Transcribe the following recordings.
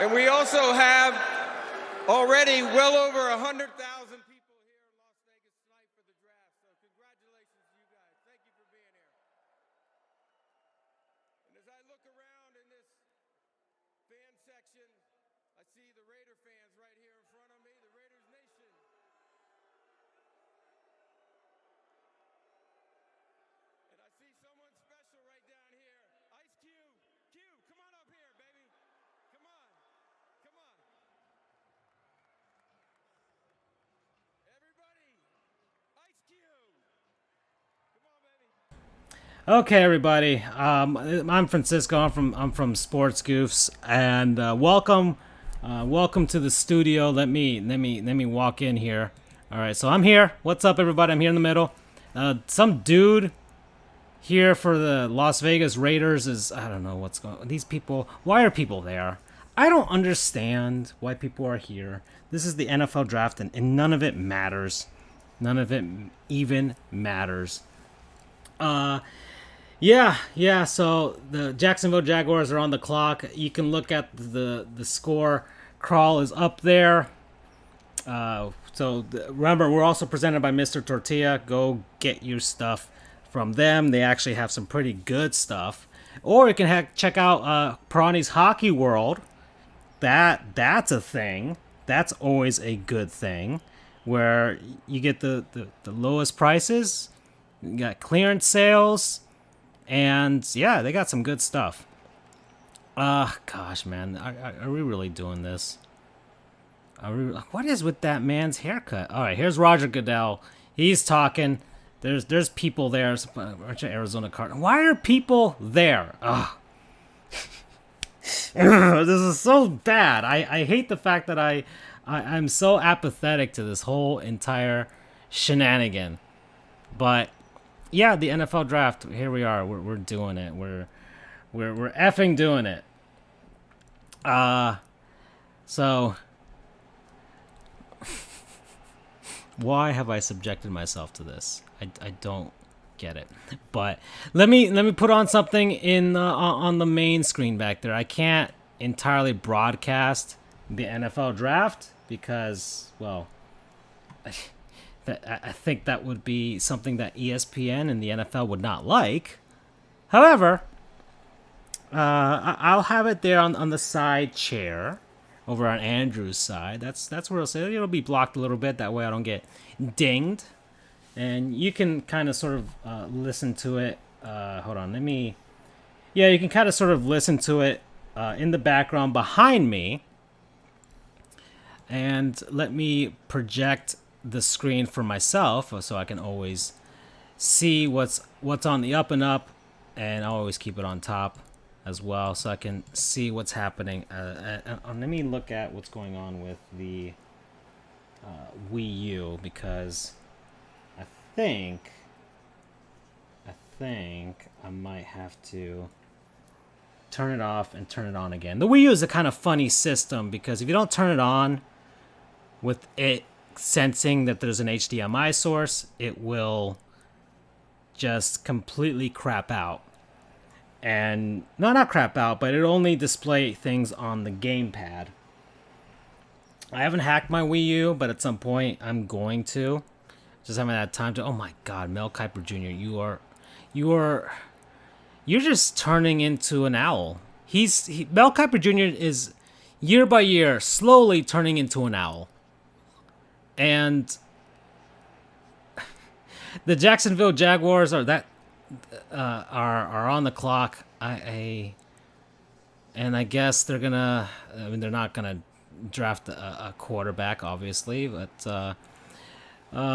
And we also have already well over 100,000 people here in Las Vegas tonight for the draft. So congratulations to you guys. Thank you for being here. And as I look around in this fan section, I see the Raider fans right here in front of me, the Raiders Nation. And I see someone special right down here. Ice Cube. Cube, come on up here, baby. Come on. Come on. Everybody. Ice Cube. Come on, baby. Okay, everybody. I'm Francisco. I'm from Sports Goofs, and welcome to the studio. Let me walk in here. All right, so I'm here. What's up, everybody? I'm here in the middle. Some dude here for the Las Vegas Raiders is, I don't know what's going on. These people, why are people there? I don't understand why people are here. This is the NFL draft, and none of it matters. None of it even matters. Yeah. So the Jacksonville Jaguars are on the clock. You can look at the score. Crawl is up there. Remember, we're also presented by Mr. Tortilla. Go get your stuff from them. They actually have some pretty good stuff. Or you can check out Prani's Hockey World. That's a thing. That's always a good thing, where you get the lowest prices. You got clearance sales. And yeah, they got some good stuff. Gosh, man, are we really doing this? What is with that man's haircut? All right, here's Roger Goodell. He's talking. There's people there. Aren't you Arizona Cardinals? Why are people there? Ugh. This is so bad. I hate the fact that I'm so apathetic to this whole entire shenanigan. But yeah, the NFL draft. Here we are. We're doing it. We're effing doing it. So why have I subjected myself to this? I don't get it. But let me put on something in on the main screen back there. I can't entirely broadcast the NFL draft because, well, I think that would be something that ESPN and the NFL would not like. However, I'll have it there on the side chair over on Andrew's side. That's where it'll be blocked a little bit. That way I don't get dinged. And you can kind of sort of listen to it. Hold on, you can kind of sort of listen to it in the background behind me. And let me project the screen for myself so I can always see what's on the up and up, and I'll always keep it on top as well so I can see what's happening. Let me look at what's going on with the Wii U, because I think I might have to turn it off and turn it on again. The Wii U is a kind of funny system because if you don't turn it on with it sensing that there's an HDMI source, it will just completely crap out. And not crap out, but it'll only display things on the gamepad. I haven't hacked my Wii U, but at some point I'm going to. Just haven't had time to. Oh my God, Mel Kiper Jr., you're just turning into an owl. Mel Kiper Jr. is year by year slowly turning into an owl. And the Jacksonville Jaguars are on the clock. And I guess they're gonna. I mean, they're not gonna draft a quarterback, obviously, but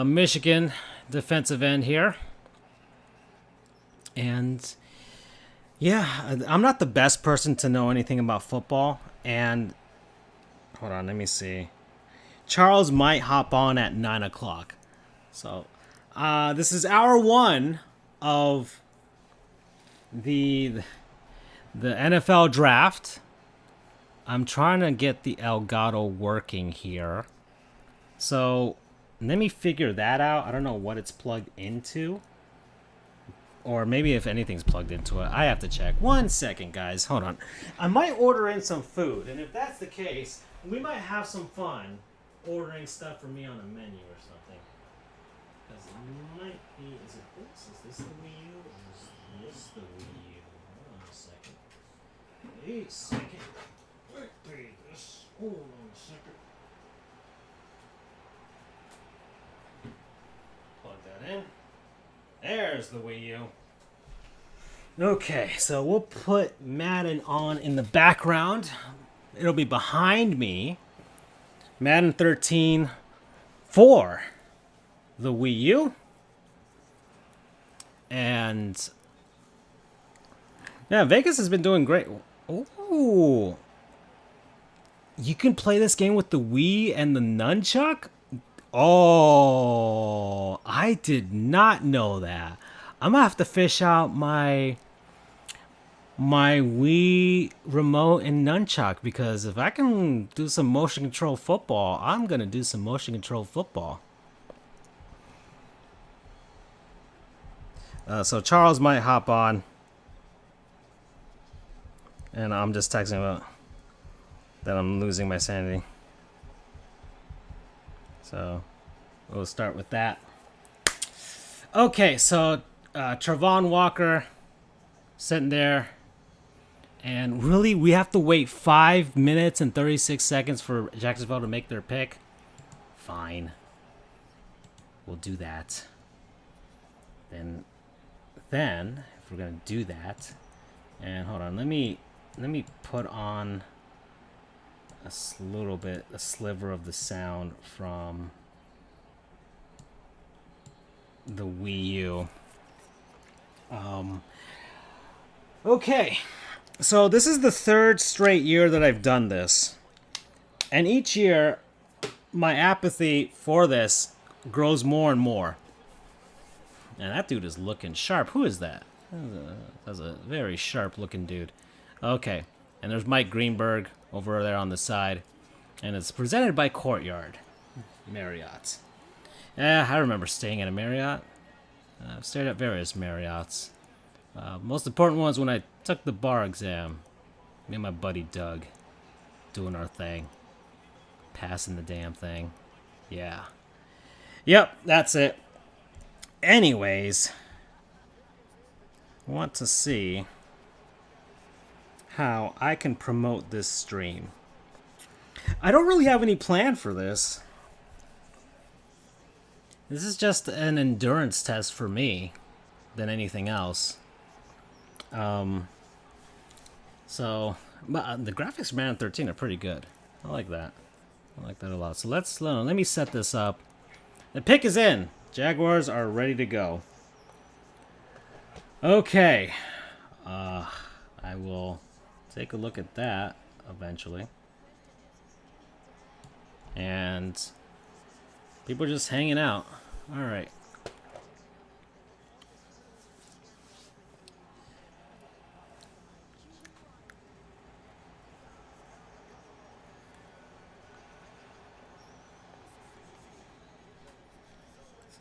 Michigan defensive end here. And yeah, I'm not the best person to know anything about football. And hold on, let me see. Charles might hop on at 9 o'clock. So this is hour one of the NFL draft. I'm trying to get the Elgato working here. So let me figure that out. I don't know what it's plugged into. Or maybe if anything's plugged into it. I have to check. 1 second, guys. Hold on. I might order in some food. And if that's the case, we might have some fun ordering stuff for me on a menu or something. Because it might be... Is it this? Is this the Wii U? Or is this the Wii U? Hold on a second. Wait a second. Wait, this. Hold on a second. Plug that in. There's the Wii U. Okay, so we'll put Madden on in the background. It'll be behind me. Madden 13 for the Wii U. And yeah, Vegas has been doing great. Ooh. You can play this game with the Wii and the nunchuck? Oh, I did not know that. I'm gonna have to fish out my Wii remote and nunchuck, because if I can do some motion control football, I'm gonna do some motion control football. So Charles might hop on, and I'm just texting about that I'm losing my sanity. So we'll start with that. Okay, so Travon Walker sitting there, and really we have to wait 5 minutes and 36 seconds for Jacksonville to make their pick. Fine, we'll do that. Then if we're gonna do that, and hold on, let me put on a sliver of the sound from the Wii U. Okay, so this is the 3rd straight year that I've done this, and each year my apathy for this grows more and more. And that dude is looking sharp. Who is that? That's a very sharp looking dude. Okay, and there's Mike Greenberg over there on the side, and it's presented by Courtyard Marriott. Yeah, I remember staying at a Marriott. I've stayed at various Marriotts. Most important ones when I took the bar exam. Me and my buddy Doug doing our thing, passing the damn thing. Yeah. Yep, that's it. Anyways, I want to see how I can promote this stream. I don't really have any plan for this. This is just an endurance test for me than anything else. So, but the graphics for Madden 13 are pretty good. I like that. I like that a lot. So let me set this up. The pick is in. Jaguars are ready to go. Okay. I will take a look at that eventually. And people are just hanging out. All right.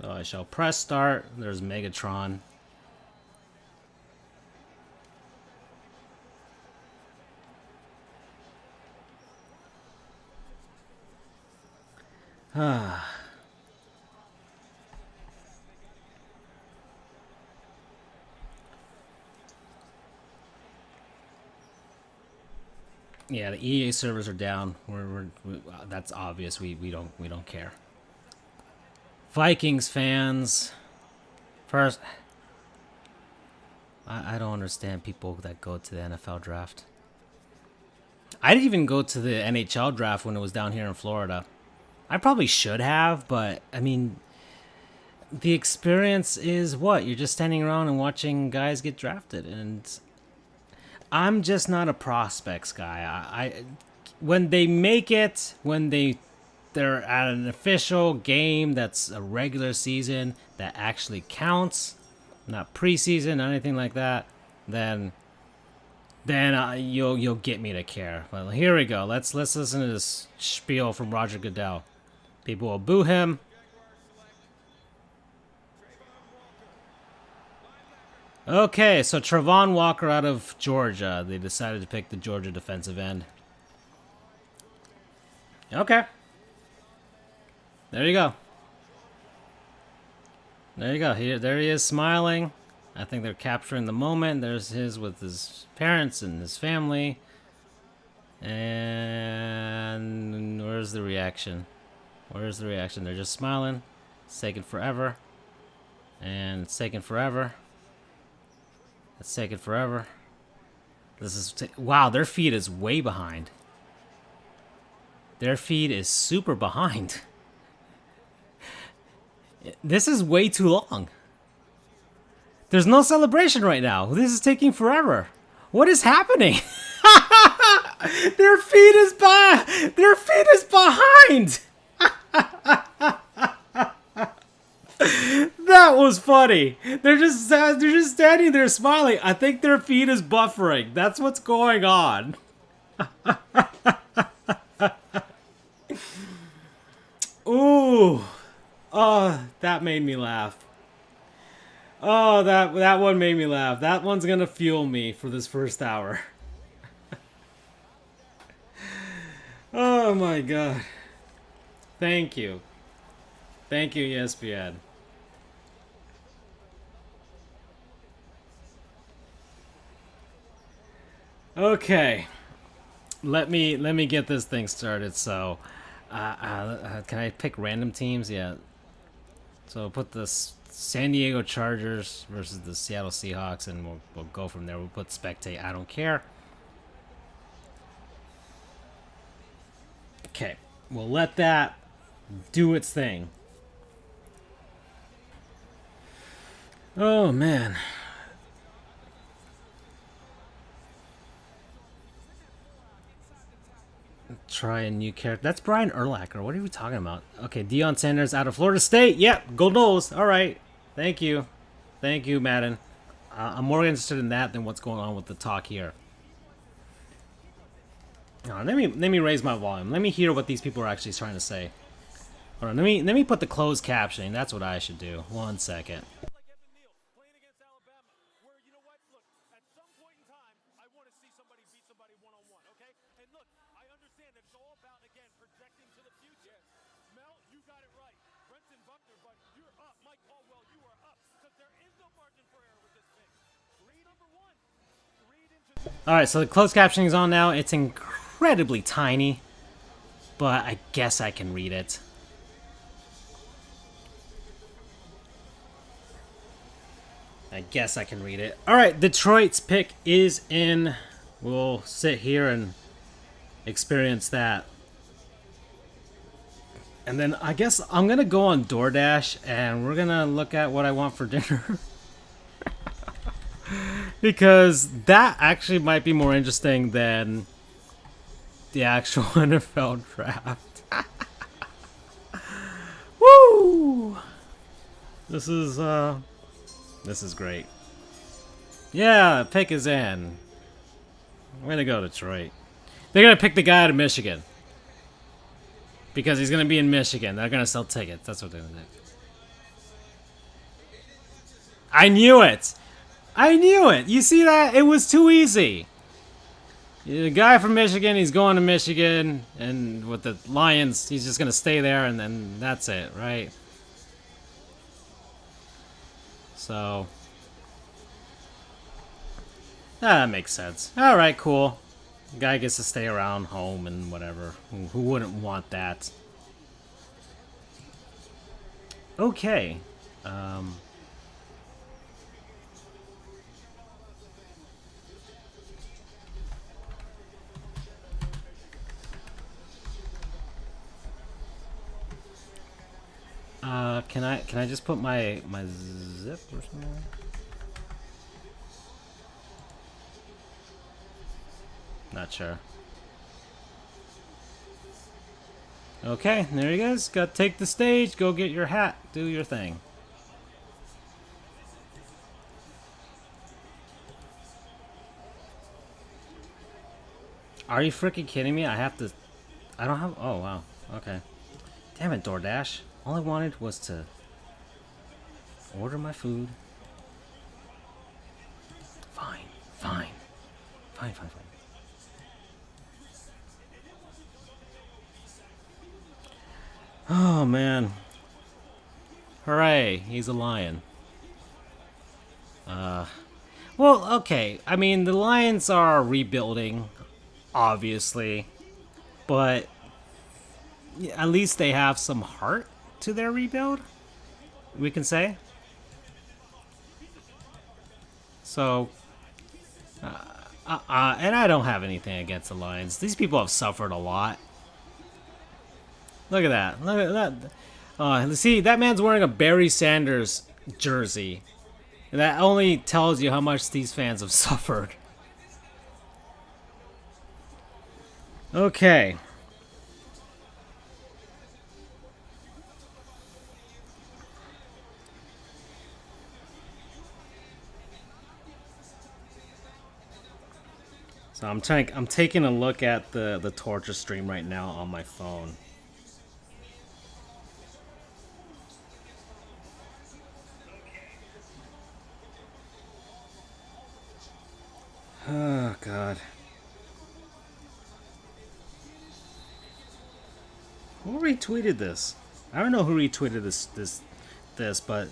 So I shall press start. There's Megatron. Yeah, the EA servers are down. That's obvious. We don't care. Vikings fans. First, I don't understand people that go to the NFL draft. I didn't even go to the NHL draft when it was down here in Florida. I probably should have, but I mean, the experience is what? You're just standing around and watching guys get drafted, and I'm just not a prospects guy. I when they make it, when they're at an official game that's a regular season that actually counts, not preseason, not anything like that, then you'll get me to care. Well, here we go. Let's listen to this spiel from Roger Goodell. People will boo him. Okay, so Travon Walker out of Georgia. They decided to pick the Georgia defensive end. Okay. There you go. There you go. There he is smiling. I think they're capturing the moment. There's his with his parents and his family. And where's the reaction? Where's the reaction? They're just smiling. It's taking forever. And it's taking forever. It's taking forever. Wow, their feed is way behind. Their feed is super behind. This is way too long. There's no celebration right now. This is taking forever. What is happening? Their feed is behind. That was funny. They're just standing there smiling. I think their feed is buffering. That's what's going on. Ooh. Oh, that made me laugh. Oh, that one made me laugh. That one's gonna fuel me for this first hour. Oh my god. Thank you. Thank you, ESPN. Okay. Let me get this thing started. So, can I pick random teams? Yeah. So put the San Diego Chargers versus the Seattle Seahawks, and we'll go from there. We'll put spectate. I don't care. Okay, we'll let that do its thing. Oh man. Try a new character. That's Brian Urlacher. What are we talking about? Okay, Deion Sanders out of Florida State. Yep, Gold Nose. All right. Thank you. Thank you, Madden. I'm more interested in that than what's going on with the talk here. Let me raise my volume. Let me hear what these people are actually trying to say. Hold on, let me put the closed captioning. That's what I should do. 1 second. Alright, so the closed captioning is on now. It's incredibly tiny, but I guess I can read it. I guess I can read it. Alright, Detroit's pick is in. We'll sit here and experience that. And then I guess I'm going to go on DoorDash and we're going to look at what I want for dinner. Because that actually might be more interesting than the actual NFL draft. Woo! This is great. Yeah, pick is in. Way to go, Detroit. They're gonna pick the guy out of Michigan. Because he's gonna be in Michigan. They're gonna sell tickets. That's what they're gonna do. I knew it! I knew it! You see that? It was too easy. The guy from Michigan, he's going to Michigan, and with the Lions, he's just gonna stay there, and then that's it, right? So that makes sense. Alright, cool. The guy gets to stay around home and whatever. Who wouldn't want that? Okay. Can I just put my zip or something? Not sure. Okay, there you guys. Got to take the stage. Go get your hat. Do your thing. Are you freaking kidding me? I have to. I don't have. Oh wow. Okay. Damn it, DoorDash. All I wanted was to order my food. Fine, fine, fine. Oh, man. Hooray, he's a lion. Well, okay. I mean, the Lions are rebuilding, obviously, but at least they have some heart to their rebuild, we can say. So, and I don't have anything against the Lions. These people have suffered a lot. Look at that. Look at that. See, that man's wearing a Barry Sanders jersey. That only tells you how much these fans have suffered. Okay. So I'm taking a look at the torture stream right now on my phone. Oh god. Who retweeted this? I don't know who retweeted this, but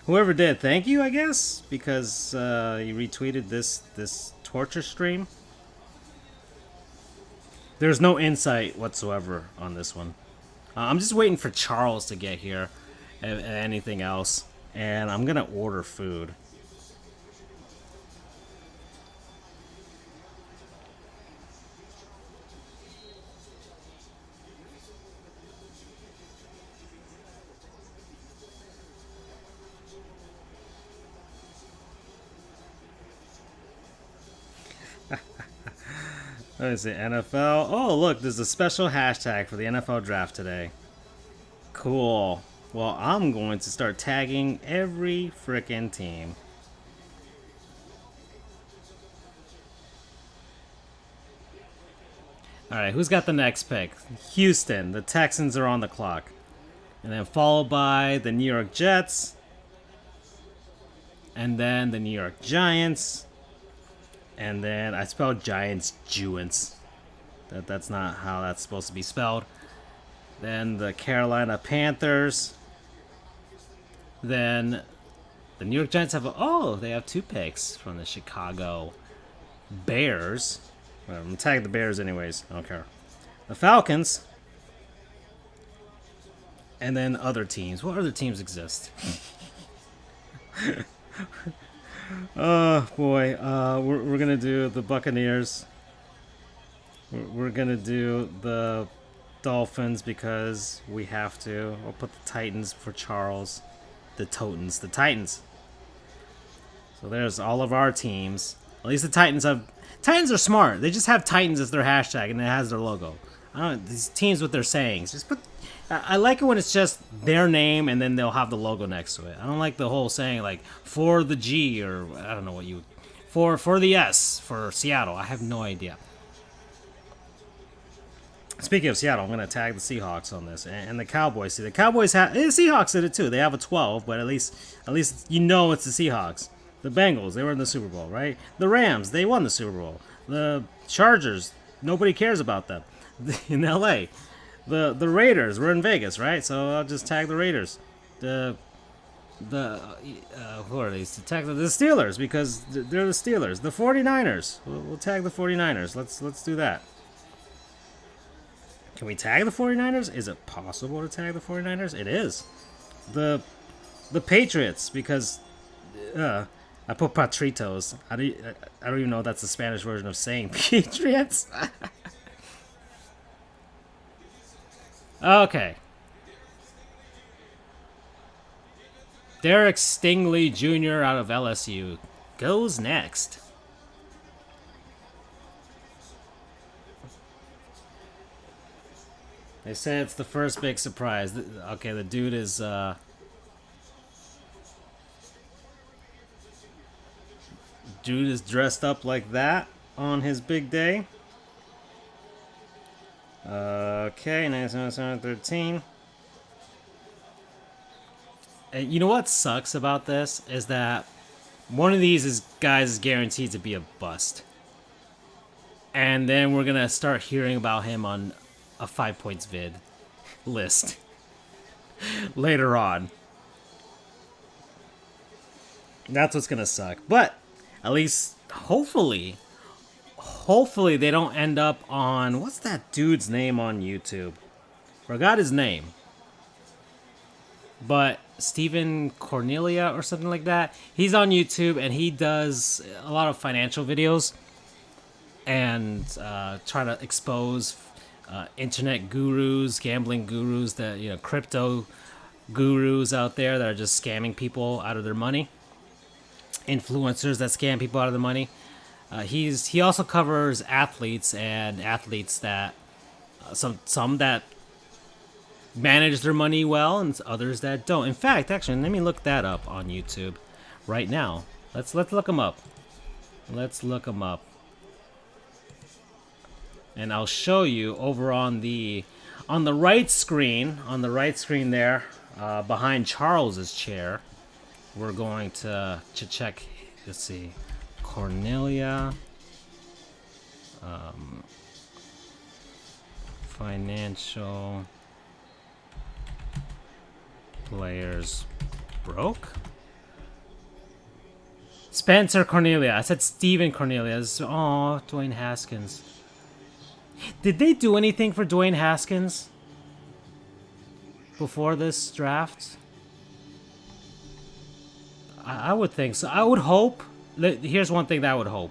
whoever did, thank you, I guess, because you retweeted this torture stream. There's no insight whatsoever on this one. I'm just waiting for Charles to get here, and anything else, and I'm gonna order food. Let me see, NFL. Oh, look, there's a special hashtag for the NFL draft today. Cool. Well, I'm going to start tagging every frickin' team. Alright, who's got the next pick? Houston. The Texans are on the clock. And then followed by the New York Jets. And then the New York Giants. And then I spelled Giants Jewants. That's not how that's supposed to be spelled. Then the Carolina Panthers. Then the New York Giants they have 2 picks from the Chicago Bears. Well, I'm gonna tag the Bears anyways. I don't care. The Falcons. And then other teams. What other teams exist? Oh boy, we're gonna do the Buccaneers. We're gonna do the Dolphins because we have to. I'll put the Titans for Charles. The Titans. So there's all of our teams. At least the Titans are smart. They just have Titans as their hashtag and it has their logo. I don't know, these teams with their sayings. Just put. I like it when it's just their name and then they'll have the logo next to it. I don't like the whole saying like for the G or I don't know what you for the S for Seattle. I have no idea. Speaking of Seattle, I'm going to tag the Seahawks on this and the Cowboys. See, the Cowboys have the Seahawks did it too. They have a 12, but at least you know it's the Seahawks. The Bengals, they were in the Super Bowl, right? The Rams, they won the Super Bowl. The Chargers, nobody cares about them in LA. The Raiders, we're in Vegas, right? So I'll just tag the Raiders. Who are these? Tag the Steelers because they're the Steelers. The 49ers. We'll tag the 49ers. Let's do that. Can we tag the 49ers? Is it possible to tag the 49ers? It is. The Patriots because I put Patritos. I don't even know if that's the Spanish version of saying Patriots. Okay. Derek Stingley Jr. out of LSU goes next. They say it's the first big surprise. Okay, the dude is dressed up like that on his big day. Okay, 1913. And you know what sucks about this is that one of these guys is guaranteed to be a bust. and then we're gonna start hearing about him on a 5 points vid list later on. That's what's gonna suck. But at least, hopefully they don't end up on, what's that dude's name on YouTube? Forgot his name. But Stephen Cornelia or something like that. He's on YouTube and he does a lot of financial videos and try to expose internet gurus, gambling gurus, crypto gurus out there that are just scamming people out of their money. Influencers that scam people out of their money. He also covers athletes and athletes that some that manage their money well and others that don't. In fact, actually, let me look that up on YouTube right now. Let's look them up. Let's look them up. And I'll show you over on the right screen, there, behind Charles's chair. We're going to check. Let's see, Cornelia, financial players broke. Spencer Cornelia. I said Steven Cornelia. Oh, Dwayne Haskins. Did they do anything for Dwayne Haskins before this draft? I would think so. I would hope. Here's one thing that I would hope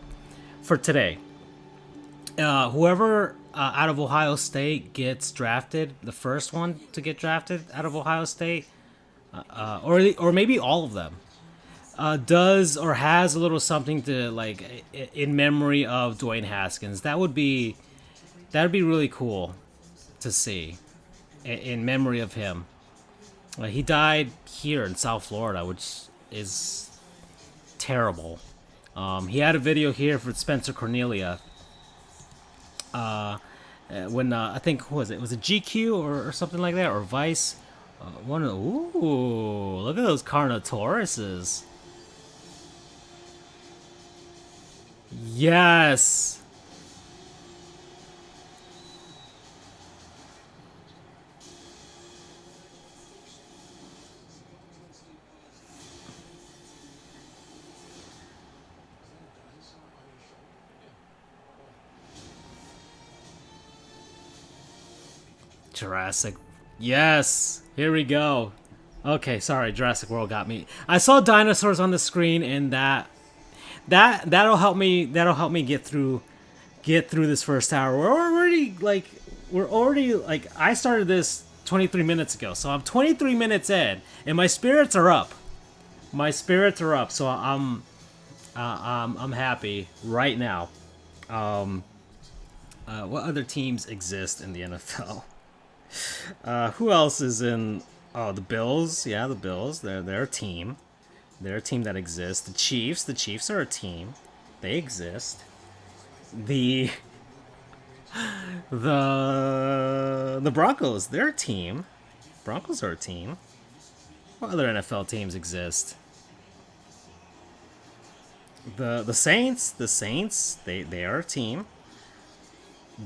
for today. Whoever out of Ohio State gets drafted, the first one to get drafted out of Ohio State, or maybe all of them, does or has a little something to like in memory of Dwayne Haskins. That would be really cool to see in memory of him. He died here in South Florida, which is terrible. He had a video here for Spencer Cornelia. When I think, who was it? Was it GQ or something like that, or Vice? Ooh, look at those Carnotauruses. Yes. Jurassic. Yes. Here we go. Okay, sorry, Jurassic World got me. I saw dinosaurs on the screen, and that'll help me. That'll help me get through this first hour. We're already like I started this 23 minutes ago, so I'm 23 minutes in, and my spirits are up. So I'm happy right now. What other teams exist in the NFL? Who else is in? Oh, the Bills. Yeah, the Bills. They're a team. They're a team that exists. The Chiefs. The Chiefs are a team. They exist. The Broncos. They're a team. Broncos are a team. What other NFL teams exist? The Saints. The Saints. They are a team.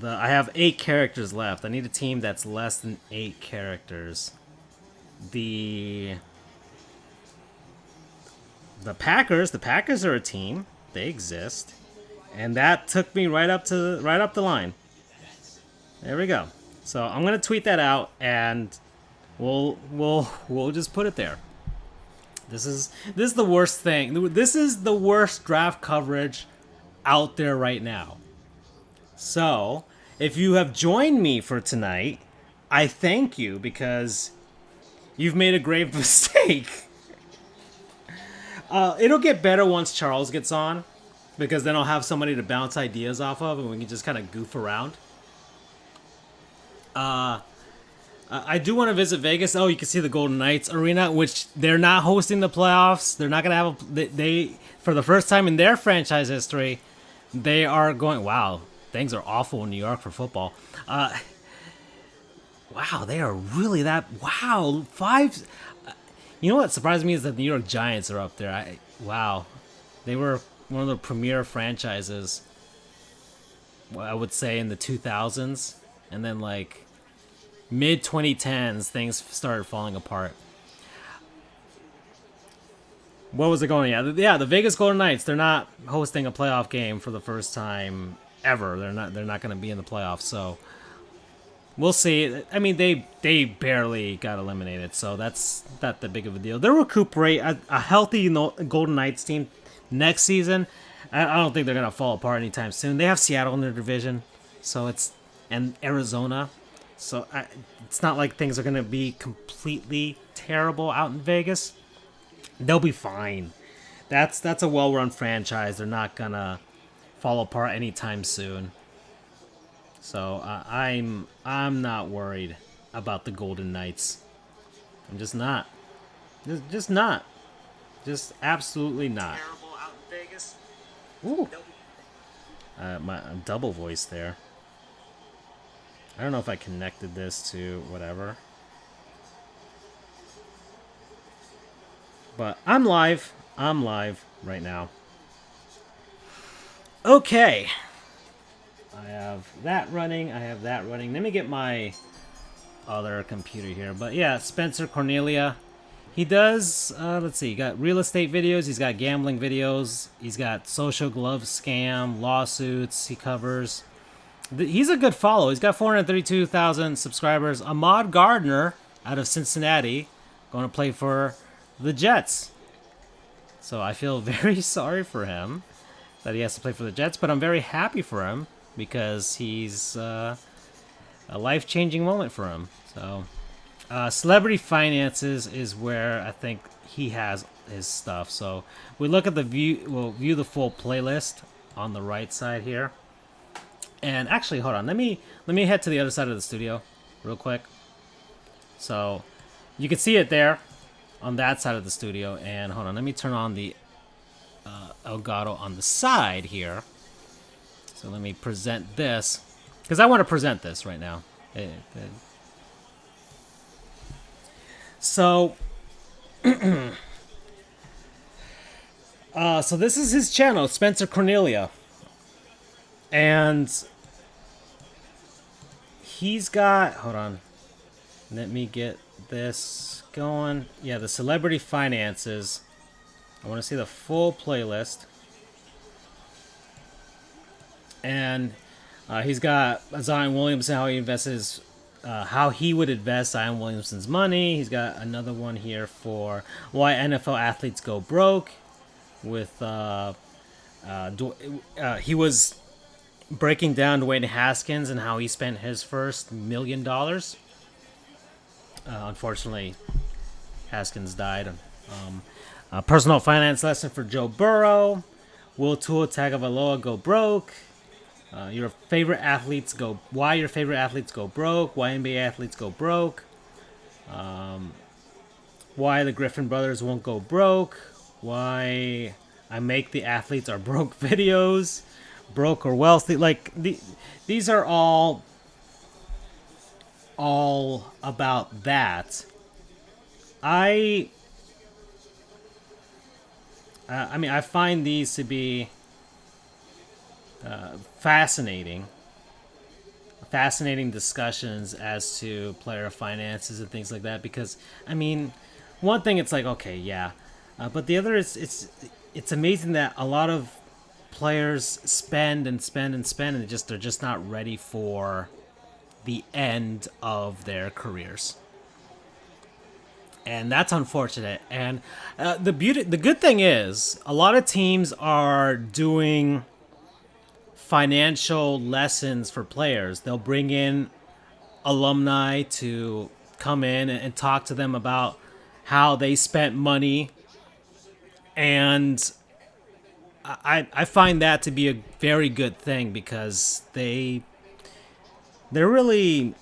I have 8 characters left. I need a team that's less than 8 characters. The Packers. The Packers are a team. They exist, and that took me right up the line. There we go. So I'm gonna tweet that out, and we'll just put it there. This is the worst thing. This is the worst draft coverage out there right now. So, if you have joined me for tonight, I thank you because you've made a grave mistake. It'll get better once Charles gets on, because then I'll have somebody to bounce ideas off of, and we can just kind of goof around. I do want to visit Vegas. Oh, you can see the Golden Knights Arena, which they're not hosting the playoffs. They're not going to have they for the first time in their franchise history, they are going. Wow. Things are awful in New York for football. Wow, they are really that. Wow, 5. You know what surprised me is that the New York Giants are up there. Wow, they were one of the premier franchises I would say in the 2000s, and then like mid 2010s, things started falling apart. What was it going? Yeah, the Vegas Golden Knights. They're not hosting a playoff game for the first time ever. They're not going to be in the playoffs. So we'll see. I mean, they barely got eliminated, so that's not that big of a deal. They'll recuperate a healthy Golden Knights team next season. I don't think they're going to fall apart anytime soon. They have Seattle in their division, so and Arizona, so it's not like things are going to be completely terrible out in Vegas. They'll be fine. That's a well-run franchise. They're not gonna fall apart anytime soon. So I'm not worried about the Golden Knights. I'm just not. Just not. Just absolutely not. Terrible out in Vegas. Ooh. My double voice there. I don't know if I connected this to whatever. But I'm live. I'm live right now. Okay. I have that running. I have that running. Let me get my other computer here. But yeah, Spencer Cornelia. He does, let's see, he got real estate videos. He's got gambling videos. He's got social glove scam, lawsuits he covers. He's a good follow. He's got 432,000 subscribers. Ahmad Gardner out of Cincinnati going to play for the Jets. So I feel very sorry for him that he has to play for the Jets, but I'm very happy for him because he's a life-changing moment for him. So celebrity finances is where I think he has his stuff. So we look at we'll view the full playlist on the right side here. And actually, hold on, let me head to the other side of the studio real quick. So you can see it there on that side of the studio. And hold on, let me turn on the Elgato on the side here. So let me present this, because I want to present this right now. So, so this is his channel, Spencer Cornelia. And he's got, hold on, let me get this going. Yeah, the celebrity finances. I want to see the full playlist. And he's got Zion Williamson, how he invests how he would invest Zion Williamson's money. He's got another one here for why NFL athletes go broke. With he was breaking down Dwayne Haskins and how he spent his first $1 million. Unfortunately, Haskins died. Personal finance lesson for Joe Burrow. Will Tua Tagovailoa go broke? Your favorite athletes go. Why your favorite athletes go broke? Why NBA athletes go broke? Why the Griffin brothers won't go broke? Why I make the athletes are broke videos, broke or wealthy. Like these are all about that. I mean, I find these to be fascinating discussions as to player finances and things like that. Because I mean, one thing it's like, okay, yeah, but the other is it's amazing that a lot of players spend and they're just not ready for the end of their careers. And that's unfortunate. And the good thing is, a lot of teams are doing financial lessons for players. They'll bring in alumni to come in and talk to them about how they spent money. And I find that to be a very good thing, because they're really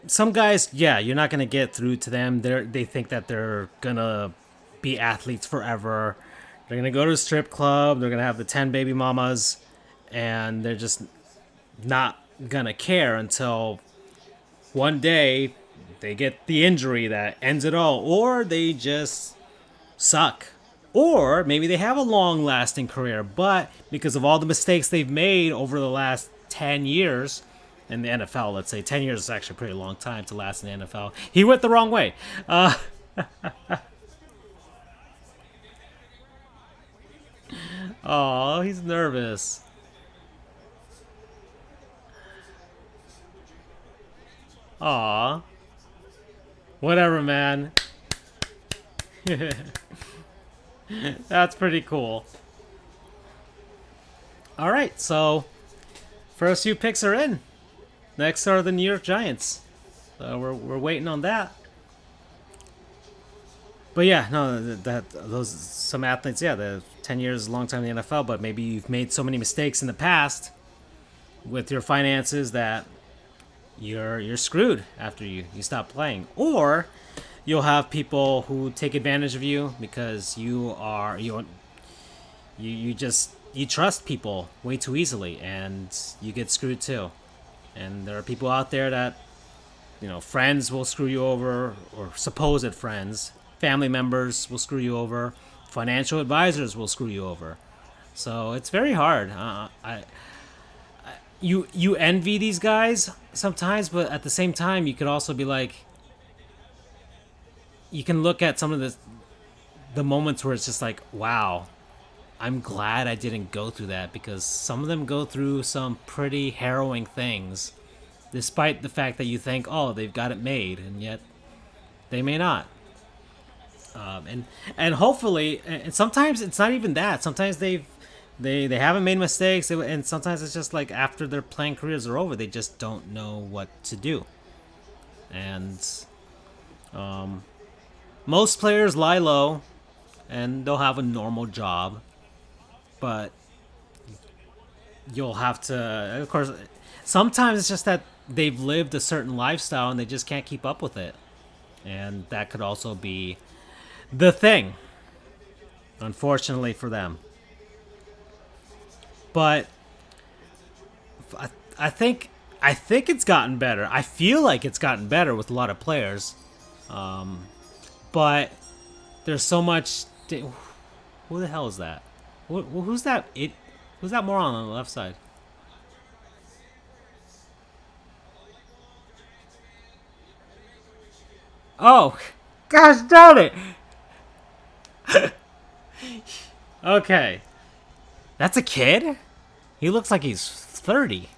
some guys, yeah, you're not going to get through to them. They think that they're going to be athletes forever. They're going to go to a strip club. They're going to have the 10 baby mamas. And they're just not going to care until one day they get the injury that ends it all. Or they just suck. Or maybe they have a long lasting career, but because of all the mistakes they've made over the last 10 years in the NFL, let's say 10 years is actually a pretty long time to last in the NFL. He went the wrong way. Oh, he's nervous. Aw. Whatever, man. That's pretty cool. All right, so first few picks are in. Next are the New York Giants. So we're waiting on that. But yeah, no, that those some athletes, yeah, the 10 years is a long time in the NFL, but maybe you've made so many mistakes in the past with your finances that you're screwed after you stop playing. Or you'll have people who take advantage of you because you just you trust people way too easily and you get screwed too. And there are people out there that friends will screw you over, or supposed friends, family members will screw you over, financial advisors will screw you over. So it's very hard. You envy these guys sometimes, but at the same time, you could also be like, you can look at some of the moments where it's just like, wow, I'm glad I didn't go through that, because some of them go through some pretty harrowing things, despite the fact that you think, oh, they've got it made, and yet they may not. And hopefully, and sometimes it's not even that. Sometimes they haven't made mistakes, and sometimes it's just like after their playing careers are over, they just don't know what to do. And most players lie low, and they'll have a normal job, but you'll have to, of course, sometimes it's just that they've lived a certain lifestyle and they just can't keep up with it. And that could also be the thing, unfortunately for them. But I think it's gotten better. I feel like it's gotten better with a lot of players. But there's so much. Who the hell is that? Who's that? Who's that moron on the left side? Oh, gosh darn it! Okay, that's a kid. He looks like he's 30.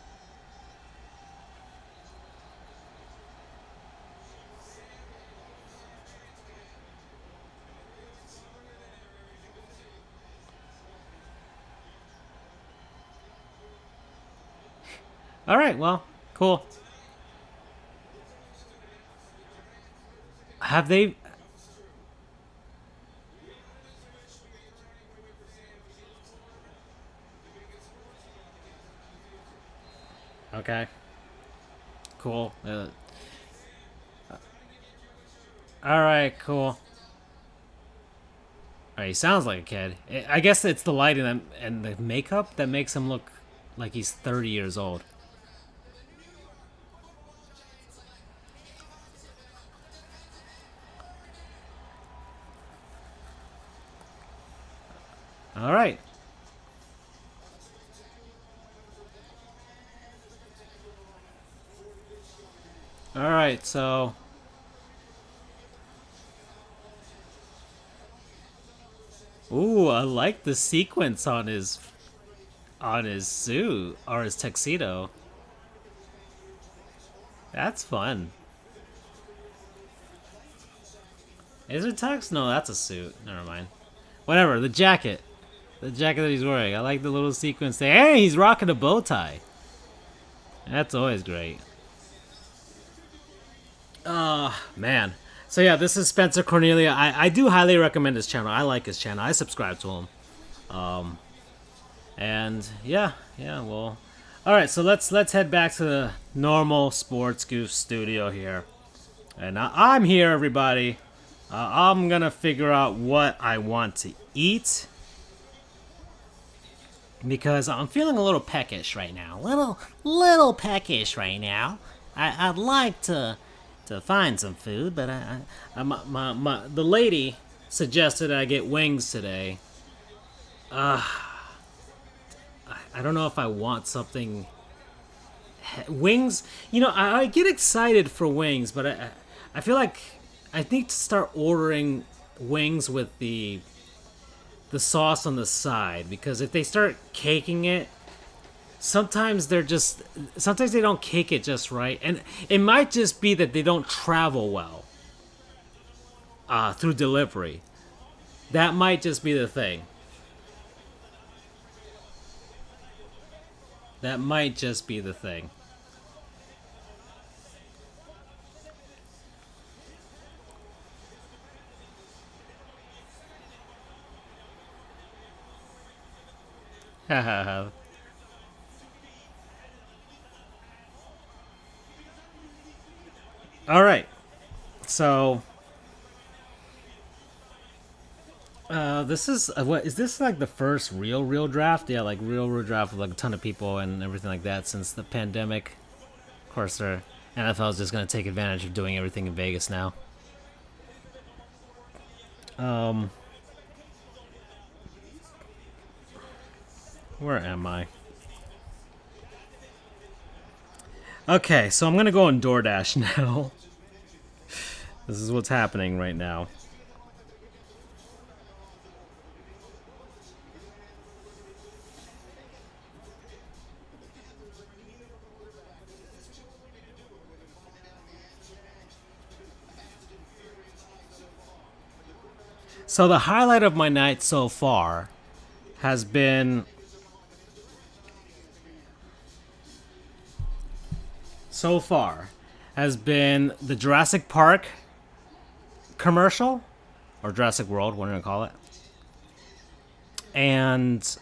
All right, well, cool. Have they? Okay, cool. All right, cool. All right, he sounds like a kid. I guess it's the lighting and the makeup that makes him look like he's 30 years old. All right. All right, so ooh, I like the sequence on his suit or his tuxedo. That's fun. Is it tux? No, that's a suit. Never mind. Whatever. The jacket. The jacket that he's wearing. I like the little sequence there. Hey, he's rocking a bow tie. That's always great. Man. So yeah, this is Spencer Cornelia. I do highly recommend his channel. I like his channel. I subscribe to him. And yeah, well, all right. So let's head back to the normal Sports Goof studio here, and I'm here, everybody. I'm gonna figure out what I want to eat because I'm feeling a little peckish right now. Little peckish right now. I'd like to find some food, but the lady suggested I get wings today. I don't know if I want something wings. You know, I get excited for wings, but I feel like I need to start ordering wings with the sauce on the side, because if they start caking it, sometimes they don't cake it just right, and it might just be that they don't travel well through delivery. That might just be the thing. That might just be the thing. All right. So, this is what is this like the first real draft? Yeah, like real draft with like a ton of people and everything like that since the pandemic. Of course, their NFL is just going to take advantage of doing everything in Vegas now. Um, where am I? Okay, so I'm gonna go on DoorDash now. This is what's happening right now. So the highlight of my night so far has been the Jurassic Park commercial, or Jurassic World, whatever you call it, and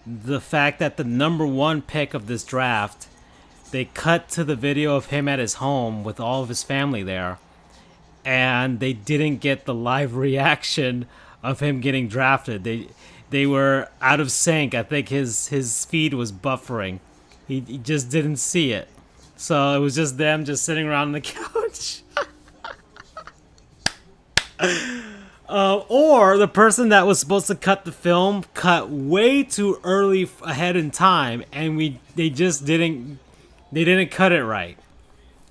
the fact that the number one pick of this draft, they cut to the video of him at his home with all of his family there, and they didn't get the live reaction of him getting drafted. They were out of sync. I think his feed was buffering. He just didn't see it. So it was just them just sitting around on the couch. Or the person that was supposed to cut the film cut way too early ahead in time, and they didn't cut it right.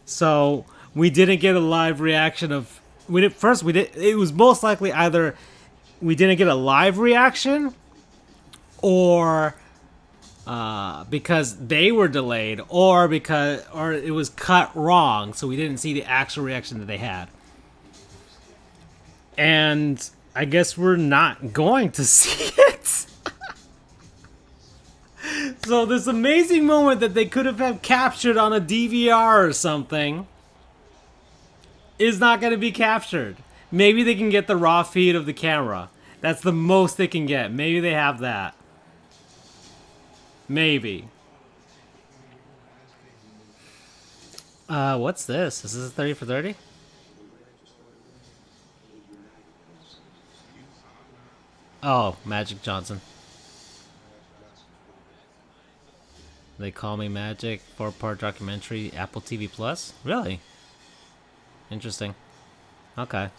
So we didn't get a live reaction of it was most likely either we didn't get a live reaction, or because they were delayed, or it was cut wrong, so we didn't see the actual reaction that they had. And I guess we're not going to see it. So this amazing moment that they could have captured on a DVR or something is not going to be captured. Maybe they can get the raw feed of the camera. That's the most they can get. Maybe they have that. Maybe. What's this? Is this a 30 for 30? Oh, Magic Johnson. They Call Me Magic, 4-part documentary, Apple TV Plus? Really? Interesting. Okay.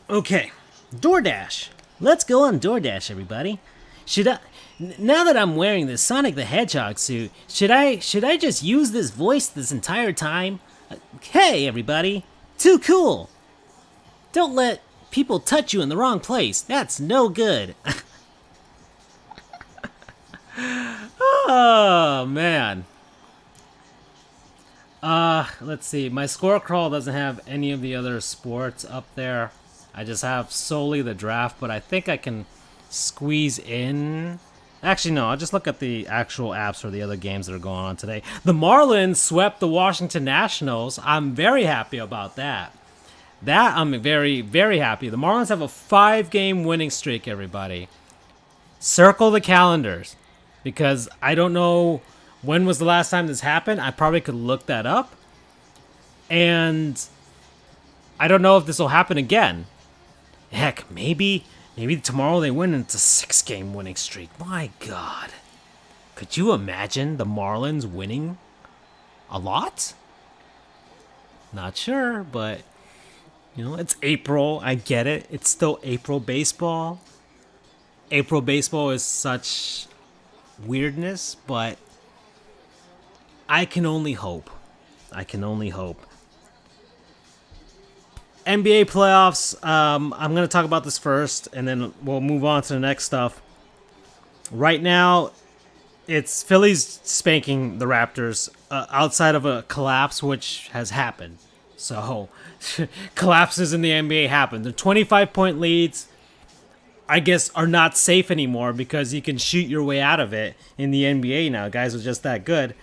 Okay. DoorDash. Let's go on DoorDash, everybody. Now that I'm wearing this Sonic the Hedgehog suit, should I just use this voice this entire time? Hey, everybody. Too cool. Don't let people touch you in the wrong place. That's no good. Oh, man. Let's see. My score crawl doesn't have any of the other sports up there. I just have solely the draft, but I think I can squeeze in. Actually, no, I'll just look at the actual apps for the other games that are going on today. The Marlins swept the Washington Nationals. I'm very happy about that. I'm very, very happy. The Marlins have a 5-game winning streak, everybody. Circle the calendars, because I don't know when was the last time this happened. I probably could look that up. And I don't know if this will happen again. Heck, maybe tomorrow they win and it's a 6-game winning streak. My God. Could you imagine the Marlins winning a lot? Not sure, but it's April. I get it. It's still April baseball. April baseball is such weirdness, but I can only hope. I can only hope. NBA playoffs. I'm going to talk about this first, and then we'll move on to the next stuff. Right now, it's Phillies spanking the Raptors outside of a collapse, which has happened. So, collapses in the NBA happen. The 25-point leads, I guess, are not safe anymore because you can shoot your way out of it in the NBA now. Guys are just that good.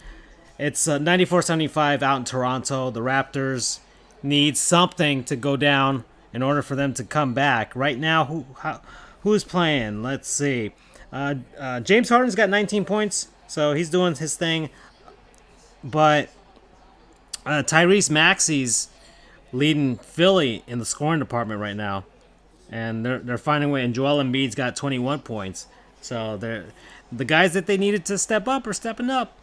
It's 94-75 out in Toronto. The Raptors need something to go down in order for them to come back. Right now, who's playing? Let's see. James Harden's got 19 points, so he's doing his thing. But Tyrese Maxey's leading Philly in the scoring department right now, and they're finding a way. And Joel Embiid's got 21 points, so the guys that they needed to step up are stepping up.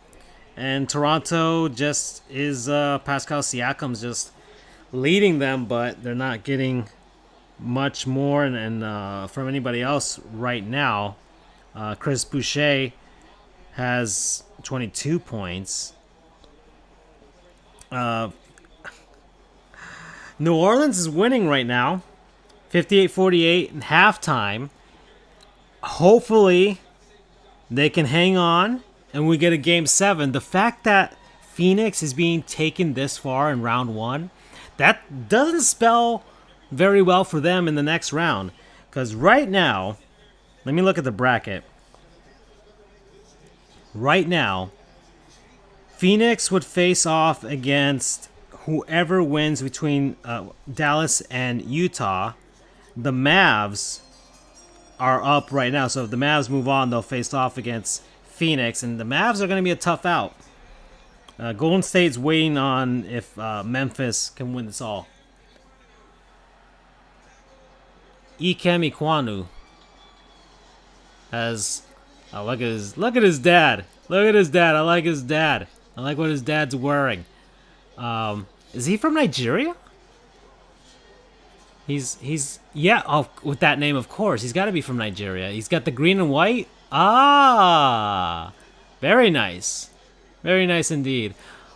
And Toronto just is Pascal Siakam's just leading them, but they're not getting much more and from anybody else right now. Chris Boucher has 22 points. New Orleans is winning right now, 58-48 in halftime. Hopefully, they can hang on and we get a game 7. The fact that Phoenix is being taken this far in round 1, that doesn't spell very well for them in the next round. Because right now, let me look at the bracket. Right now, Phoenix would face off against whoever wins between Dallas and Utah. The Mavs are up right now. So if the Mavs move on, they'll face off against Phoenix. And the Mavs are going to be a tough out. Golden State's waiting on if Memphis can win this all. Ikem Ekwonu has... Oh, look at his dad. Look at his dad. I like his dad. I like what his dad's wearing. Is he from Nigeria? He's yeah. Oh, with that name, of course, he's got to be from Nigeria. He's got the green and white. Ah, very nice, very nice indeed.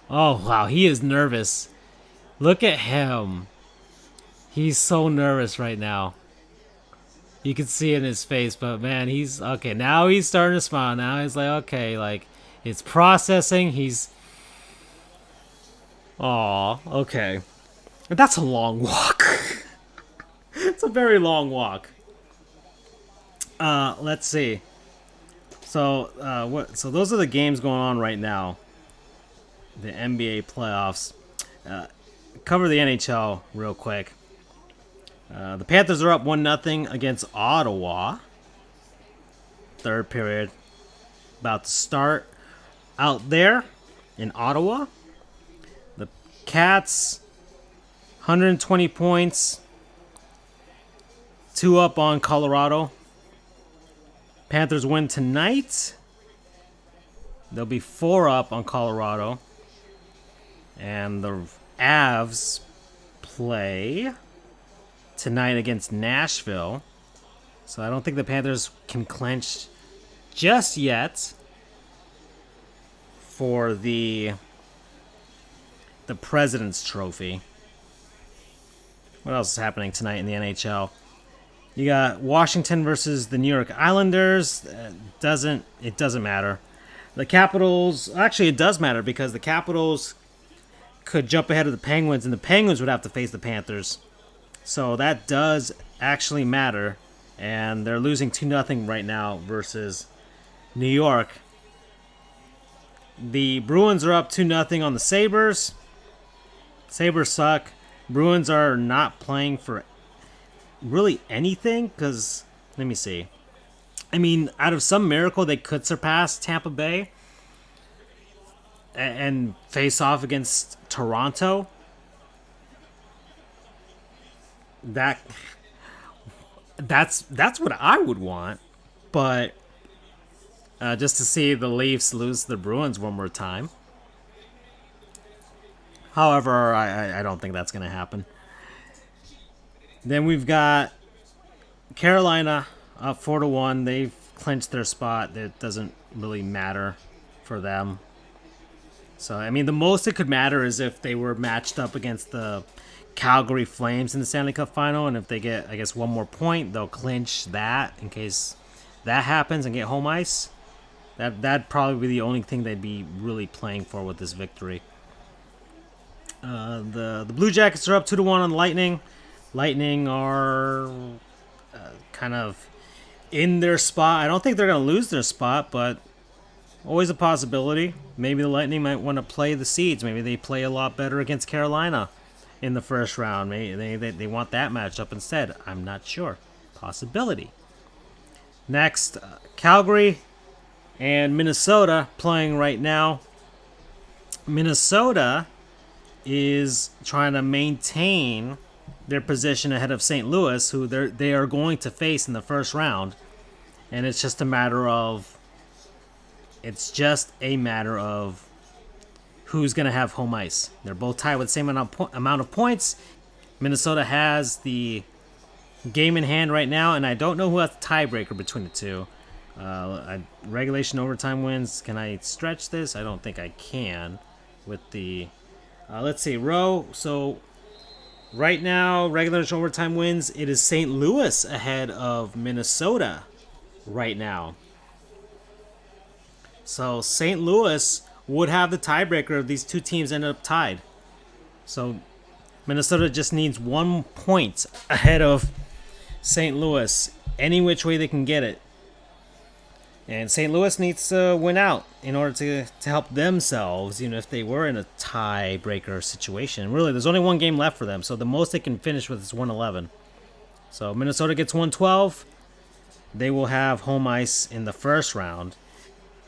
Oh wow, he is nervous. Look at him. He's so nervous right now. You can see it in his face, but man, he's okay. Now he's starting to smile. Now he's like, okay, like it's processing. He's, aw, okay. That's a long walk. It's a very long walk. Let's see. So, So those are the games going on right now. The NBA playoffs. Cover the NHL real quick. The Panthers are up 1-0 against Ottawa. Third period about to start out there in Ottawa. The Cats, 120 points. 2 up on Colorado. Panthers win tonight. They'll be 4 up on Colorado. And the Avs play tonight against Nashville. So I don't think the Panthers can clinch just yet for the President's Trophy. What else is happening tonight in the NHL? You got Washington versus the New York Islanders. It doesn't matter. The Capitals, actually it does matter because the Capitals could jump ahead of the Penguins and the Penguins would have to face the Panthers. So that does actually matter. And they're losing 2-0 right now versus New York. The Bruins are up 2-0 on the Sabres. Sabres suck. Bruins are not playing for really anything because, let me see. I mean, out of some miracle, they could surpass Tampa Bay and face off against Toronto. That's what I would want, but just to see the Leafs lose the Bruins one more time. However, I don't think that's going to happen. Then we've got Carolina up 4-1. They've clinched their spot. It doesn't really matter for them. So, I mean, the most it could matter is if they were matched up against the Calgary Flames in the Stanley Cup final, and if they get, I guess, one more point, they'll clinch that in case that happens and get home ice. That'd probably be the only thing they'd be really playing for with this victory. The Blue Jackets are up 2-1 on the Lightning. Lightning are kind of in their spot. I don't think they're going to lose their spot, but always a possibility. Maybe the Lightning might want to play the seeds. Maybe they play a lot better against Carolina in the first round. Maybe they want that matchup instead. I'm not sure. Possibility. Next, Calgary and Minnesota playing right now. Minnesota is trying to maintain their position ahead of St. Louis, who they are going to face in the first round. And it's just a matter of who's going to have home ice. They're both tied with the same amount of points. Minnesota has the game in hand right now, and I don't know who has the tiebreaker between the two. Regulation overtime wins. Can I stretch this? I don't think I can. With the let's see, row. So right now, regulation overtime wins. It is St. Louis ahead of Minnesota right now. So St. Louis would have the tiebreaker if these two teams ended up tied. So Minnesota just needs 1 point ahead of St. Louis, any which way they can get it. And St. Louis needs to win out in order to help themselves, even if they were in a tiebreaker situation. Really, there's only one game left for them, so the most they can finish with is 111. So Minnesota gets 112. They will have home ice in the first round.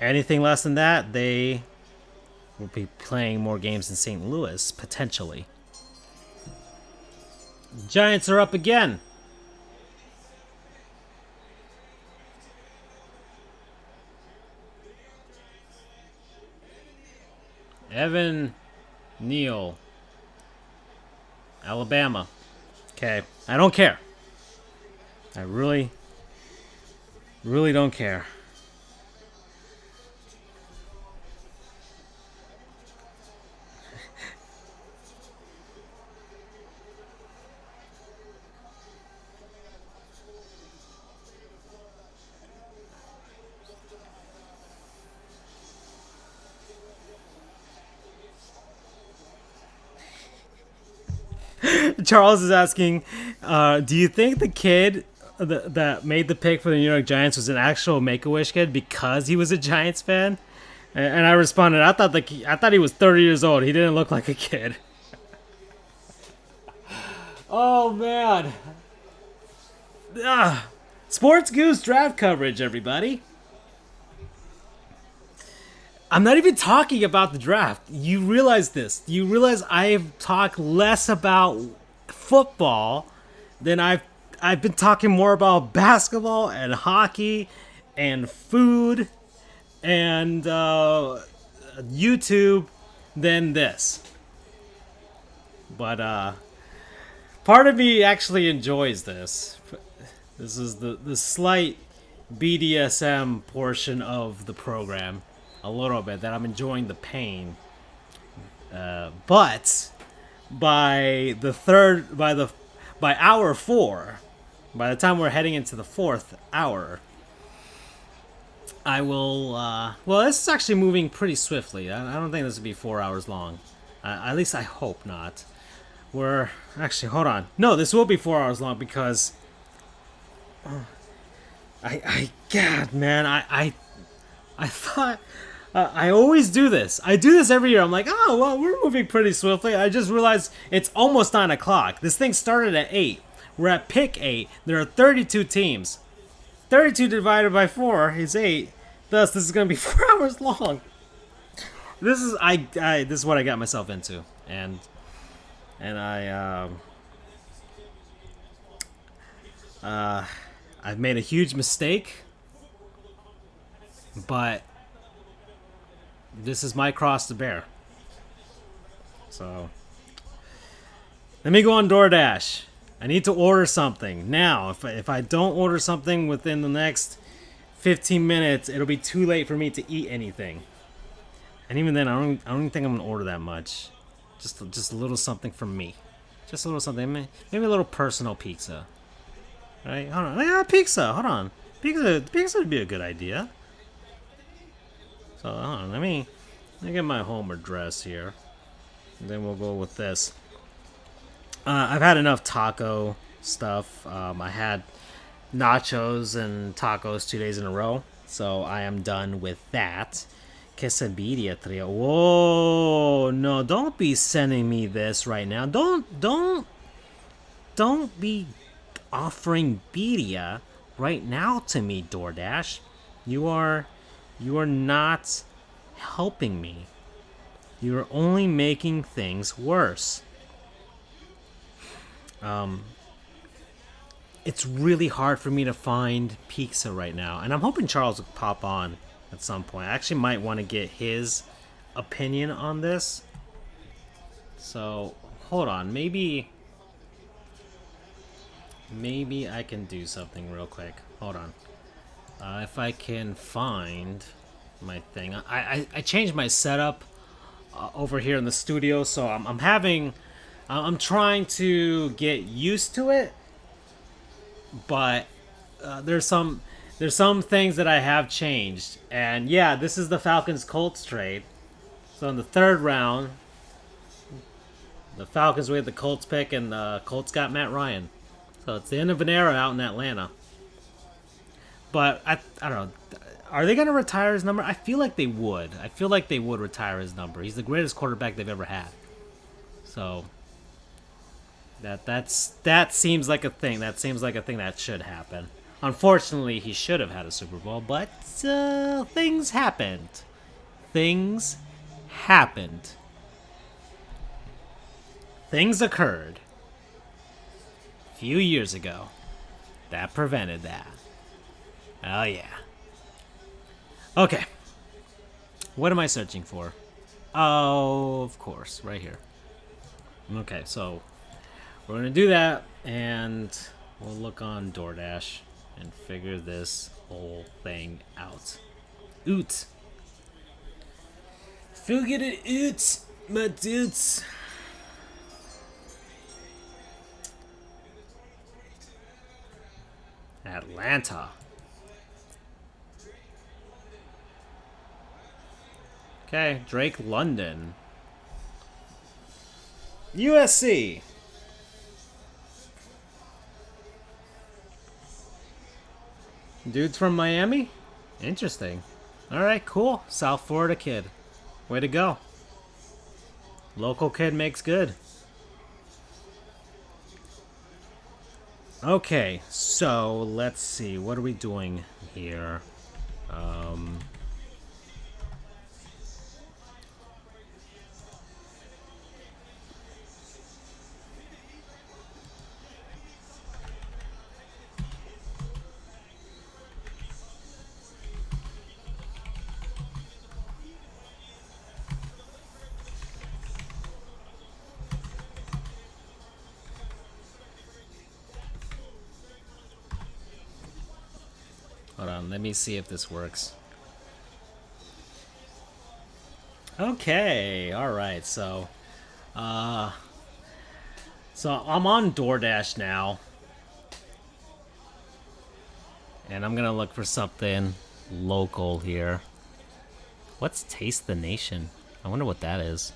Anything less than that, they will be playing more games in St. Louis, potentially. Giants are up again. Evan Neal, Alabama. Okay, I don't care. I really don't care. Charles is asking, do you think the kid that made the pick for the New York Giants was an actual Make-A-Wish kid because he was a Giants fan? And I responded, I thought he was 30 years old. He didn't look like a kid. Oh, man. Sports Goofs draft coverage, everybody. I'm not even talking about the draft. You realize this. You realize I've talked less about football than I've been talking more about basketball and hockey and food and YouTube than this. But part of me actually enjoys this. This is the slight BDSM portion of the program. A little bit, that I'm enjoying the pain. But by hour 4, by the time we're heading into the 4th hour, I will. Well, this is actually moving pretty swiftly. I don't think this will be 4 hours long. At least I hope not. We're actually, hold on. No, this will be 4 hours long because God, man, I thought. I always do this. I do this every year. I'm like, oh, well, we're moving pretty swiftly. I just realized it's almost 9 o'clock. This thing started at 8. We're at pick 8. There are 32 teams. 32 divided by 4 is 8. Thus, this is going to be 4 hours long. This is this is what I got myself into. And I've made a huge mistake. But this is my cross to bear. So Let me go on DoorDash. I need to order something now. If I don't order something within the next 15 minutes, it'll be too late for me to eat anything. And even then, I don't even think I'm gonna order that much. Just a little something for me. Just a little something. Maybe a little personal pizza. Right? Hold on. Yeah, pizza. Hold on. Pizza would be a good idea. So hold on. Let me get my home address here. And then we'll go with this. I've had enough taco stuff. I had nachos and tacos 2 days in a row, so I am done with that. Quesadilla trio. Whoa, no! Don't be sending me this right now. Don't be offering birria right now to me, DoorDash. You are not helping me. You are only making things worse. It's really hard for me to find pizza right now, and I'm hoping Charles will pop on at some point. I actually might want to get his opinion on this. So hold on, maybe I can do something real quick. Hold on. If I can find my thing, I changed my setup over here in the studio, so I'm trying to get used to it, but there's some things that I have changed, and yeah, this is the Falcons Colts trade. So in the third round, the Falcons with the Colts pick, and the Colts got Matt Ryan. So it's the end of an era out in Atlanta. But I don't know. Are they going to retire his number? I feel like they would. I feel like they would retire his number. He's the greatest quarterback they've ever had. So that seems like a thing. That seems like a thing that should happen. Unfortunately, he should have had a Super Bowl, but things happened. Things happened. Things occurred a few years ago that prevented that. Oh yeah. Okay. What am I searching for? Oh, of course, right here. Okay, so we're gonna do that, and we'll look on DoorDash and figure this whole thing out. Oot. Figure it out, my dudes. Atlanta. Okay, Drake London. USC. Dude's from Miami? Interesting. Alright, cool. South Florida kid. Way to go. Local kid makes good. Okay, so let's see. What are we doing here? Hold on, let me see if this works. Okay, alright, so I'm on DoorDash now. And I'm gonna look for something local here. What's Taste the Nation? I wonder what that is.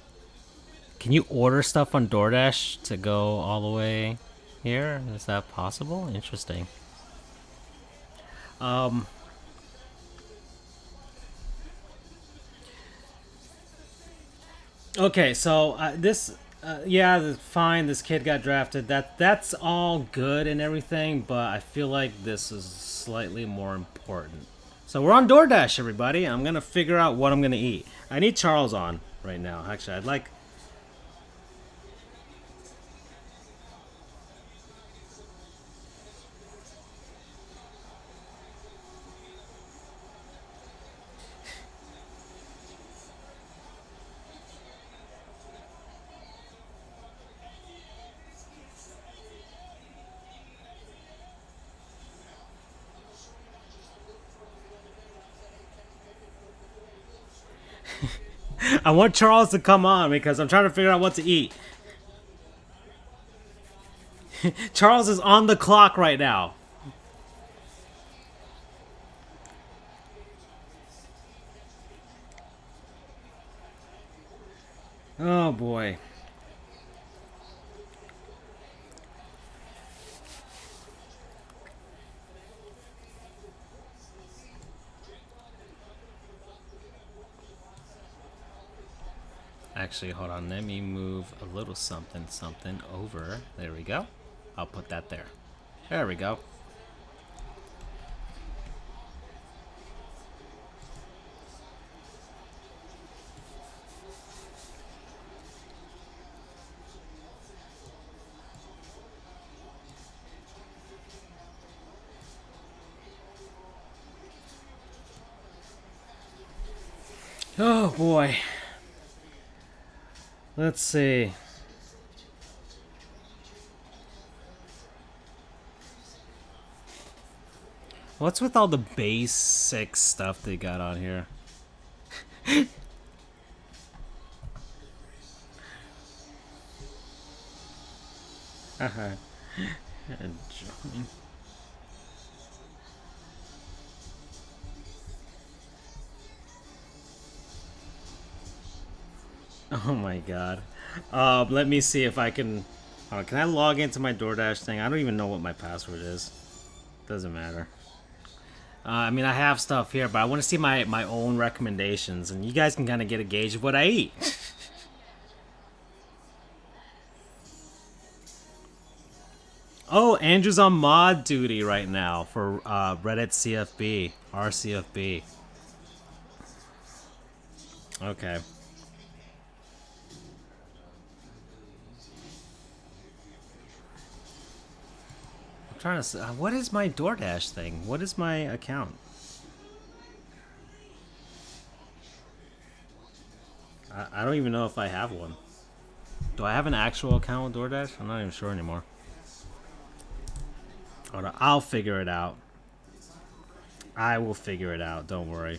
Can you order stuff on DoorDash to go all the way here? Is that possible? Interesting. Okay, so yeah, fine. This kid got drafted. That's all good and everything, but I feel like this is slightly more important. So we're on DoorDash, everybody. I'm gonna figure out what I'm gonna eat. I need Charles on right now. Actually, I'd like. I want Charles to come on because I'm trying to figure out what to eat. Charles is on the clock right now. Oh boy. Actually, hold on. Let me move a little something over. There we go. I'll put that there. There we go. Oh boy. Let's see. What's with all the basic stuff they got on here? Oh my god. Let me see if I can. Can I log into my DoorDash thing? I don't even know what my password is. Doesn't matter. I mean, I have stuff here, but I want to see my own recommendations, and you guys can kind of get a gauge of what I eat. Oh, Andrew's on mod duty right now for Reddit CFB, RCFB. Okay. I'm trying to. What is my DoorDash thing? What is my account? I don't even know if I have one. Do I have an actual account with DoorDash? I'm not even sure anymore. Hold on, I'll figure it out. I will figure it out. Don't worry.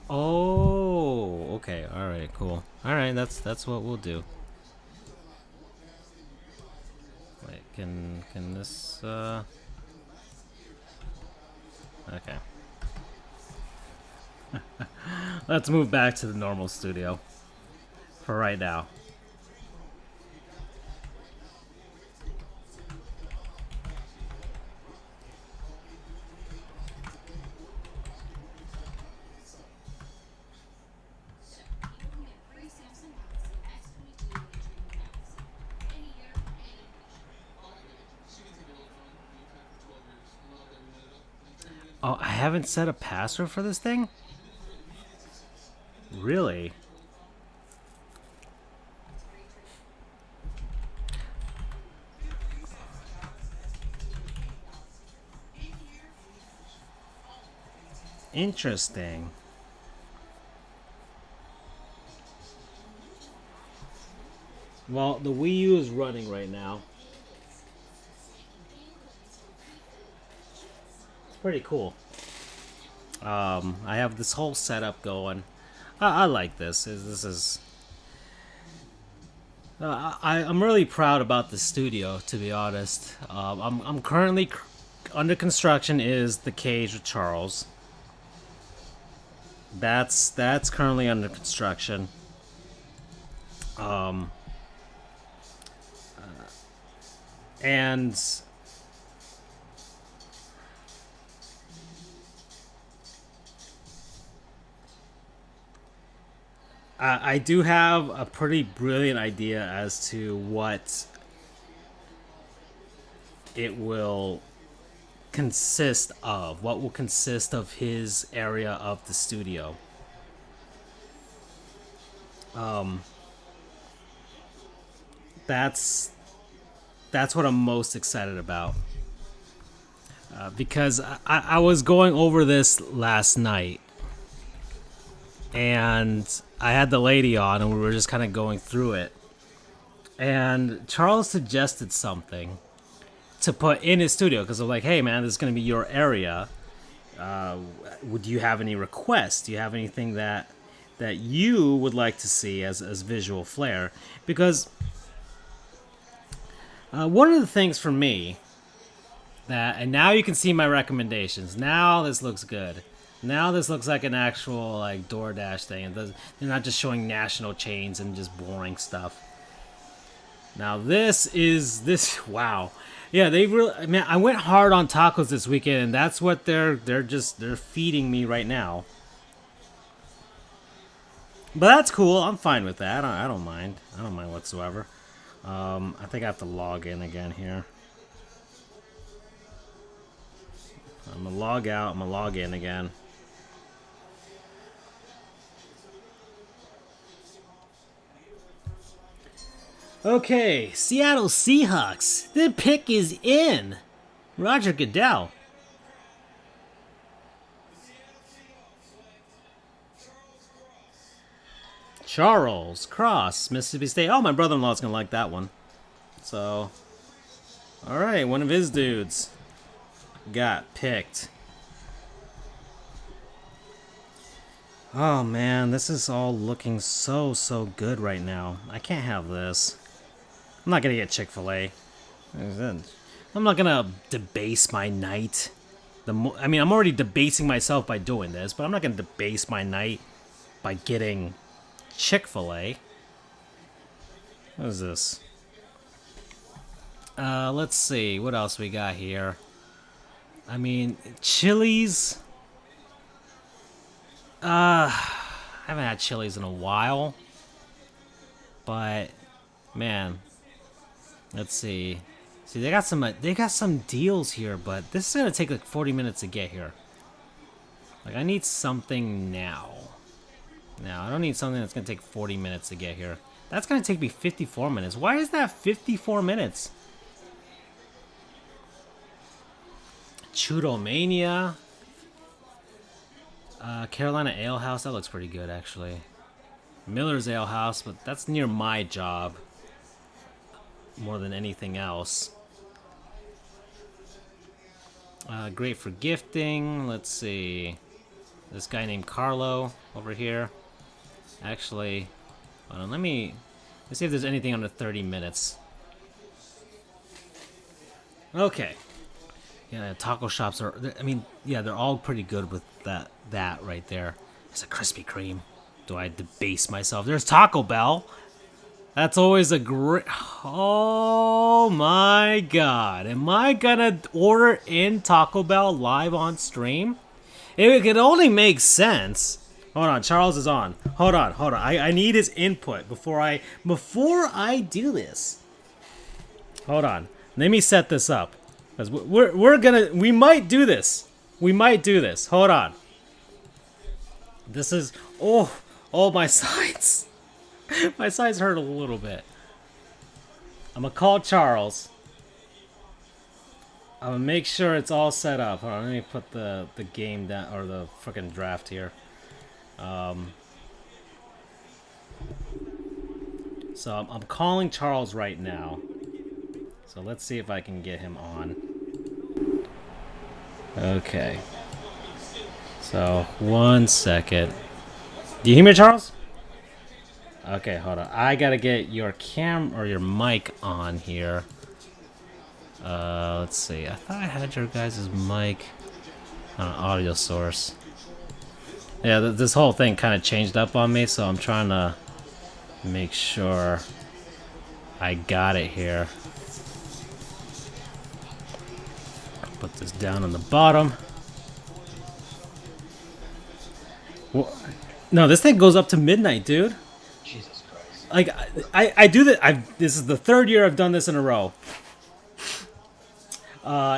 Oh, okay. All right, cool. All right, that's what we'll do. Wait, can this? Okay. Let's move back to the normal studio for right now. Oh, I haven't set a password for this thing? Really? Interesting. Well, the Wii U is running right now. It's pretty cool. I have this whole setup going. I like this. This is. I'm really proud about the studio, to be honest. I'm currently under construction. Is the cage with Charles? That's currently under construction. And I do have a pretty brilliant idea as to what it will consist of. What will consist of his area of the studio. That's what I'm most excited about. Because I was going over this last night, and I had the lady on, and we were just kind of going through it. And Charles suggested something to put in his studio because I'm like, hey man, this is going to be your area. would you have any requests? Do you have anything that you would like to see as visual flair? Because one of the things for me and now you can see my recommendations. Now this looks good. Now this looks like an actual like DoorDash thing. They're not just showing national chains and just boring stuff. Now this. Wow. Yeah, they really. Man, I went hard on tacos this weekend, and that's what they're feeding me right now. But that's cool. I'm fine with that. I don't mind. I don't mind whatsoever. I think I have to log in again here. I'm gonna log out. I'm gonna log in again. Okay, Seattle Seahawks. The pick is in. Roger Goodell. Charles Cross, Mississippi State. Oh, my brother-in-law's gonna like that one. So, all right, one of his dudes got picked. Oh man, this is all looking so good right now. I can't have this. I'm not gonna get Chick-fil-A. I'm not gonna debase my night. I mean, I'm already debasing myself by doing this, but I'm not gonna debase my night by getting Chick-fil-A. What is this? Let's see. What else we got here? I mean, Chili's. I haven't had Chili's in a while. But, man. Let's see. See, they got some deals here, but this is gonna take like 40 minutes to get here. Like, I need something now. Now, I don't need something that's gonna take 40 minutes to get here. That's gonna take me 54 minutes. Why is that 54 minutes? Chudomania. Carolina Ale House. That looks pretty good, actually. Miller's Ale House, but that's near my job. More than anything else. Great for gifting. Let's see. This guy named Carlo over here. Actually, hold on, let's see if there's anything under 30 minutes. Okay. Yeah, taco shops are, I mean, yeah, they're all pretty good with that right there. It's a Krispy Kreme. Do I debase myself? There's Taco Bell. That's always a great... Oh my god. Am I gonna order in Taco Bell live on stream? It could only make sense. Hold on, Charles is on. Hold on. I need his input before I do this. Hold on. Let me set this up. Because we might do this. Hold on. This is... Oh, my sides. My sides hurt a little bit. I'm gonna call Charles. I'm gonna make sure it's all set up. Hold on, let me put the game down, or the freaking draft here. So I'm calling Charles right now. So let's see if I can get him on. Okay. So 1 second. Do you hear me, Charles? Okay, hold on. I gotta get your your mic on here. Let's see. I thought I had your guys' mic on an audio source. Yeah, this whole thing kind of changed up on me, so I'm trying to make sure I got it here. Put this down on the bottom. Well, no, this thing goes up to midnight, dude. Jesus Christ. Like, I do that. This is the third year I've done this in a row.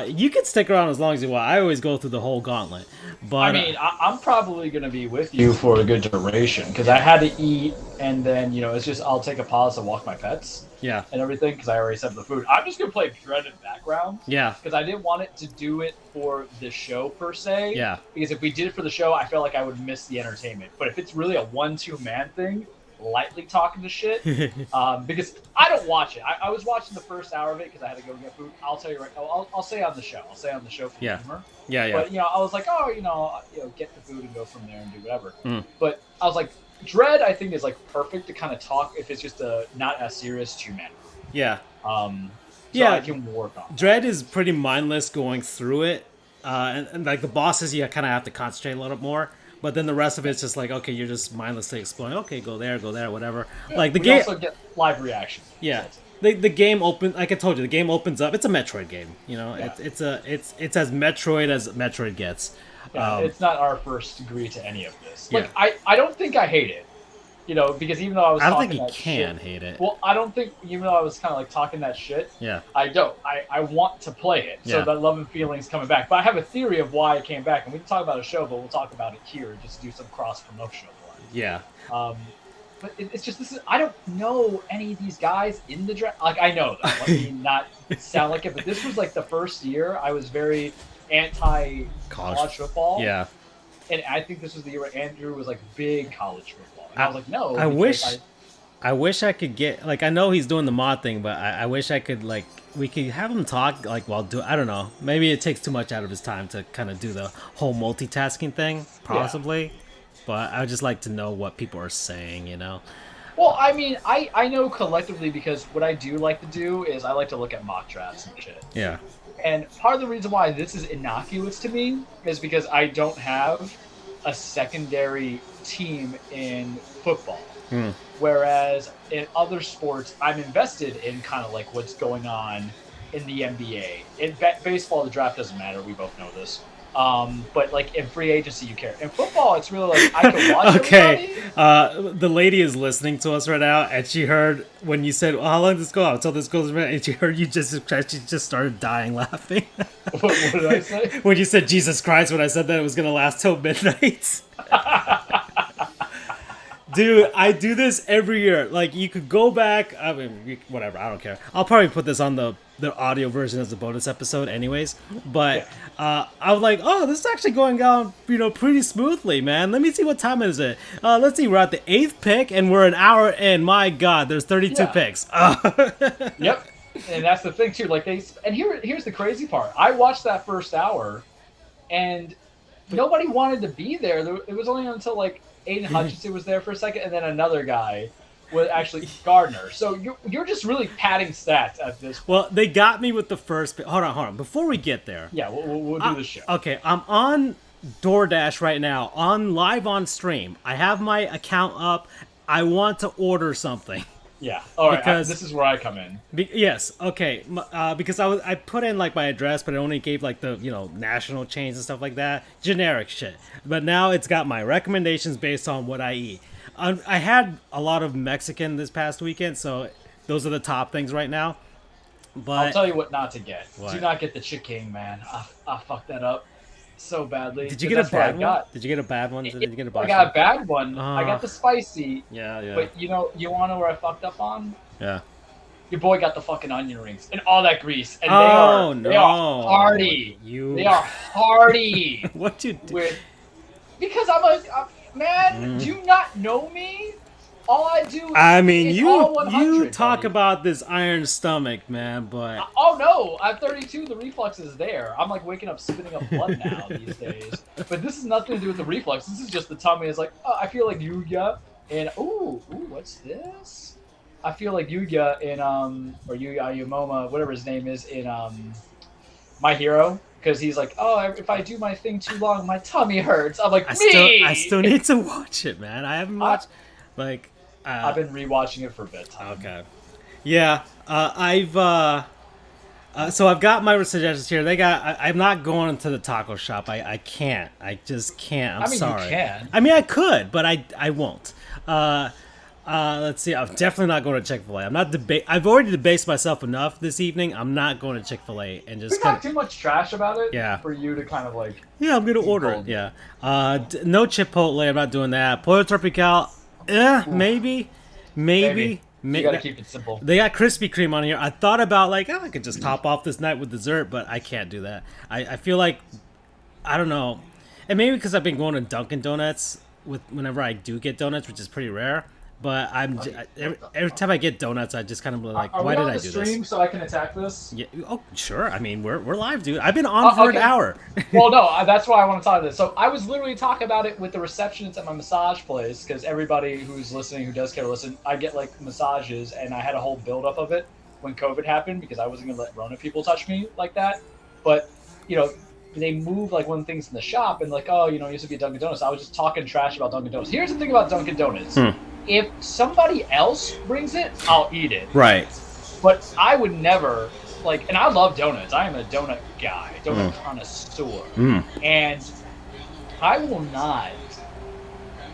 You can stick around as long as you want. I always go through the whole gauntlet. But I mean, I'm probably going to be with you for a good duration because I had to eat, and then, it's just I'll take a pause to walk my pets. Yeah. And everything because I already set the food. I'm just going to play dreaded background. Yeah. Because I didn't want it to do it for the show per se. Yeah. Because if we did it for the show, I felt like I would miss the entertainment. But if it's really a 1-2 man thing, lightly talking the shit because I don't watch it. I was watching the first hour of it because I had to go get food. I'll tell you right now. I'll say on the show. I'll say on the show for Yeah. humor. Yeah, yeah. But I was like, oh, get the food and go from there and do whatever. Mm. But I was like, Dread, I think, is like perfect to kind of talk if it's just a not as serious two-man. Yeah. So I can work on. Dread is pretty mindless going through it, and like the bosses, you kind of have to concentrate a little more. But then the rest of it's just like, okay, you're just mindlessly exploring. Okay, go there, whatever. Yeah, like the we game. also get live reaction. Yeah. The game open, like I told you, the game opens up. It's a Metroid game, Yeah. It's as Metroid as Metroid gets. Yeah, it's not our first degree to any of this. Yeah. Like I don't think I hate it, because even though I was I don't talking think you that can shit, hate it. Well, I don't think even though I was kind of like talking that shit. Yeah. I don't. I want to play it, so Yeah. that love and feelings coming back. But I have a theory of why it came back, and we can talk about a show, but we'll talk about it here. Just do some cross promotional. Yeah. But it's just this. I don't know any of these guys in the draft. Like I know them. Let me not sound like it, but this was like the first year I was very anti college football. Yeah. And I think this was the year where Andrew was like big college football. And I was like, no. I wish I could get I know he's doing the mod thing, but I wish I could we could have him talk I don't know. Maybe it takes too much out of his time to kind of do the whole multitasking thing, possibly. Yeah. But I would just like to know what people are saying, Well, I mean, I know collectively because what I do like to do is I like to look at mock drafts and shit. Yeah. And part of the reason why this is innocuous to me is because I don't have a secondary team in football. Whereas in other sports, I'm invested in kind of like what's going on in the NBA. In baseball, the draft doesn't matter. We both know this. But like in free agency, you care. In football, it's really like I can watch everybody. The lady is listening to us right now, and she heard when you said, "How long does this go?" Until this goes, and she heard you she just started dying laughing. What did I say? When you said Jesus Christ, when I said that it was gonna last till midnight. Dude, I do this every year. Like, you could go back. I mean, whatever. I don't care. I'll probably put this on the audio version as a bonus episode anyways. But I was like, oh, this is actually going down, pretty smoothly, man. Let me see what time is it. Let's see. We're at the 8th pick, and we're an hour in. My God, there's 32 picks. Yep. And that's the thing, too. Like here's the crazy part. I watched that first hour, and nobody wanted to be there. It was only until, Aiden Hutchinson was there for a second, and then another guy was actually Gardner. So you're just really padding stats at this point. Well, they got me with the first pick. Hold on. Before we get there. Yeah, we'll do the show. Okay, I'm on DoorDash right now, live on stream. I have my account up. I want to order something. Yeah. All right. This is where I come in. Yes. Okay. Because I put in my address, but it only gave the national chains and stuff like that, generic shit. But now it's got my recommendations based on what I eat. I had a lot of Mexican this past weekend, so those are the top things right now. But I'll tell you what not to get. What? Do not get the chicken, man. I fucked that up so badly. Did you get a bad one? Did you get a bad one? Did you get a bad one? I got a bad one. I got the spicy. Yeah. But you want to know where I fucked up on? Yeah. Your boy got the fucking onion rings and all that grease, and they are hearty. They are hearty. What you do? Because do you not know me? All I do. I mean, is you talk about this iron stomach, man, but oh no, I'm 32. The reflux is there. I'm waking up spitting up blood now these days. But this is nothing to do with the reflux. This is just the tummy. It's I feel like Yuya, and ooh, what's this? I feel like Yuya in or Yuya Yamoma, whatever his name is in My Hero. Because he's like, oh, if I do my thing too long, my tummy hurts. I'm like, I still need to watch it, man. I haven't watched, I've been rewatching it for bedtime. Okay. Yeah, so I've got my suggestions here. I'm not going to the taco shop. I can't. I just can't. I'm sorry. You can. I mean, I could, but I won't. Let's see. I'm definitely not going to Chick-fil-A. I've already debased myself enough this evening. I'm not going to Chick-fil-A and just. We got too much trash about it. Yeah. For you to kind of Yeah, I'm going to order it. Yeah. No Chipotle. I'm not doing that. Pollo Tropical. Maybe. You gotta keep it simple. They got Krispy Kreme on here. I thought about I could just top off this night with dessert, but I can't do that. I feel like, I don't know, and maybe because I've been going to Dunkin' Donuts whenever I do get donuts, which is pretty rare. But every time I get donuts, I just kind of like, Are why we did on I the do stream this? so I can attack this? Yeah. Oh, sure. I mean, we're live, dude. I've been on for an Okay. hour. Well, no, that's why I want to talk about this. So I was literally talking about it with the receptionist at my massage place because everybody who's listening, who does care to listen, I get like massages, and I had a whole buildup of it when COVID happened because I wasn't gonna let Rona people touch me like that. But you know, they moved like one things in the shop and like, oh, you know, it used to be Dunkin' Donuts. I was just talking trash about Dunkin' Donuts. Here's the thing about Dunkin' Donuts: if somebody else brings it, I'll eat it. Right. But I would never like, and I love donuts. I am a donut guy, donut connoisseur, and I will not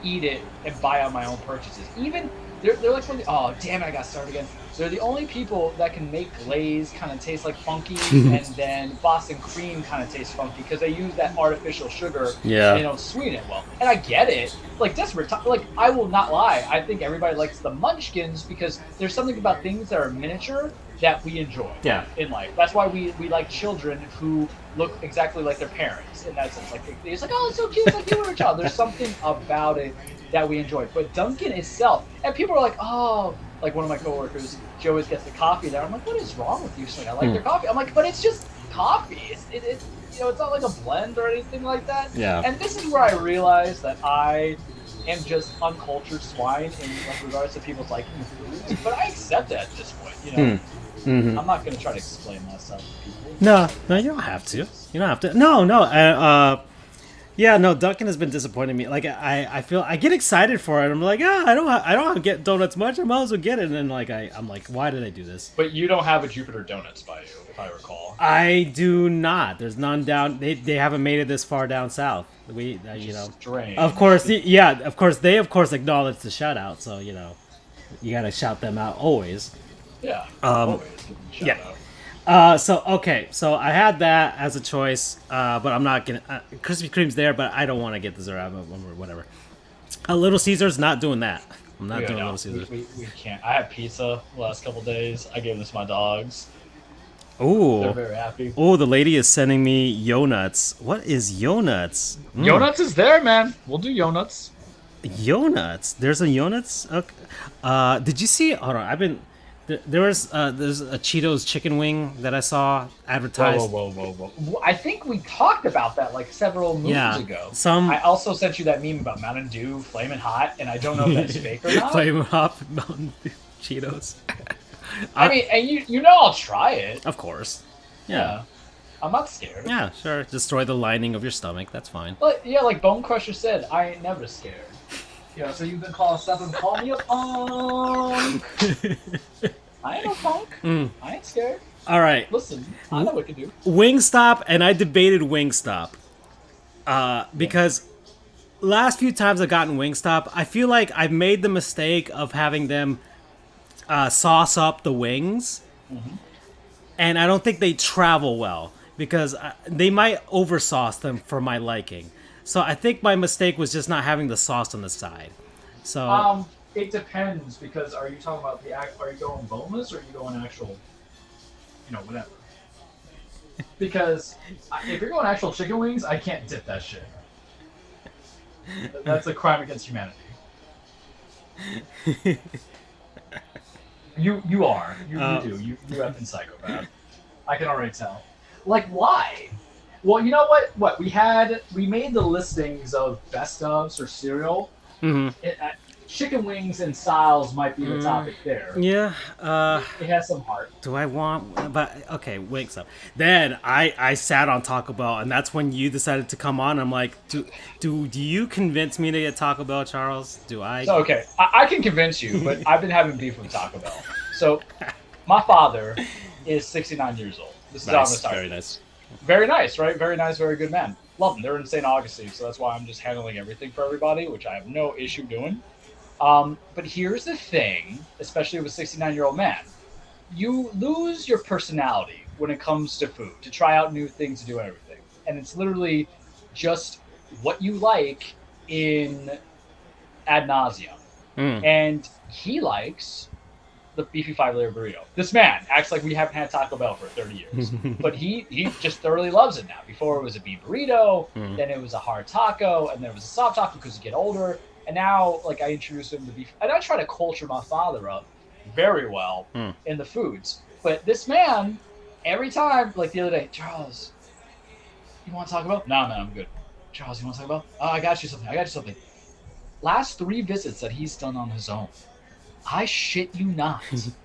eat it and buy on my own purchases. Even they're like, oh damn it, I got started again. They're the only people that can make glaze kind of taste like funky, and then Boston cream kind of tastes funky because they use that artificial sugar. Yeah. And they don't sweeten it well. And I get it. Like desperate, like I will not lie. I think everybody likes the Munchkins because there's something about things that are miniature that we enjoy. Yeah. In life, that's why we like children who look exactly like their parents. In that sense, like it's like, oh, it's so cute, it's like you were a child. There's something about it that we enjoy. But Dunkin' itself, and people are like, oh. Like one of my coworkers, she always gets the coffee there. I'm like, what is wrong with you? She's like, I like their coffee. I'm like, but it's just coffee. It's you know, it's not like a blend or anything like that. Yeah. And this is where I realize that I am just uncultured swine in like regards to people's liking foods. But I accept it at this point. You know, I'm not gonna try to explain myself to people. No, you don't have to. You don't have to. No. Yeah, no, Dunkin' has been disappointing me. Like I feel I get excited for it. I'm like, I don't get donuts much. I might as well get it. And then like I'm like, why did I do this? But you don't have a Jupiter Donuts by you, if I recall. I do not. There's none down. They haven't made it this far down south. We you know. Strange. Of course, yeah. Of course, they acknowledge the shout out. So you know, you gotta shout them out always. Yeah. Always give them a shout out. So I had that as a choice, but I'm not gonna. Krispy Kreme's there, but I don't want to get dessert or whatever. Little Caesar's not doing that. I'm not doing Little Caesars. We can't. I had pizza the last couple days. I gave this to my dogs. Ooh, they're very happy. Oh, the lady is sending me Yo Nuts. What is Yo Nuts? Yo Nuts is there, man. We'll do Yo Nuts. Yo Nuts. There's a Yo Nuts. Okay. Did you see? Hold on. There's a Cheetos chicken wing that I saw advertised. Whoa. I think we talked about that like several moons ago. I also sent you that meme about Mountain Dew Flamin' Hot, and I don't know if that's fake or not. Flamin' Hot Mountain Dew Cheetos. I mean, and you know I'll try it. Of course. Yeah. I'm not scared. Yeah, sure. Destroy the lining of your stomach. That's fine. But yeah, like Bone Crusher said, I ain't never scared. Yeah, so you've been calling stuff and call me a punk. I ain't no punk. I ain't scared. All right. Listen, I know what to do. Wingstop, and I debated Wingstop. Because last few times I've gotten Wingstop, I feel like I've made the mistake of having them sauce up the wings. And I don't think they travel well because they might oversauce them for my liking. So I think my mistake was just not having the sauce on the side. So it depends because are you talking about are you going boneless or are you going actual, you know, whatever? Because if you're going actual chicken wings, I can't dip that shit. That's a crime against humanity. You are. You do. You effing psychopath. I can already tell. Like, why? Well, you know what? We made the listings of best ofs or cereal. Chicken wings and styles might be the topic there. Yeah. It has some heart. Do I want? But okay, Wingstop. Then I sat on Taco Bell, and that's when you decided to come on. I'm like, do you convince me to get Taco Bell, Charles? Do I? So, okay, I can convince you, but I've been having beef with Taco Bell. So, my father is 69 years old. This is how I'm gonna start. Very nice. Very nice, right? Very nice, very good man. Love them. They're in St. Augustine, so that's why I'm just handling everything for everybody, which I have no issue doing. But here's the thing, especially with a 69-year-old man. You lose your personality when it comes to food, to try out new things, to do everything. And it's literally just what you like in ad nauseum. And he likes the beefy 5-layer burrito. This man acts like we haven't had Taco Bell for 30 years. But he just thoroughly loves it now. Before it was a beef burrito, then it was a hard taco, and then it was a soft taco because you get older. And now, like, I introduced him to beef, and I try to culture my father up very well in the foods. But this man, every time, like the other day, Charles, you want to talk about? No, man, I'm good. Charles, you want to talk about? Oh, I got you something. I got you something. Last 3 visits that he's done on his own, I shit you not,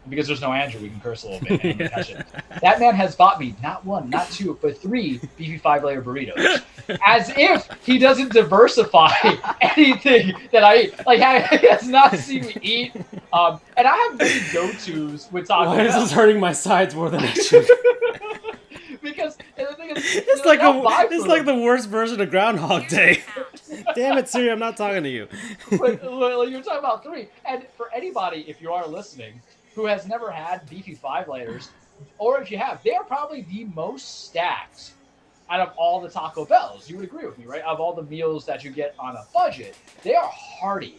because there's no Andrew, we can curse a little bit and catch it. That man has bought me not 1, not 2, but 3 beefy 5-layer burritos, as if he doesn't diversify anything that I eat. Like, he has not seen me eat. And I have many go-tos with Taco Bell. Why is this hurting my sides more than it should? Because and the thing is, It's like the worst version of Groundhog Day. Damn it, Siri, I'm not talking to you. But you're talking about 3. And for anybody, if you are listening, who has never had beefy 5-layers, or if you have, they are probably the most stacked out of all the Taco Bells. You would agree with me, right? Of all the meals that you get on a budget, they are hearty.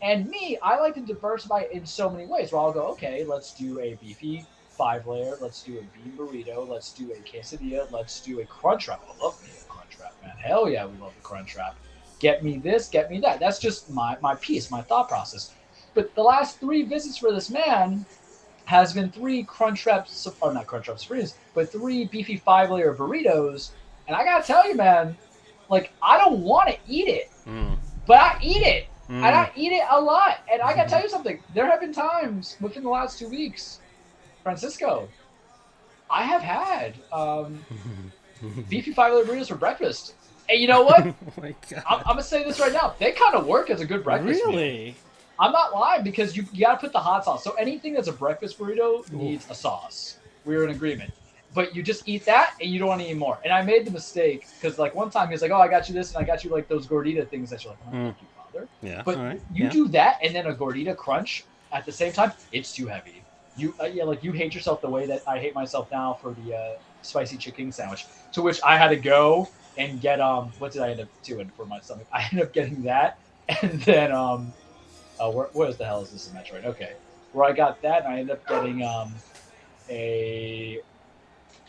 And me, I like to diversify in so many ways, where I'll go, okay, let's do a beefy 5-layer, let's do a bean burrito, let's do a quesadilla, let's do a crunch wrap. I love me a crunch wrap, man. Hell yeah, we love the crunch wrap. Get me this, get me that. That's just my piece, my thought process. But the last 3 visits for this man has been 3 crunch wraps, or not crunch wraps, but 3 beefy 5-layer burritos. And I gotta tell you, man, like, I don't want to eat it, but I eat it. And I eat it a lot. And I gotta tell you something. There have been times within the last 2 weeks, Francisco, I have had beefy 5-layer burritos for breakfast. And you know what? Oh my God. I'm going to say this right now. They kind of work as a good breakfast meal. I'm not lying, because you got to put the hot sauce. So anything that's a breakfast burrito needs a sauce. We're in agreement. But you just eat that, and you don't want to eat more. And I made the mistake, because like one time he's like, oh, I got you this, and I got you like those gordita things that you're like, oh, thank you, father. Yeah. But you do that, and then a gordita crunch at the same time, it's too heavy. You you hate yourself the way that I hate myself now for the spicy chicken sandwich, to which I had to go and get what did I end up doing for my stomach? I ended up getting that, and then where the hell is this in Metroid? Okay, where I got that, and I ended up getting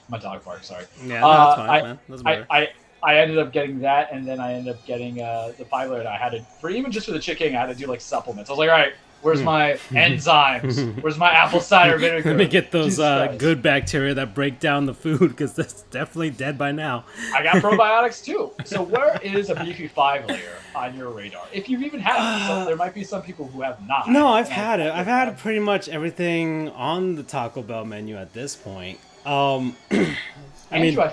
my dog bark. Sorry. Yeah, no, that's fine, man. That's better. I ended up getting that, and then I ended up getting the 5-layer. I had to, even just for the chicken, I had to do like supplements. I was like, all right, where's my enzymes? Where's my apple cider vinegar? Let me get those good bacteria that break down the food, because that's definitely dead by now. I got probiotics too. So where is a beefy 5-layer on your radar? If you've even had it, so there might be some people who have not. No, I've had it. I've had pretty much everything on the Taco Bell menu at this point. I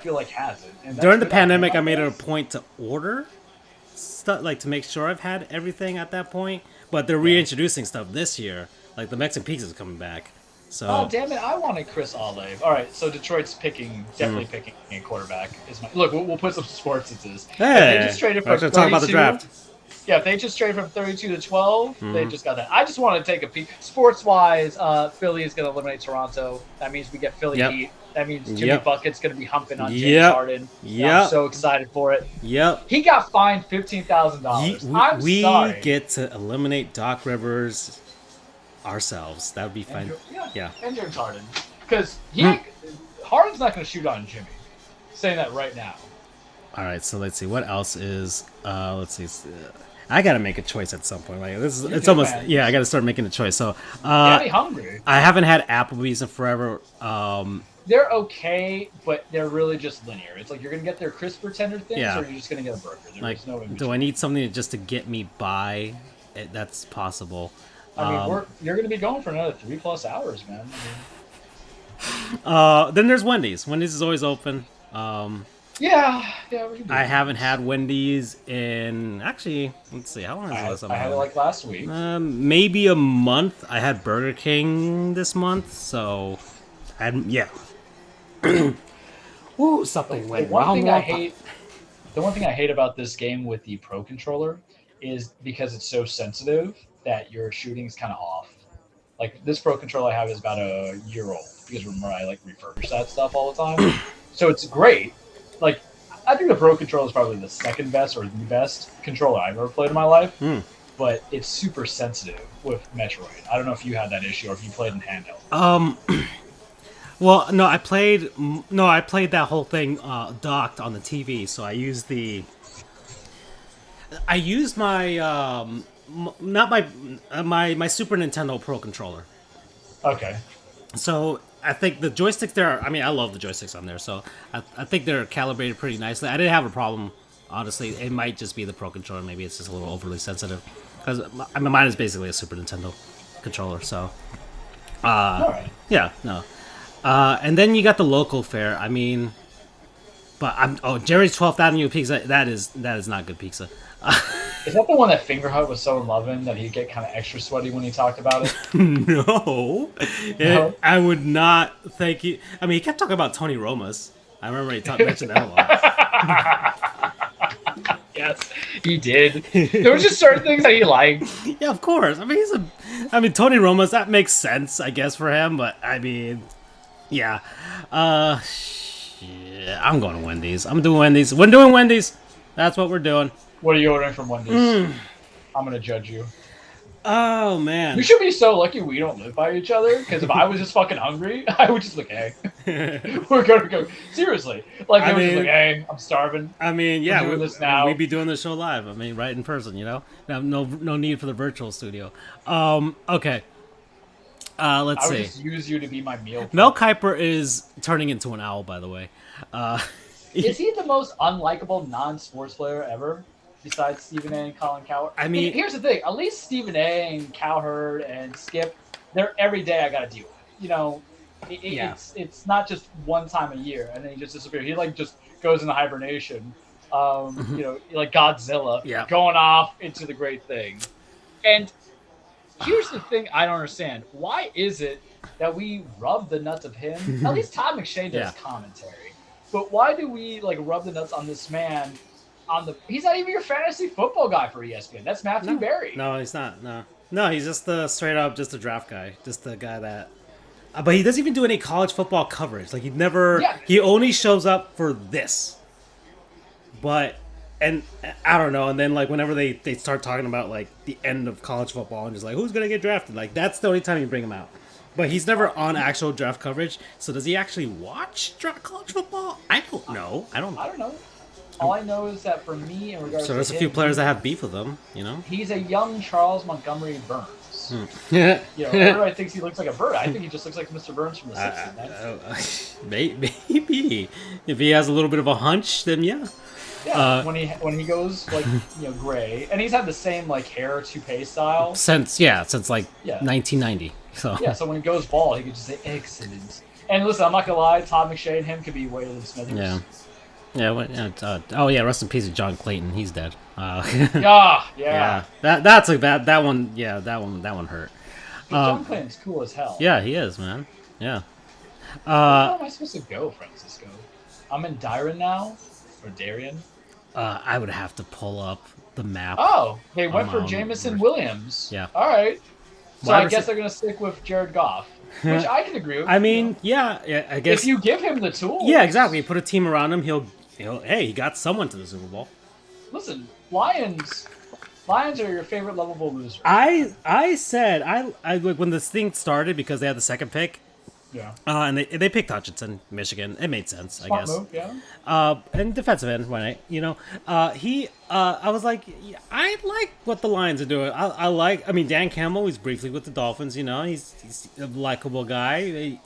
feel like has it. And during the pandemic, I made it a point to order stuff, like to make sure I've had everything at that point. But they're reintroducing stuff this year, like the Mexican pizza is coming back. So. Oh damn it! I wanted Chris Olave. All right, so Detroit's definitely picking a quarterback. Look? We'll put some sports into this. Hey, they just traded from 32, talk about the draft. Yeah, if they just traded from 32 to 12, they just got that. I just want to take a peek. Sports-wise, Philly is going to eliminate Toronto. That means we get Philly Heat. That means Jimmy Bucket's going to be humping on James Harden. I'm so excited for it. He got fined $15,000. We sorry. get to eliminate Doc Rivers ourselves. That would be fun. And James Harden. Because Harden's not going to shoot on Jimmy. Saying that right now. All right, so let's see. What else is... let's see. I gotta make a choice at some point. Like this is, it's almost man. I gotta start making a choice. So be hungry. I haven't had Applebee's in forever. They're okay, but they're really just linear. It's like you're gonna get their crisper tender things, or you're just gonna get a burger. There's no in between. Do I need something just to get me by? That's possible. I mean, you're gonna be going for another 3+ hours, man. Then there's Wendy's. Wendy's is always open. Yeah. I haven't had Wendy's in actually. Let's see, how long is this? I had it like last week. Maybe a month. I had Burger King this month, so Ooh, something went wrong. The one thing I hate about this game with the Pro Controller is because it's so sensitive that your shooting's kind of off. Like this Pro Controller I have is about a year old because remember I like refurbish that stuff all the time. So it's great. Like, I think the Pro Controller is probably the second best or the best controller I've ever played in my life. But it's super sensitive with Metroid. I don't know if you had that issue or if you played in handheld. Well, no, I played that whole thing docked on the TV. So I used my not my Super Nintendo Pro controller. Okay. So I think the joysticks there. I mean, I love the joysticks on there. So I think they're calibrated pretty nicely. I didn't have a problem. Honestly, it might just be the Pro controller. Maybe it's just a little overly sensitive. Because I mean, mine is basically a Super Nintendo controller. So All right. yeah, no. And then you got the local fare. I mean, but Jerry's 12th Avenue pizza. That is not good pizza. Is that the one that Fingerhut was so in love in that he'd get kind of extra sweaty when he talked about it? No, No? I would not thank you. I mean, he kept talking about Tony Roma's. I remember he mentioned that a lot. Yes, he did. There were just certain things that he liked. Yeah, of course. I mean, Tony Roma's, that makes sense, I guess, for him. But I mean, yeah. Shit, I'm going to Wendy's. I'm doing Wendy's. We're doing Wendy's. That's what we're doing. What are you ordering from Wendy's? I'm gonna judge you. Oh man. You should be so lucky we don't live by each other. Because if I was just fucking hungry, I would just like, hey, we're gonna go. Seriously, like I was just like, hey, I'm starving. I mean, yeah, doing this now. We'd be doing this show live. I mean, right in person, you know. No need for the virtual studio. Okay. Let's I would see. just use you to be my meal. Mel Kiper is turning into an owl, by the way. Is he the most unlikable non-sports player ever? Besides Stephen A. and Colin Cowherd? I mean, here's the thing. At least Stephen A. and Cowherd and Skip, they're every day I got to deal with. You know, it's not just one time a year and then he just disappears. He like just goes into hibernation. You know, like Godzilla going off into the great thing. And here's the thing I don't understand. Why is it that we rub the nuts of him? At least Todd McShay does commentary. But why do we like rub the nuts on this man? He's not even your fantasy football guy for ESPN. That's Matthew Berry. No, he's not. No, he's just just a draft guy, just the guy that. But he doesn't even do any college football coverage. Like he never. Yeah. He only shows up for this. But I don't know. And then like whenever they start talking about like the end of college football and just like who's gonna get drafted, like that's the only time you bring him out. But he's never on actual draft coverage. So does he actually watch college football? I don't know. I don't know. All I know is that for me, in regards to there's a few players that have beef with him, you know? He's a young Charles Montgomery Burns. Yeah. You know, everybody thinks he looks like a bird. I think he just looks like Mr. Burns from the 60s. Maybe. If he has a little bit of a hunch, then yeah. Yeah, when he goes like gray, and he's had the same like hair toupee style since like 1990. So yeah, so when he goes bald, he could just say excellent. And listen, I'm not gonna lie, Todd McShay and him could be Waylon Smithers. Yeah. Rest in peace of John Clayton. He's dead. Yeah. That's a bad. That one. Yeah, that one hurt. John Clayton's cool as hell. Yeah, he is, man. Yeah. Where am I supposed to go, Francisco? I'm in Darien now, or Darien. I would have to pull up the map. Oh, they went for Jameson Williams. Yeah. All right. So I guess they're gonna stick with Jared Goff. Which I can agree with. I mean, yeah, I guess if you give him the tools. Yeah, exactly. You put a team around him, he'll hey, he got someone to the Super Bowl. Listen, Lions are your favorite lovable loser. I said I like when this thing started because they had the second pick. Yeah. And they picked Hutchinson, Michigan. It made sense, Smart I guess. Move, yeah. And defensive end, right? You know, I was like, I like what the Lions are doing. I mean, Dan Campbell, he's briefly with the Dolphins. You know, he's a likable guy.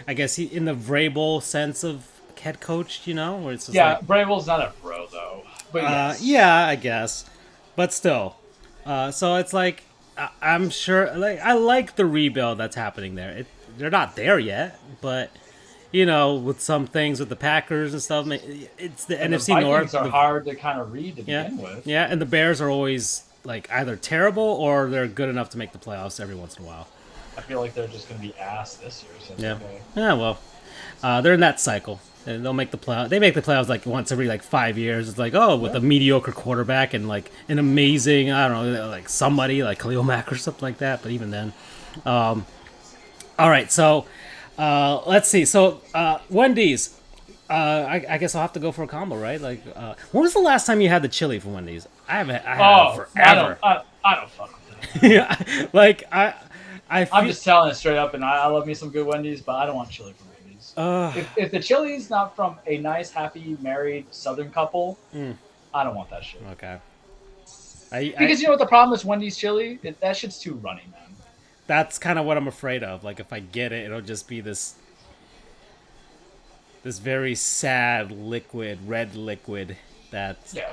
I guess he in the Vrabel sense of head coach. You know, where it's just Vrabel's not a bro though. But yes. Yeah, I guess, but still. So it's like I'm sure. Like I like the rebuild that's happening there. They're not there yet, but you know, with some things with the Packers and stuff, it's the NFC North. The Vikings are hard to kind of read to begin with. Yeah, and the Bears are always like either terrible or they're good enough to make the playoffs every once in a while. I feel like they're just going to be ass this year. So okay. Yeah. Well, they're in that cycle. And they'll make the playoffs. They make the playoffs like once every 5 years. It's like with a mediocre quarterback and like an amazing I don't know like somebody like Khalil Mack or something like that. But even then. All right, so let's see. So Wendy's, I guess I'll have to go for a combo, right? Like, when was the last time you had the chili from Wendy's? I haven't had it forever. I don't fuck with that. Yeah, like I'm just telling it straight up, and I love me some good Wendy's, but I don't want chili from Wendy's. If the chili's not from a nice, happy, married Southern couple, I don't want that shit. Okay. Because you know what the problem is, Wendy's chili? That shit's too runny, man. That's kind of what I'm afraid of. Like, if I get it, it'll just be this very sad red liquid that's, Yeah.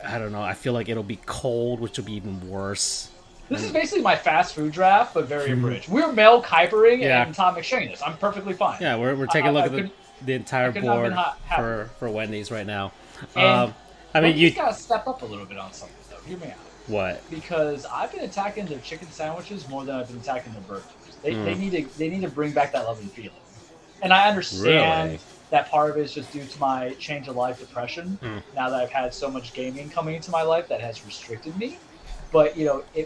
I don't know, I feel like it'll be cold, which will be even worse. This is basically my fast food draft, but very abridged. We're Mel Kuypering Yeah. and Tom McShane this. I'm perfectly fine. Yeah, we're taking a look at the entire could not have board been happier. for Wendy's right now. And I mean, Wendy's got to step up a little bit on something, though. Hear me out. what? Because I've been attacking their chicken sandwiches more than I've been attacking their burgers. They need to bring back that love and feeling. And I understand Really? that part of it is just due to my change of life depression. Now that I've had so much gaming coming into my life that has restricted me. But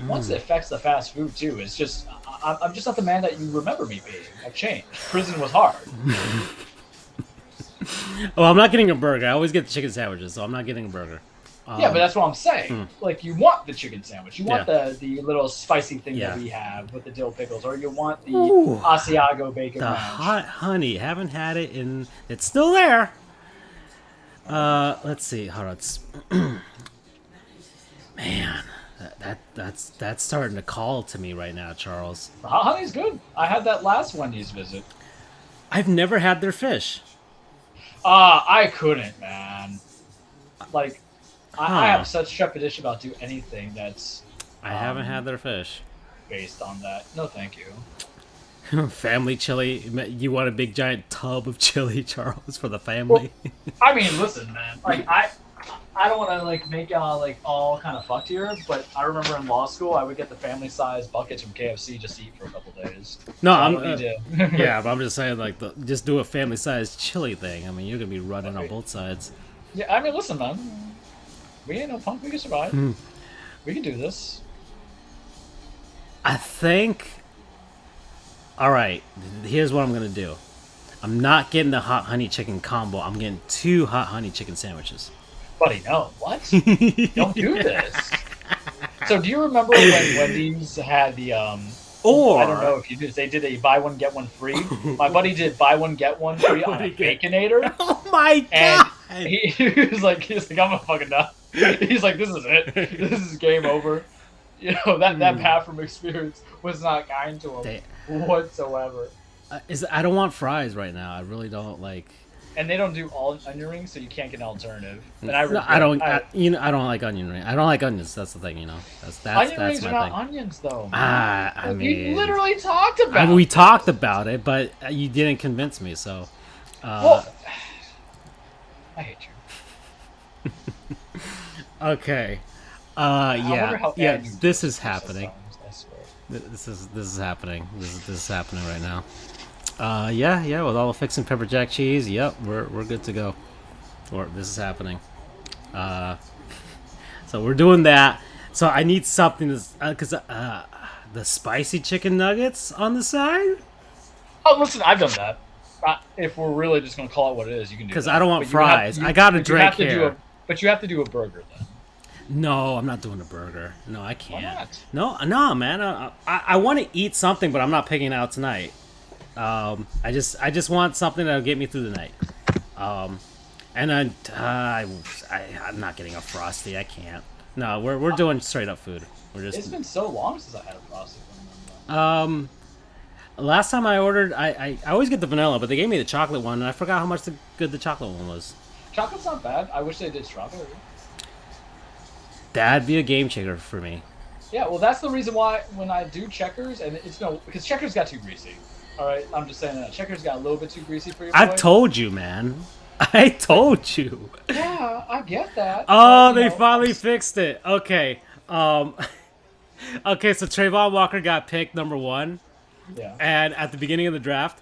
once it affects the fast food too, it's just I'm just not the man that you remember me being. I've changed. Prison was hard. Oh, I'm not getting a burger. I always get the chicken sandwiches, so I'm not getting a burger. Yeah, but that's what I'm saying. Like, you want the chicken sandwich. You want the little spicy thing that we have with the dill pickles, or you want the Asiago bacon The ranch. hot honey. Haven't had it in... It's still there. Let's see. Hold on. Man, that's starting to call to me right now, Charles. The hot honey's good. I had that last Wendy's visit. I've never had their fish. I couldn't, man. Like, I have such trepidation about doing anything that's... I haven't had their fish. Based on that. No, thank you. Family chili. You want a big giant tub of chili, Charles, for the family? Well, I mean, listen, man. Like, I don't want to like make y'all like all kind of fucked here, but I remember in law school I would get the family size buckets from KFC just to eat for a couple days. No, so I'm yeah, but I'm just saying like just do a family size chili thing. I mean, you're gonna be running on both sides. Yeah, I mean, listen, man. We ain't no punk. We can survive. We can do this. I think. All right, here's what I'm gonna do. I'm not getting the hot honey chicken combo. I'm getting 2 hot honey chicken sandwiches. Buddy, no. What? Don't do this. So do you remember when Wendy's had the Or I don't know if you did. They did a buy one get one free. My buddy did buy one get one free on a Baconator. Oh my god! And he was like, I'm gonna fucking die. He's like, this is it. This is game over. That path from experience was not kind to him whatsoever. I don't want fries right now. I really don't like. And they don't do all onion rings, so you can't get an alternative. And I don't like onion rings. I don't like onions. That's the thing, That's onion rings my are not thing. onions, though. I mean, we literally talked about. we talked about it, but you didn't convince me. So, well, I hate you. Okay. Yeah. This is happening. This is happening. This is happening right now. Yeah. With all the fixing pepper jack cheese, yep, we're good to go. Or this is happening. So we're doing that. So I need something because the spicy chicken nuggets on the side. Oh, listen, I've done that. If we're really just gonna call it what it is, you can do. Because I don't want fries. I got a drink here. But you have to do a burger then. No, I'm not doing a burger. No, I can't. Why not? No, man. I want to eat something, but I'm not picking it out tonight. I just want something that'll get me through the night. And I'm not getting a Frosty. I can't. No, we're doing straight up food. It's been so long since I had a Frosty one. Last time I ordered, I always get the vanilla, but they gave me the chocolate one, and I forgot how much good the chocolate one was. Chocolate's not bad. I wish they did strawberry. That'd be a game changer for me. Yeah, well, that's the reason why when I do Checkers, and it's because Checkers got too greasy. All right, I'm just saying that Checkers got a little bit too greasy for you. I've told you, man. I told you. Yeah, I get that. Oh, they finally fixed it. Okay. Okay, so Trayvon Walker got picked number 1. Yeah. And at the beginning of the draft,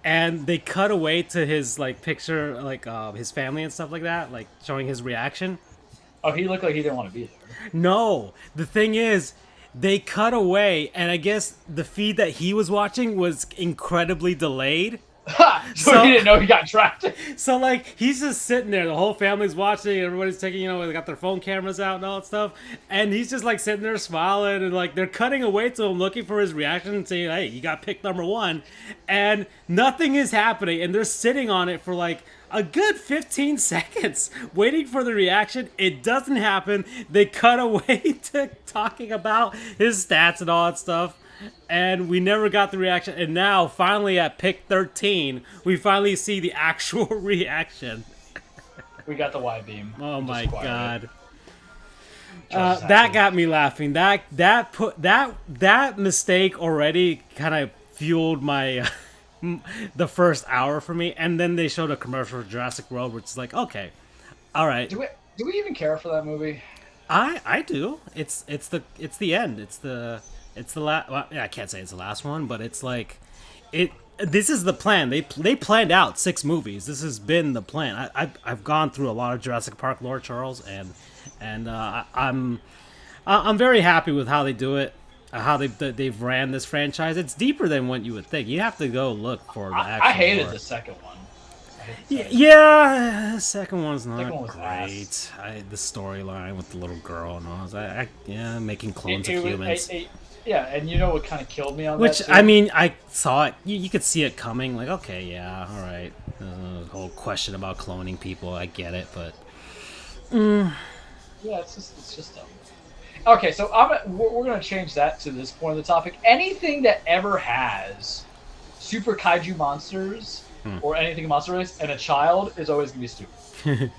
and they cut away to his picture, his family and stuff like that, showing his reaction. Oh, he looked like he didn't want to be there. No, the thing is, they cut away, and I guess the feed that he was watching was incredibly delayed. So he didn't know he got drafted. So he's just sitting there, the whole family's watching, everybody's taking, they got their phone cameras out and all that stuff, and he's just sitting there smiling, and they're cutting away to him looking for his reaction and saying, hey, you got picked number 1, and nothing is happening, and they're sitting on it for a good 15 seconds waiting for the reaction. It doesn't happen. They cut away to talking about his stats and all that stuff. And we never got the reaction. And now, finally, at pick 13, we finally see the actual reaction. We got the Y beam. Oh my god. That That got me laughing. That mistake already kind of fueled my the first hour for me, and then they showed a commercial for Jurassic World, which is like, okay, all right. Do we even care for that movie? I do. It's the end. It's the last. Well, yeah, I can't say it's the last one, but it's like it. This is the plan. They planned out 6 movies. This has been the plan. I've gone through a lot of Jurassic Park lore, Charles, and I'm very happy with how they do it. How they've ran this franchise. It's deeper than what you would think. You have to go look for the actual I hated lore. the second one. Yeah, the second one's not Second one was great. The storyline with the little girl and all. Yeah, making clones It of was- humans. yeah, and you know what kind of killed me on Which, that? too? I mean, I saw it. You could see it coming. Like, okay, yeah, all right. The whole question about cloning people, I get it, but Yeah, it's just dumb. Okay, so we're gonna change that to this point of the topic. Anything that ever has super kaiju monsters or anything monster race and a child is always gonna be stupid.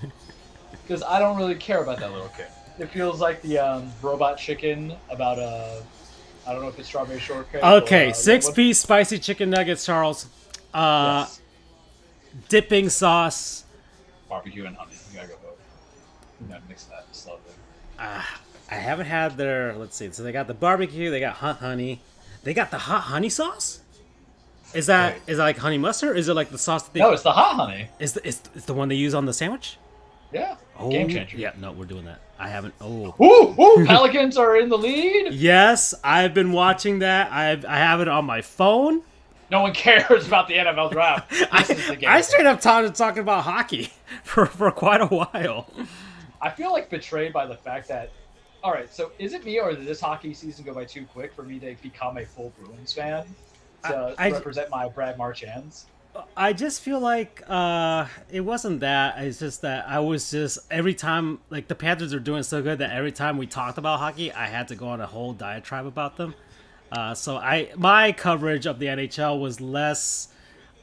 Because I don't really care about that little kid. It feels like the robot chicken about I don't know if it's strawberry shortcake. okay. Or, 6-piece spicy chicken nuggets, Charles. Yes. Dipping sauce. Barbecue and honey. You gotta go both. You gotta mix that slowly. I haven't had their. Let's see. So they got the barbecue. They got hot honey. They got the hot honey sauce. Is that Right. is that like honey mustard? Or is it like the sauce that they? No, it's the hot honey. Is it's the one they use on the sandwich? Yeah. Oh, Game changer. Yeah, no, we're doing that. I haven't. Oh, Ooh, Pelicans are in the lead. yes, I've been watching that. I have it on my phone. No one cares about the NFL draft. This is the game. I straight up talking about hockey for quite a while. I feel like betrayed by the fact that. All right, so is it me or did this hockey season go by too quick for me to become a full Bruins fan to I- represent my Brad Marchands? I just feel like it wasn't that. It's just that I was just every time like the Panthers are doing so good that every time we talked about hockey, I had to go on a whole diatribe about them. So my coverage of the NHL was less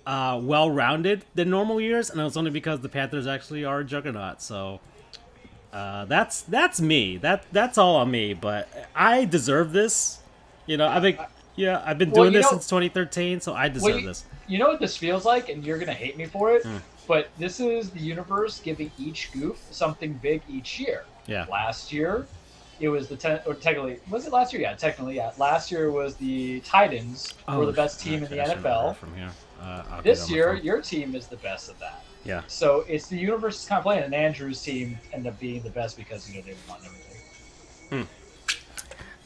well-rounded than normal years, and it was only because the Panthers actually are a juggernaut. So that's me. That's all on me. But I deserve this. You know, I've been Well, doing you this know- since 2013, so I deserve this. You know what this feels like, and you're gonna hate me for it, but this is the universe giving each goof something big each year. Yeah. Last year, it was or technically, was it last year? Yeah, technically, yeah. Last year was the Titans were the best team in the I should remember NFL. from here. I'll get This it on my year, phone. your team is the best of that. Yeah. So it's the universe is kind of playing, and Andrew's team ended up being the best because they won everything.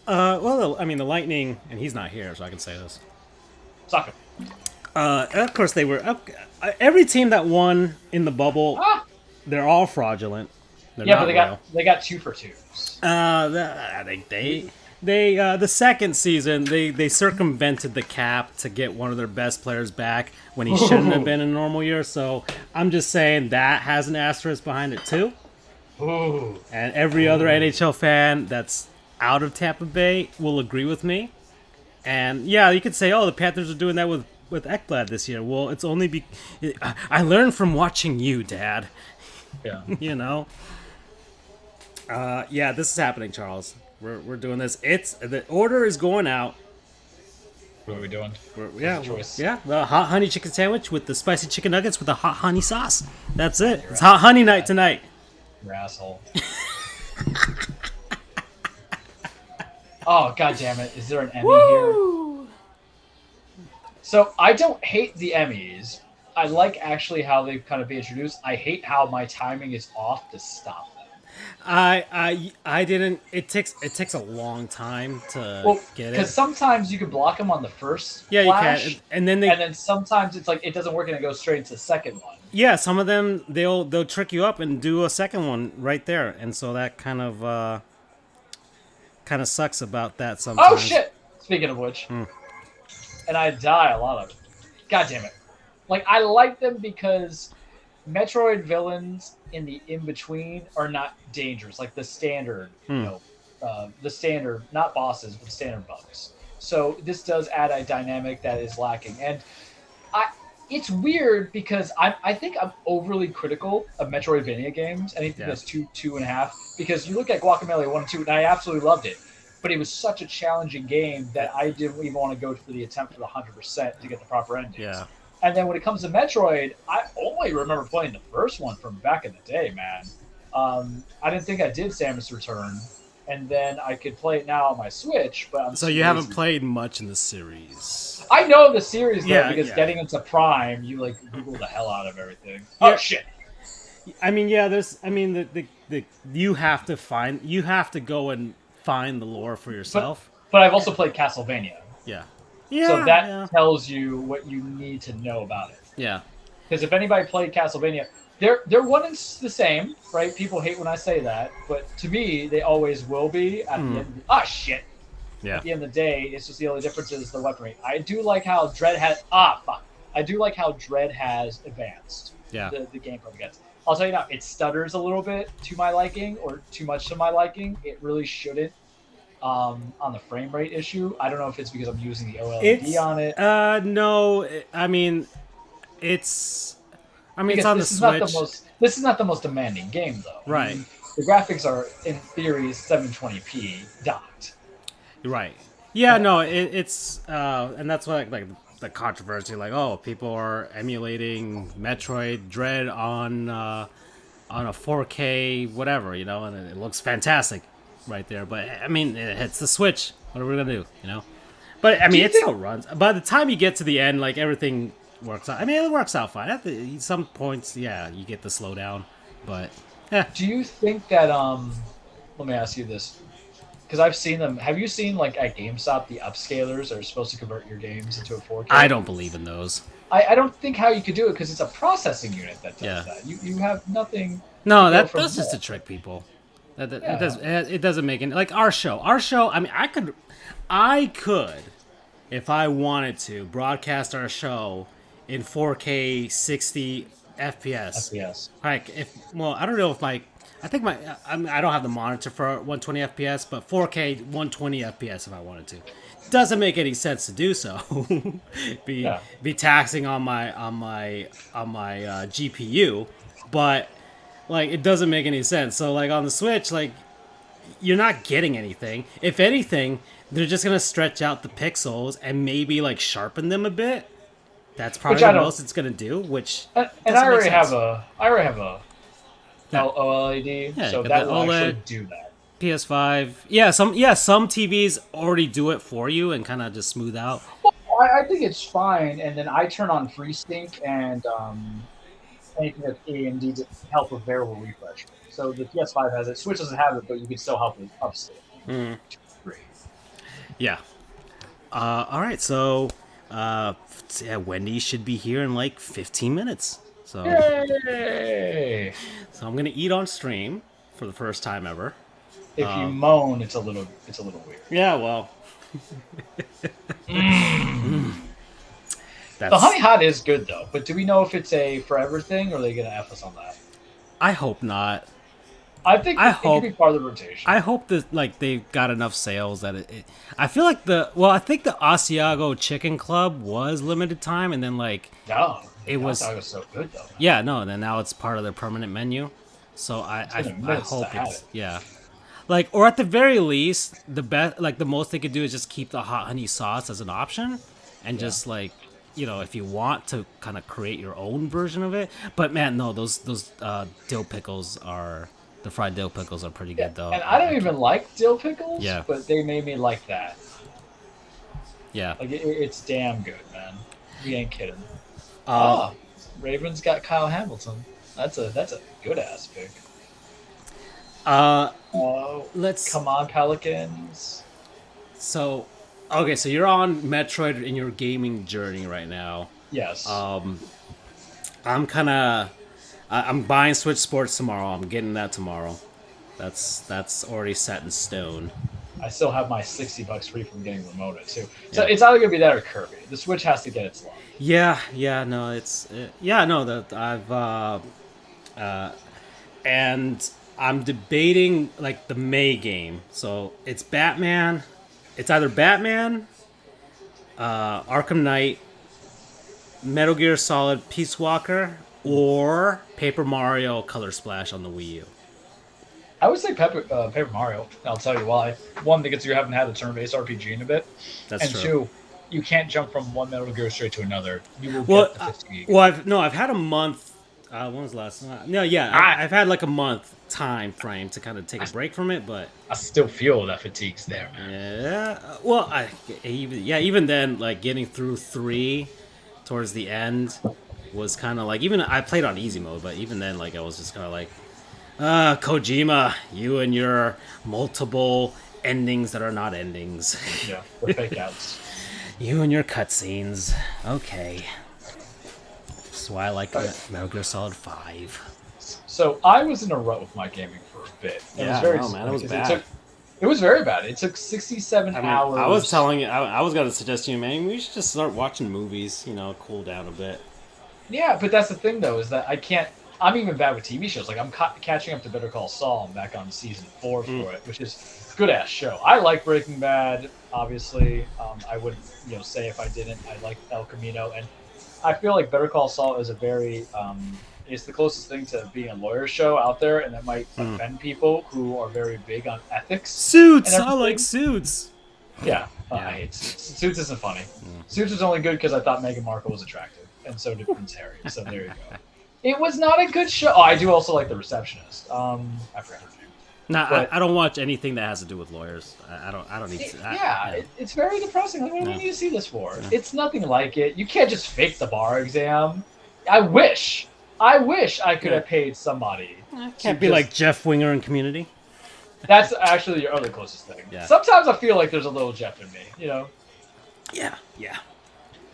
Well, I mean, the Lightning, and he's not here, so I can say this. Suck him. Of course, they were. Every team that won in the bubble, they're all fraudulent. They're Yeah, not but they real. got 2 for 2s. I think they the second season they circumvented the cap to get one of their best players back when he shouldn't have been in a normal year. So I'm just saying that has an asterisk behind it too. Ooh. And every other NHL fan that's out of Tampa Bay will agree with me. And yeah, you could say, "Oh, the Panthers are doing that with Ekblad this year." Well, it's only I learned from watching you, Dad. Yeah. You know. Yeah, this is happening, Charles. We're doing this. The order is going out. What are we doing? Choice. The hot honey chicken sandwich with the spicy chicken nuggets with the hot honey sauce. That's it. It's hot honey night tonight. You asshole. Oh, god damn it. Is there an Emmy here? So I don't hate the Emmys. I like actually how they've kind of been introduced. I hate how my timing is off to stop them. I didn't. It takes a long time to get Because it. sometimes you can block them on the first Yeah, flash, you can. And then they. and then sometimes it's like it doesn't work and it goes straight into the second one. Yeah, some of them they'll trick you up and do a second one right there, and so that kind of sucks about that sometimes. Oh shit! Speaking of which, and I die a lot of it. God damn it! Like I like them because Metroid villains in the in between are not dangerous, like the standard, the standard, not bosses, but the standard bugs. So this does add a dynamic that is lacking, and I. It's weird because I think I'm overly critical of Metroidvania games, anything that's 2.5, because you look at Guacamelee 1 and 2, and I absolutely loved it, but it was such a challenging game that I didn't even want to go for the attempt for the 100% to get the proper endings. Yeah. And then when it comes to Metroid, I only remember playing the first one from back in the day, man. I didn't think I did Samus Return, and then I could play it now on my Switch. But so you haven't played much in the series. I know the series though, because yeah. getting into Prime, you like Google the hell out of everything. Yeah. Oh shit! I mean, yeah. You have to go and find the lore for yourself. But I've also played Castlevania. Yeah. So that tells you what you need to know about it. Yeah. Because if anybody played Castlevania, they're one and the same, right? People hate when I say that, but to me, they always will be at the end. Shit. Yeah. At the end of the day, it's just the only difference is the weaponry. I do like how Dread has I do like how Dread has advanced. Yeah. The gameplay gets. I'll tell you now, it stutters a little bit to my liking, or too much to my liking. It really shouldn't. On the frame rate issue, I don't know if it's because I'm using the OLED on it. No, I mean, it's on the Switch. This is not the most demanding game, though. Right. I mean, the graphics are, in theory, 720p docked. Right. Yeah. No. It's and that's what like the controversy. Like, oh, people are emulating Metroid Dread on a 4K whatever, and it looks fantastic right there. But I mean, it hits the Switch. What are we gonna do? But I mean, it still runs. By the time you get to the end, like everything works out. I mean, it works out fine. At some points, yeah, you get the slowdown, but yeah. Do you think that let me ask you this, because I've seen them. Have you seen like at GameStop the upscalers that are supposed to convert your games into a 4K? I don't believe in those. I don't think how you could do it because it's a processing unit that does that. You have nothing. No, that's just to trick people. It doesn't make any like our show. Our show. I mean, I could, if I wanted to, broadcast our show in 4K 60 FPS. Like I don't know if I don't have the monitor for 120 FPS, but 4K 120 FPS if I wanted to. Doesn't make any sense to do so. be taxing on my GPU, but like it doesn't make any sense. So like on the Switch, like you're not getting anything. If anything, they're just gonna stretch out the pixels and maybe like sharpen them a bit. That's probably the most it's gonna do. And I already have a OLED, so that will actually do that. PS5, some TVs already do it for you and kind of just smooth out. Well, I think it's fine, and then I turn on FreeSync and anything that's AMD to help with variable refresh. So the PS5 has it. Switch doesn't have it, but you can still help with upscale. Yeah. All right, so Wendy should be here in like 15 minutes. So, yay! So I'm gonna eat on stream for the first time ever. If you moan, it's a little weird. Yeah, well. The honey hot is good though, but do we know if it's a forever thing or are they gonna F us on that? I hope not. I think it could be part of the rotation. I hope that like they've got enough sales that it I feel like I think the Asiago Chicken Club was limited time, and then like it was so good though. Yeah, no, and then now it's part of their permanent menu. So I hope it's like, or at the very least, the best, like the most they could do is just keep the hot honey sauce as an option, and just like, if you want to kind of create your own version of it. But man, no, those dill pickles the fried dill pickles are pretty good though. And I don't even like dill pickles. Yeah. But they made me like that. Yeah. Like it's damn good, man. We ain't kidding. Ravens got Kyle Hamilton. That's a good ass pick. Let's come on, Pelicans. So, okay, so you're on Metroid in your gaming journey right now. Yes. I'm buying Switch Sports tomorrow. I'm getting that tomorrow. That's already set in stone. I still have my $60 free from getting Ramona too. So it's either gonna be that or Kirby. The Switch has to get its love. Yeah, no, no, that and I'm debating like the May game. So it's Batman. It's either Batman, Arkham Knight, Metal Gear Solid Peace Walker, or Paper Mario Color Splash on the Wii U. I would say Paper Mario. I'll tell you why. One, because you haven't had a turn-based RPG in a bit. That's and true. Two, you can't jump from one Metal Gear straight to another. You will get the fatigue. I've had a month. When was the last? No, yeah, I've had like a month time frame to kind of take a break from it, but I still feel that fatigue's there, man. yeah. Well, even then, like getting through 3 towards the end was kind of like, even I played on easy mode, but even then, like I was just kind of like, Kojima, you and your multiple endings that are not endings. Yeah, the fake outs. You and your cutscenes. Okay. That's why I like Metal Gear Solid 5. So I was in a rut with my gaming for a bit. It was very man, it was bad. It was very bad. It took 67 hours. I was telling you, I was going to suggest to you, man, we should just start watching movies, cool down a bit. Yeah, but that's the thing, though, is that I can't... I'm even bad with TV shows. Like, I'm catching up to Better Call Saul. I'm back on season 4 for it, which is a good-ass show. I like Breaking Bad, obviously. I wouldn't, say if I didn't. I like El Camino. And I feel like Better Call Saul is a very... it's the closest thing to being a lawyer show out there, and that might offend people who are very big on ethics. Suits! I like Suits! Yeah, I hate Suits. Suits isn't funny. Suits is only good because I thought Meghan Markle was attractive, and so did Prince Harry. So there you go. It was not a good show. Oh, I do also like The Receptionist. I forgot her name. No, I don't watch anything that has to do with lawyers. I don't need to. It's very depressing. Like, what do we need to see this for? Yeah. It's nothing like it. You can't just fake the bar exam. I wish I could have paid somebody. Can't be like Jeff Winger in Community. That's actually your other closest thing. Yeah. Sometimes I feel like there's a little Jeff in me, Yeah.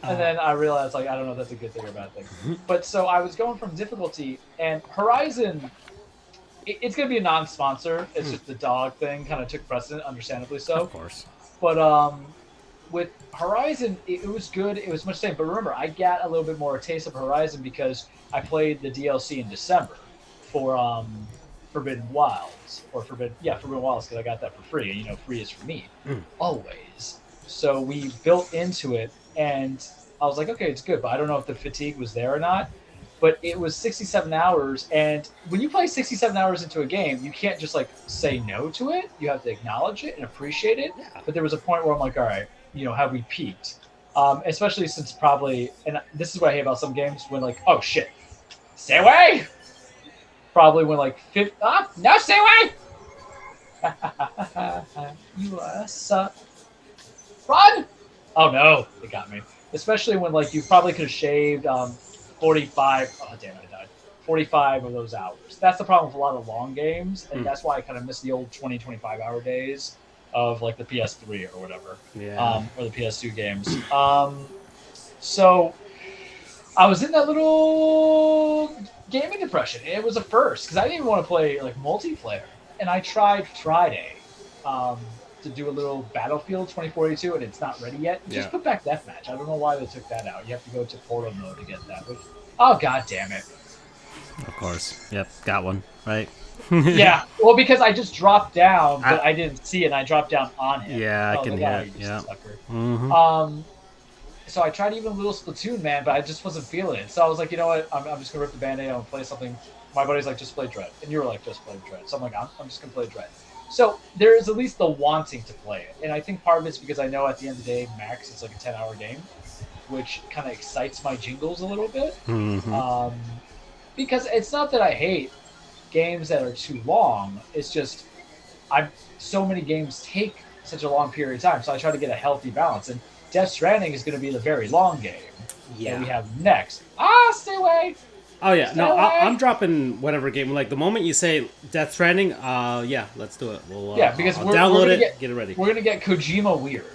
And then I realized, like, I don't know if that's a good thing or a bad thing. But so I was going from difficulty, and Horizon, it's going to be a non-sponsor. It's just the dog thing kind of took precedent, understandably so. Of course. But with Horizon, it was good. It was much the same. But remember, I got a little bit more taste of Horizon because I played the DLC in December for Forbidden Wilds. Forbidden Wilds, because I got that for free. And, free is for me. Always. So we built into it. And I was like, okay, it's good, but I don't know if the fatigue was there or not. But it was 67 hours, and when you play 67 hours into a game, you can't just, like, say no to it. You have to acknowledge it and appreciate it. Yeah. But there was a point where I'm like, all right, have we peaked? Especially since probably, and this is what I hate about some games, when, like, oh, shit, stay away! Probably when, like, no, stay away! You are suck. Run! Oh no, it got me. Especially when, like, you probably could have shaved 45. Oh damn, I died. 45 of those hours. That's the problem with a lot of long games, and that's why I kind of miss the old 20, 25-hour days of, like, the PS3 or whatever. Yeah. Or the PS2 games. So I was in that little gaming depression. It was a first because I didn't even want to play, like, multiplayer, and I tried Friday. To do a little Battlefield 2042, and it's not ready yet. Just put back Deathmatch. I don't know why they took that out. You have to go to Portal mode to get that. Oh, god damn it. Of course. Yep, got one. Right? Yeah. Well, because I just dropped down, but I didn't see it, and I dropped down on him. Yeah, I can hear it. Yeah. So I tried even a little Splatoon, man, but I just wasn't feeling it. So I was like, you know what? I'm just going to rip the Band-Aid out and play something. My buddy's like, just play Dread. And you were like, just play Dread. So I'm like, I'm just going to play Dread. So there is at least the wanting to play it. And I think part of it's because I know at the end of the day, max, it's like a 10-hour game, which kind of excites my jingles a little bit. Because it's not that I hate games that are too long. It's just so many games take such a long period of time. So I try to get a healthy balance. And Death Stranding is going to be the very long game that we have next. Stay away! Oh, yeah. No, I'm dropping whatever game. Like, the moment you say Death Stranding, let's do it. We'll, because I'll download it, get it ready. We're going to get Kojima weird.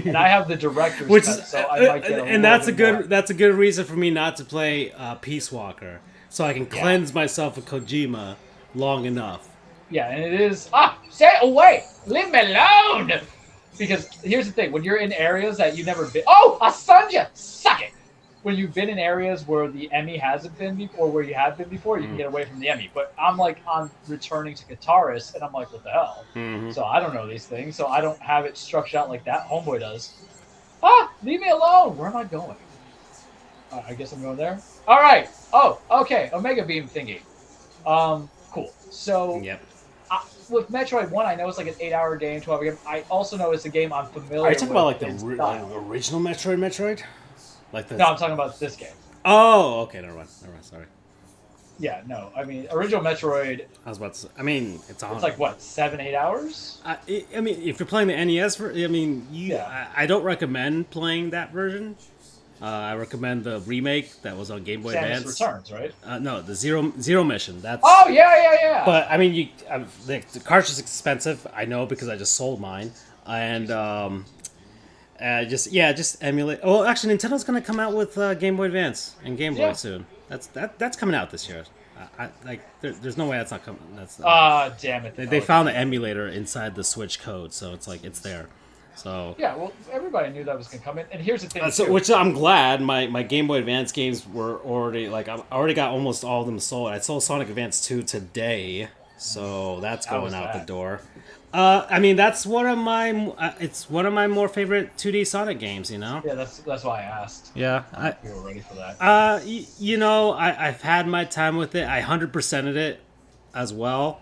And I have the director's cut, so I might get and that's a good reason for me not to play Peace Walker. So I can cleanse myself of Kojima long enough. Yeah, and it is. Stay away! Leave me alone! Because here's the thing: when you're in areas that you've never been, I stunned you. Suck it. When you've been in areas where the Emmy hasn't been before, or where you have been before, you can get away from the Emmy. But I'm returning to guitarist, and I'm like, what the hell? So I don't know these things, so I don't have it structured out like that. Homeboy does. Leave me alone. Where am I going? I guess I'm going there. All right. Oh, okay. Omega Beam thingy. Cool. So, Yep. with Metroid 1, I know it's like an 8-hour game, 12-hour game. I also know it's a game I'm familiar with. Are you talking about like the style. original Metroid? Like the... No, I'm talking about this game. Oh, okay. Never mind. Sorry. Yeah, no. I mean, original Metroid. I was about to say, I mean, it's like what, 7-8 hours? I mean, if you're playing the NES, I don't recommend playing that version. I recommend the remake that was on Game Boy Samus Advance. Returns, right? No, the Zero Mission. That's. Oh yeah. But I mean, the cartridge is expensive. I know because I just sold mine, and just emulate. Oh, actually, Nintendo's gonna come out with Game Boy Advance and Game Boy soon. That's coming out this year. There's no way that's not coming. Damn it! They found the emulator inside the Switch code, so it's like it's there. So yeah, well, everybody knew that was gonna come in, and here's the thing. Which I'm glad my Game Boy Advance games were already I already got almost all of them sold. I sold Sonic Advance 2 today, so that's going out the door. I mean that's one of my it's one of my more favorite 2D Sonic games. You know. Yeah, that's why I asked. Yeah, you were ready for that. I've had my time with it. I 100%ed it as well.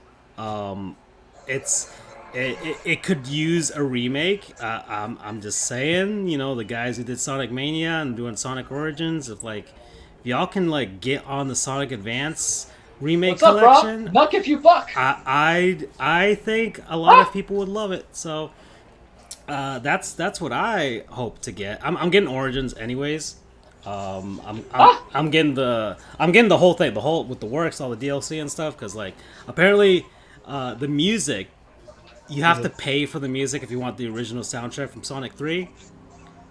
It could use a remake. I'm just saying, the guys who did Sonic Mania and doing Sonic Origins, if y'all can get on the Sonic Advance remake collection. Bro? Buck if you buck. I think a lot of people would love it. So that's what I hope to get. I'm getting Origins anyways. I'm getting the whole thing, with the works, all the DLC and stuff, because apparently the music. You have to pay for the music if you want the original soundtrack from Sonic 3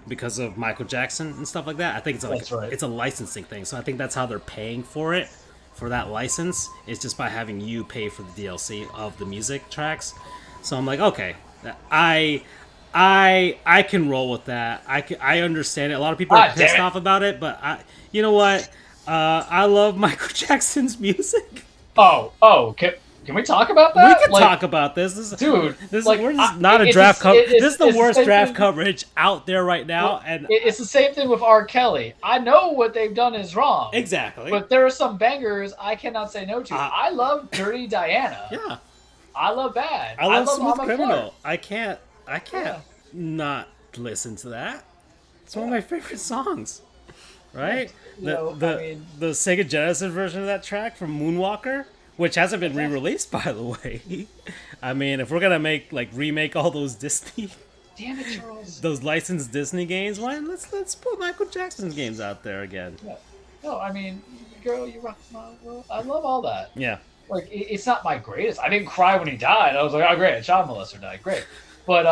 because of Michael Jackson and stuff like that. I think it's a licensing thing. So I think that's how they're paying for that license, is just by having you pay for the DLC of the music tracks. So I'm like, okay, I can roll with that. I understand it. A lot of people are pissed off about it, but you know what? I love Michael Jackson's music. Can we talk about that? We can talk about this. This is not a draft coverage. This is the worst draft coverage out there right now. And it's the same thing with R. Kelly. I know what they've done is wrong. Exactly. But there are some bangers I cannot say no to. I love Dirty Diana. Yeah. I love Bad. I love Smooth Criminal. I can't not listen to that. It's one of my favorite songs. Right? The Sega Genesis version of that track from Moonwalker, which hasn't been re-released, by the way. I mean, if we're gonna remake all those Disney, damn it, Charles, those licensed Disney games, let's put Michael Jackson's games out there again. Yeah. No, I mean, girl, you rock my world. I love all that. Yeah. It's not my greatest. I didn't cry when he died. I was like, oh great, a child molester died, great. But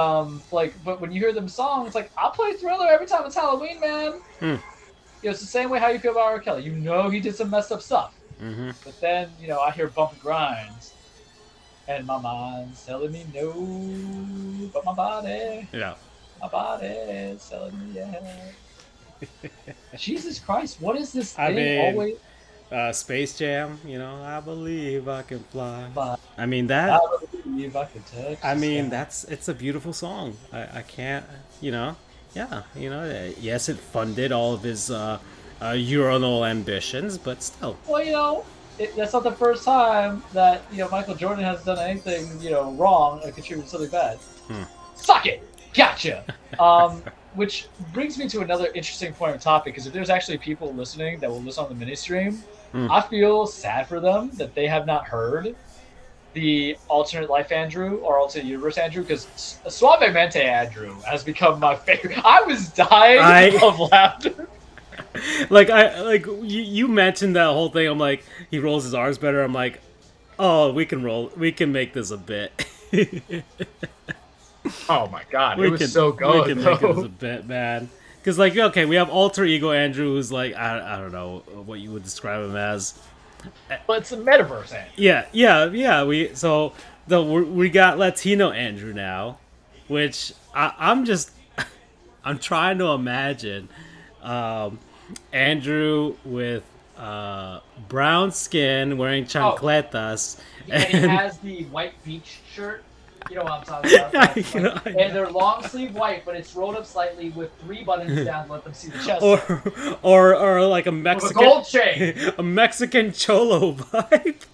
but when you hear them songs, I'll play Thriller every time it's Halloween, man. It's the same way how you feel about R. Kelly. He did some messed up stuff. Mm-hmm. But then, I hear Bump and Grinds, and my mind's telling me no, but my body is telling me yes. Jesus Christ, what is this thing? Space Jam, I believe I can fly. But I mean that. I believe I can touch. I mean it's a beautiful song. I can't, yes, it funded all of his urinal ambitions, but still. Well, that's not the first time that Michael Jordan has done anything wrong or contributed something bad. Suck it, gotcha. Which brings me to another interesting point of topic, because if there's actually people listening that will listen on the mini stream, I feel sad for them that they have not heard the alternate life Andrew or alternate universe Andrew, because Suavemente Andrew has become my favorite. I was dying of laughter. You mentioned that whole thing. I'm like, he rolls his R's better. I'm like, oh, we can make this a bit. Oh my god, it was so good. We can make this a bit, man. Because we have alter ego Andrew, who's I don't know what you would describe him as. But it's a metaverse Andrew. Yeah. we got Latino Andrew now, which I'm just I'm trying to imagine um, Andrew with brown skin, wearing Oh, chancletas, and he and has the white beach shirt. You know what I'm talking about. you know, I And know. they're long sleeve white, but it's rolled up slightly with 3 buttons down to let them see the chest. or or like a With a Mexican gold chain. a Mexican cholo vibe.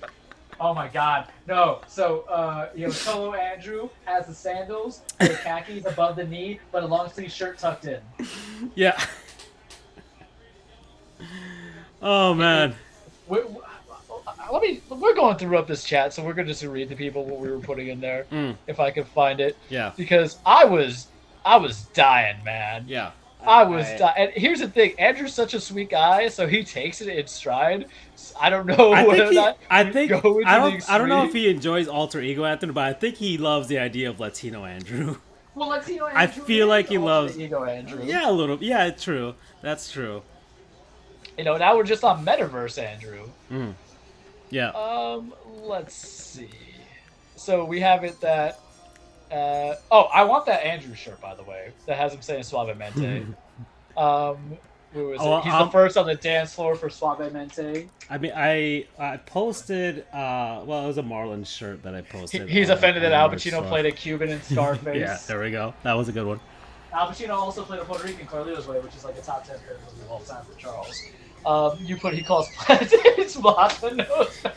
Oh my God, no! So Cholo Andrew has the sandals, the khakis above the knee, but a long sleeve shirt tucked in. Yeah. Oh man. We, we're going through up this chat, so we're going to just read to people what we were putting in there, if I can find it. Yeah. Because I was dying, man. Yeah. I was dying. And here's the thing: Andrew's such a sweet guy, so he takes it in stride. I don't know whether or not. I don't know if extreme. he enjoys alter ego Andrew, but I think he loves the idea of Latino Andrew. Well, Latino I Andrew feel like is he alter loves ego Andrew. Yeah, a little. Yeah, true. That's true. Now we're just on Metaverse Andrew. Yeah. Let's see. So we have it that. I want that Andrew shirt, by the way. That has him saying Suavemente. Who was it? He's the first on the dance floor for Suavemente. I mean, I posted. Well, it was a Marlins shirt that I posted. He's offended that on Al Pacino March played a Cuban in Scarface. Yeah, there we go. That was a good one. Al Pacino also played a Puerto Rican, Carlito's Way, which is like a top 10 favorite movie of all time for Charles. He calls plantains Platanos.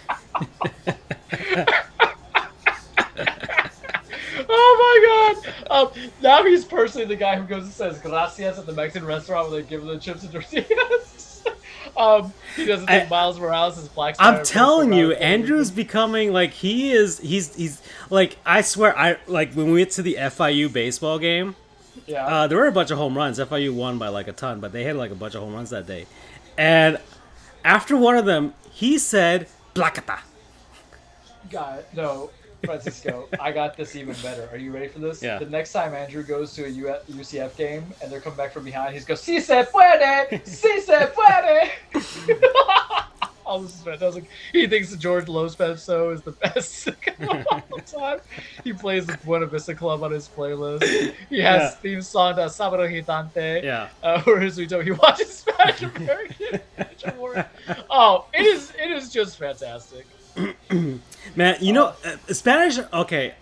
Oh my God! Now he's personally the guy who goes and says gracias at the Mexican restaurant when they give him the chips and tortillas. He doesn't think Miles Morales is black. I'm telling you, Andrew's becoming like he's like, I swear, I like when we went to the FIU baseball game. Yeah. There were a bunch of home runs. FIU won by like a ton, but they had like a bunch of home runs that day. And after one of them, he said "placata." No, Francisco, I got this even better. Are you ready for this? Yeah. The next time Andrew goes to a UCF game and they're coming back from behind, he's goes, "Si se puede! Si se puede!" Oh, this is fantastic. He thinks George Lopez is the best of all time. He plays the Buena Vista Club on his playlist. He has theme song to Sabado Gigante. Yeah. Where he watches Spanish American Ninja Warrior. Oh, it is just fantastic. Man, Spanish. Okay,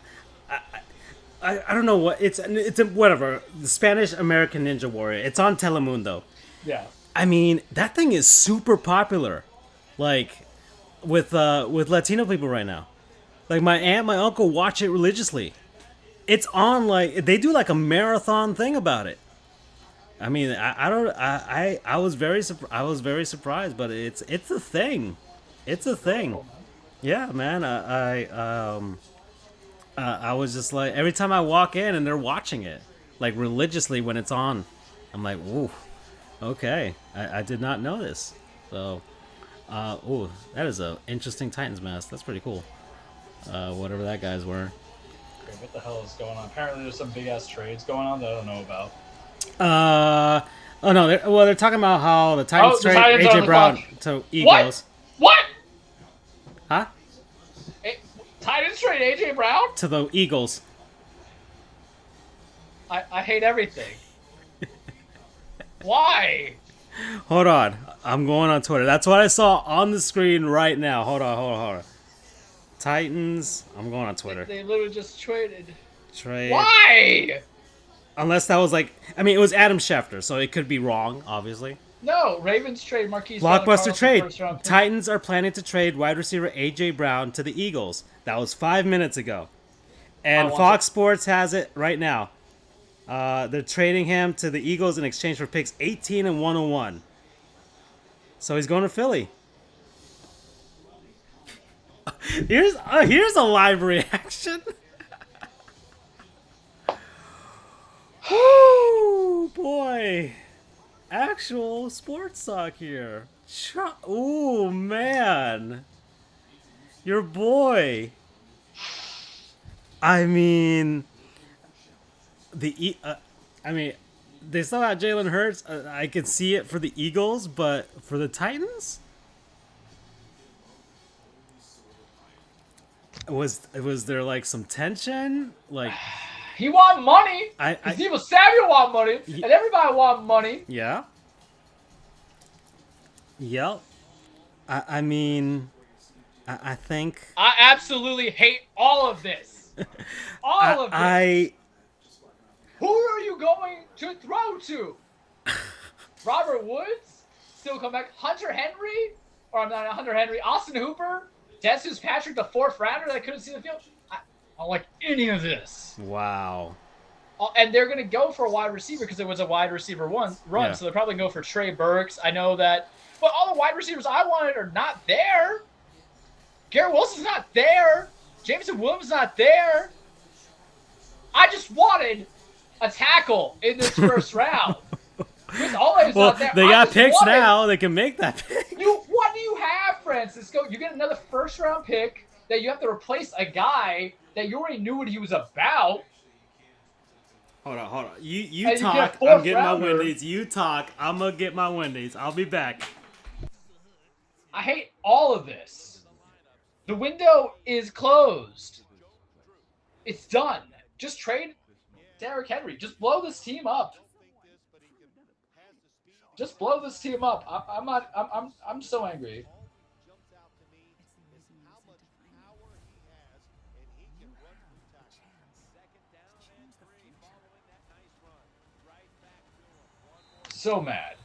I don't know what it's whatever. The Spanish American Ninja Warrior. It's on Telemundo. Yeah. I mean, that thing is super popular, like with Latino people right now. Like my aunt, my uncle watch it religiously. It's on, like they do like a marathon thing about it. I mean, I was very surprised, but it's a thing. It's a thing. Yeah, man. I was just like, every time I walk in and they're watching it, like religiously when it's on, I'm like, whoa, okay. I did not know this. So, that is a interesting Titans mask. That's pretty cool. Whatever that guy's wearing. Okay, what the hell is going on? Apparently there's some big ass trades going on that I don't know about. Oh no, they're talking about how the Titans trade AJ Brown to Eagles. What? Huh? Titans trade AJ Brown? To the Eagles. I hate everything. Why? Hold on. I'm going on Twitter. That's what I saw on the screen right now. Hold on. Titans. I'm going on Twitter. They literally just traded. Trade. Why? Unless that was like, I mean, it was Adam Schefter, so it could be wrong, obviously. No, Ravens trade Marquise. Blockbuster trade. Titans are planning to trade wide receiver AJ Brown to the Eagles. That was 5 minutes ago. And Fox Sports has it right now. They're trading him to the Eagles in exchange for picks 18 and 101. So he's going to Philly. Here's a live reaction. Oh boy. Actual sports talk here. Oh man. Your boy. I mean, they still got Jalen Hurts. I can see it for the Eagles, but for the Titans? Was there like some tension? Like He want money. I Deebo Samuel want money, and everybody want money. yeah. Yep. I mean, I think I absolutely hate all of this. All of this. Who are you going to throw to? Robert Woods? Still come back. Hunter Henry? Or I'm not Hunter Henry. Austin Hooper? Dez Patrick, the 4th rounder that couldn't see the field? I don't like any of this. wow. And they're going to go for a wide receiver because it was a wide receiver run. Yeah. So they're probably going to go for Trey Burks. I know that. But all the wide receivers I wanted are not there. Garrett Wilson's not there. Jameson Williams not there. I just wanted a tackle in this first round. Well, they got picks now. They can make that pick. What do you have, Francisco? You get another first-round pick that you have to replace a guy that you already knew what he was about. Hold on. You talk. You I'm getting rounder. my Wendy's. You talk. I'm gonna get my Wendy's. I'll be back. I hate all of this. The window is closed. It's done. Just trade Derrick Henry. Just blow this team up. Just blow this team up. I'm so angry. So mad.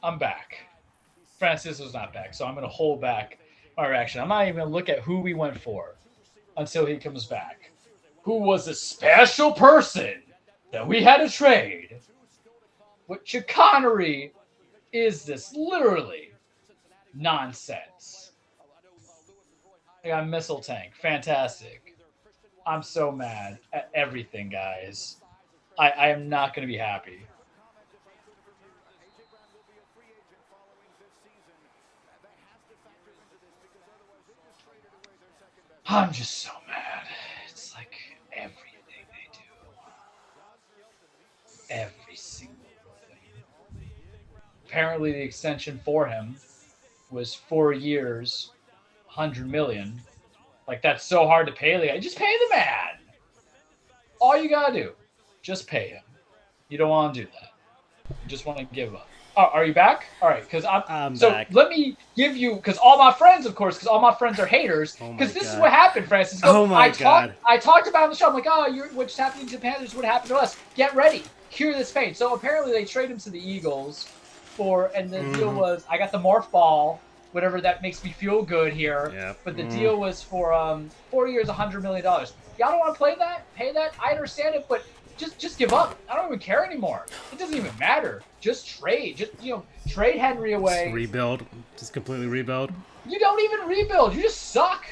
I'm back. Francisco's not back, so I'm going to hold back my reaction. I'm not even going to look at who we went for until he comes back. Who was a special person that we had to trade? What chicanery is this? Literally nonsense. I got a missile tank. Fantastic. I'm so mad at everything, guys. I am not going to be happy. I'm just so mad. It's like everything they do. Every single thing. Apparently the extension for him was 4 years, $100 million. Like, that's so hard to pay the guy. Just pay the man. All you gotta do, just pay him. You don't want to do that. You just want to give up. Oh, are you back? All right, because I'm so back. Let me give you, because all my friends, of course, because all my friends are haters. Because this is what happened, Francis. Oh my God! I talked about it on the show. I'm like, what's happening to the Panthers? What happened to us? Get ready, cure this pain. So apparently they traded him to the Eagles and the deal was, I got the morph ball, whatever that makes me feel good here. Yep. But the deal was for 4 years, $100 million. Y'all don't want to play that? Pay that? I understand it, but just give up. I don't even care anymore. It doesn't even matter. Just trade. Just trade Henry away. Just rebuild. Just completely rebuild. You don't even rebuild. You just suck.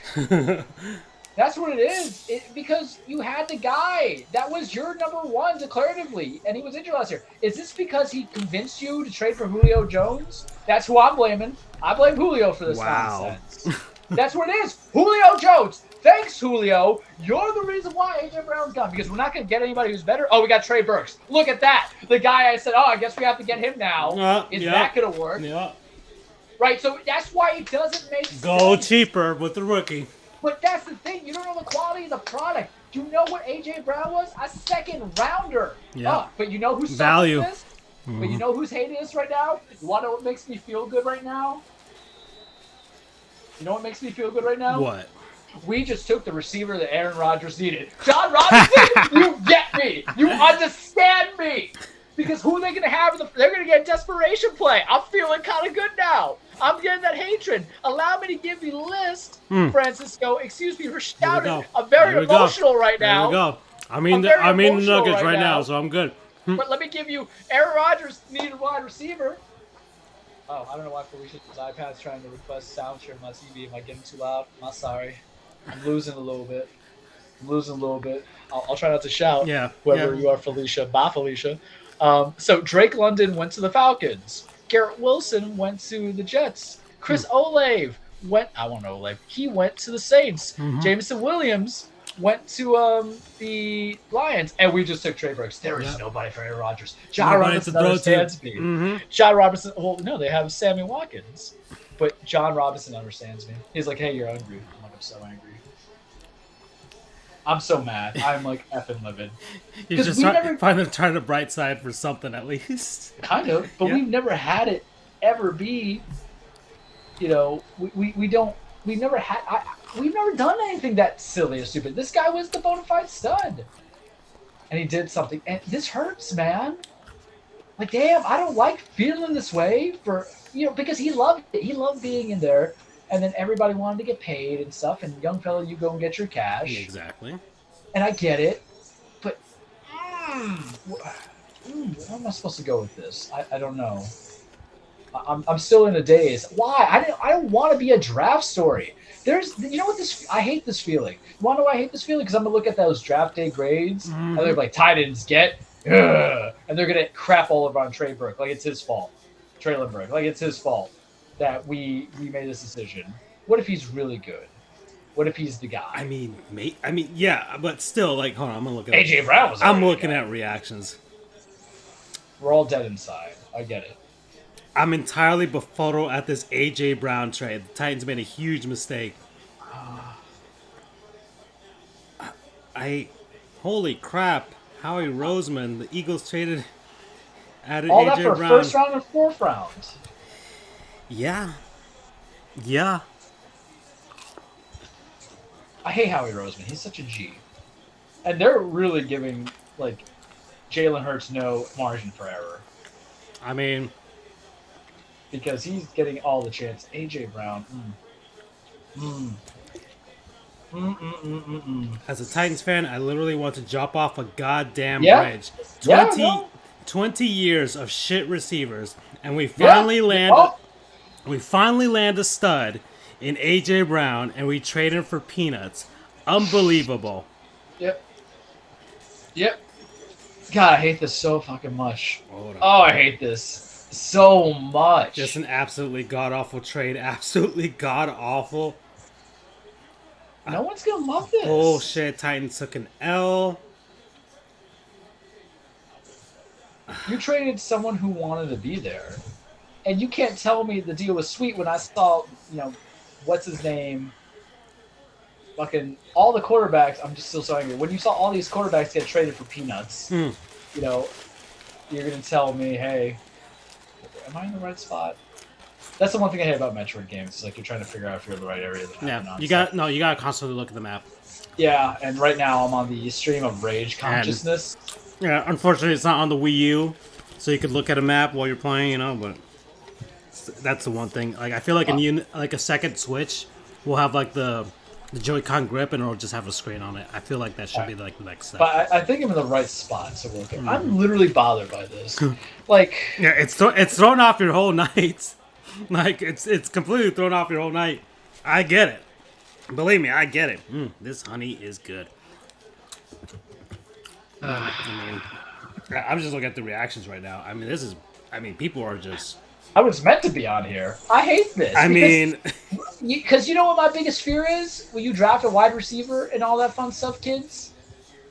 That's what it is. Because you had the guy that was your number one declaratively, and he was injured last year. Is this because he convinced you to trade for Julio Jones? That's who I'm blaming. I blame Julio for this nonsense. That's what it is. Julio Jones. Thanks, Julio. You're the reason why A.J. Brown's gone, because we're not going to get anybody who's better. Oh, we got Trey Burks. Look at that. The guy I said, I guess we have to get him now. Is that going to work? Yeah. Right, so that's why it doesn't make sense. Go cheaper with the rookie. But that's the thing. You don't know the quality of the product. Do you know what A.J. Brown was? A second rounder. Yeah. But you know who's value this? But you know who's hating this right now? You want to know what makes me feel good right now? You know what makes me feel good right now? What? We just took the receiver that Aaron Rodgers needed. John Robinson, you get me. You understand me. Because who are they going to have? They're going to get a desperation play. I'm feeling kind of good now. I'm getting that hatred. Allow me to give you the list Francisco. Excuse me for Here we shouting. go. I'm very Here we go. emotional right There now. we go. I'm very I'm eating the emotional nuggets right now, now. so I'm good. But let me give you Aaron Rodgers needed a wide receiver. Oh, I don't know why Felicia's iPad's trying to request sound share on my TV. Am I getting too loud? I'm sorry. I'm losing a little bit. I'll try not to shout. Yeah. Whoever you are, Felicia. Bye, Felicia. So Drake London went to the Falcons. Garrett Wilson went to the Jets. Chris Olave went. I want Olave. He went to the Saints. Jameson Williams went to the Lions, and we just took Trey Brooks. There is nobody for Aaron Rodgers. John Robinson understands me. John Robinson. Well, no, they have Sammy Watkins, but John Robinson understands me. He's like, "Hey, you're angry." I'm like, "I'm so angry. I'm so mad. I'm like effing livid." You just find them trying to bright side for something at least. Kind of, but we've never had it ever be. You know, we've never done anything that silly or stupid. This guy was the bona fide stud, and he did something, and this hurts, man. Like, damn, I don't like feeling this way because he loved it. He loved being in there, and then everybody wanted to get paid and stuff. And young fella, you go and get your cash. Exactly. And I get it, but where am I supposed to go with this? I don't know. I'm still in a daze. Why? I don't want to be a draft story. I hate this feeling. You want to know why I hate this feeling? Because I'm gonna look at those draft day grades, and they're like, tight ends get, and they're gonna crap all over on Trey Burke, like it's his fault. Trey Lindbergh, like it's his fault that we made this decision. What if he's really good? What if he's the guy? I mean, yeah, but still, like, hold on, I'm gonna look at AJ Brown was. I'm looking at reactions. We're all dead inside. I get it. I'm entirely befuddled at this AJ Brown trade. The Titans made a huge mistake. Holy crap! Howie Roseman, the Eagles added all AJ that for Brown. First round and fourth round. Yeah. I hate Howie Roseman. He's such a G. And they're really giving, like, Jalen Hurts no margin for error. I mean, because he's getting all the chance. AJ Brown. As a Titans fan, I literally want to jump off a goddamn bridge. 20 years of shit receivers, and we finally land a stud in AJ Brown, and we trade him for peanuts. Unbelievable. Yep. God, I hate this so fucking much. Oh, I hate this so much. Just an absolutely god-awful trade. Absolutely god-awful. No one's going to love this. Bullshit. Titans took an L. You traded someone who wanted to be there. And you can't tell me the deal was sweet when I saw, what's his name? Fucking all the quarterbacks. I'm just still so angry. When you saw all these quarterbacks get traded for peanuts, you're going to tell me, hey, am I in the right spot? That's the one thing I hate about Metroid games. Is like you're trying to figure out if you're in the right area. You got to constantly look at the map. Yeah, and right now I'm on the stream of Rage Consciousness. Unfortunately, it's not on the Wii U, so you could look at a map while you're playing. But that's the one thing. Like I feel like a second Switch will have like the Joy-Con grip, and it'll just have a screen on it. I feel like that should be like the next step. But I think I'm in the right spot. So we'll get. I'm literally bothered by this. Like, yeah, it's thrown off your whole night. Like it's completely thrown off your whole night. I get it. Believe me, I get it. This honey is good. I'm just looking at the reactions right now. I mean, people are just. I was meant to be on here. I hate this. Because you know what my biggest fear is? When you draft a wide receiver and all that fun stuff, kids,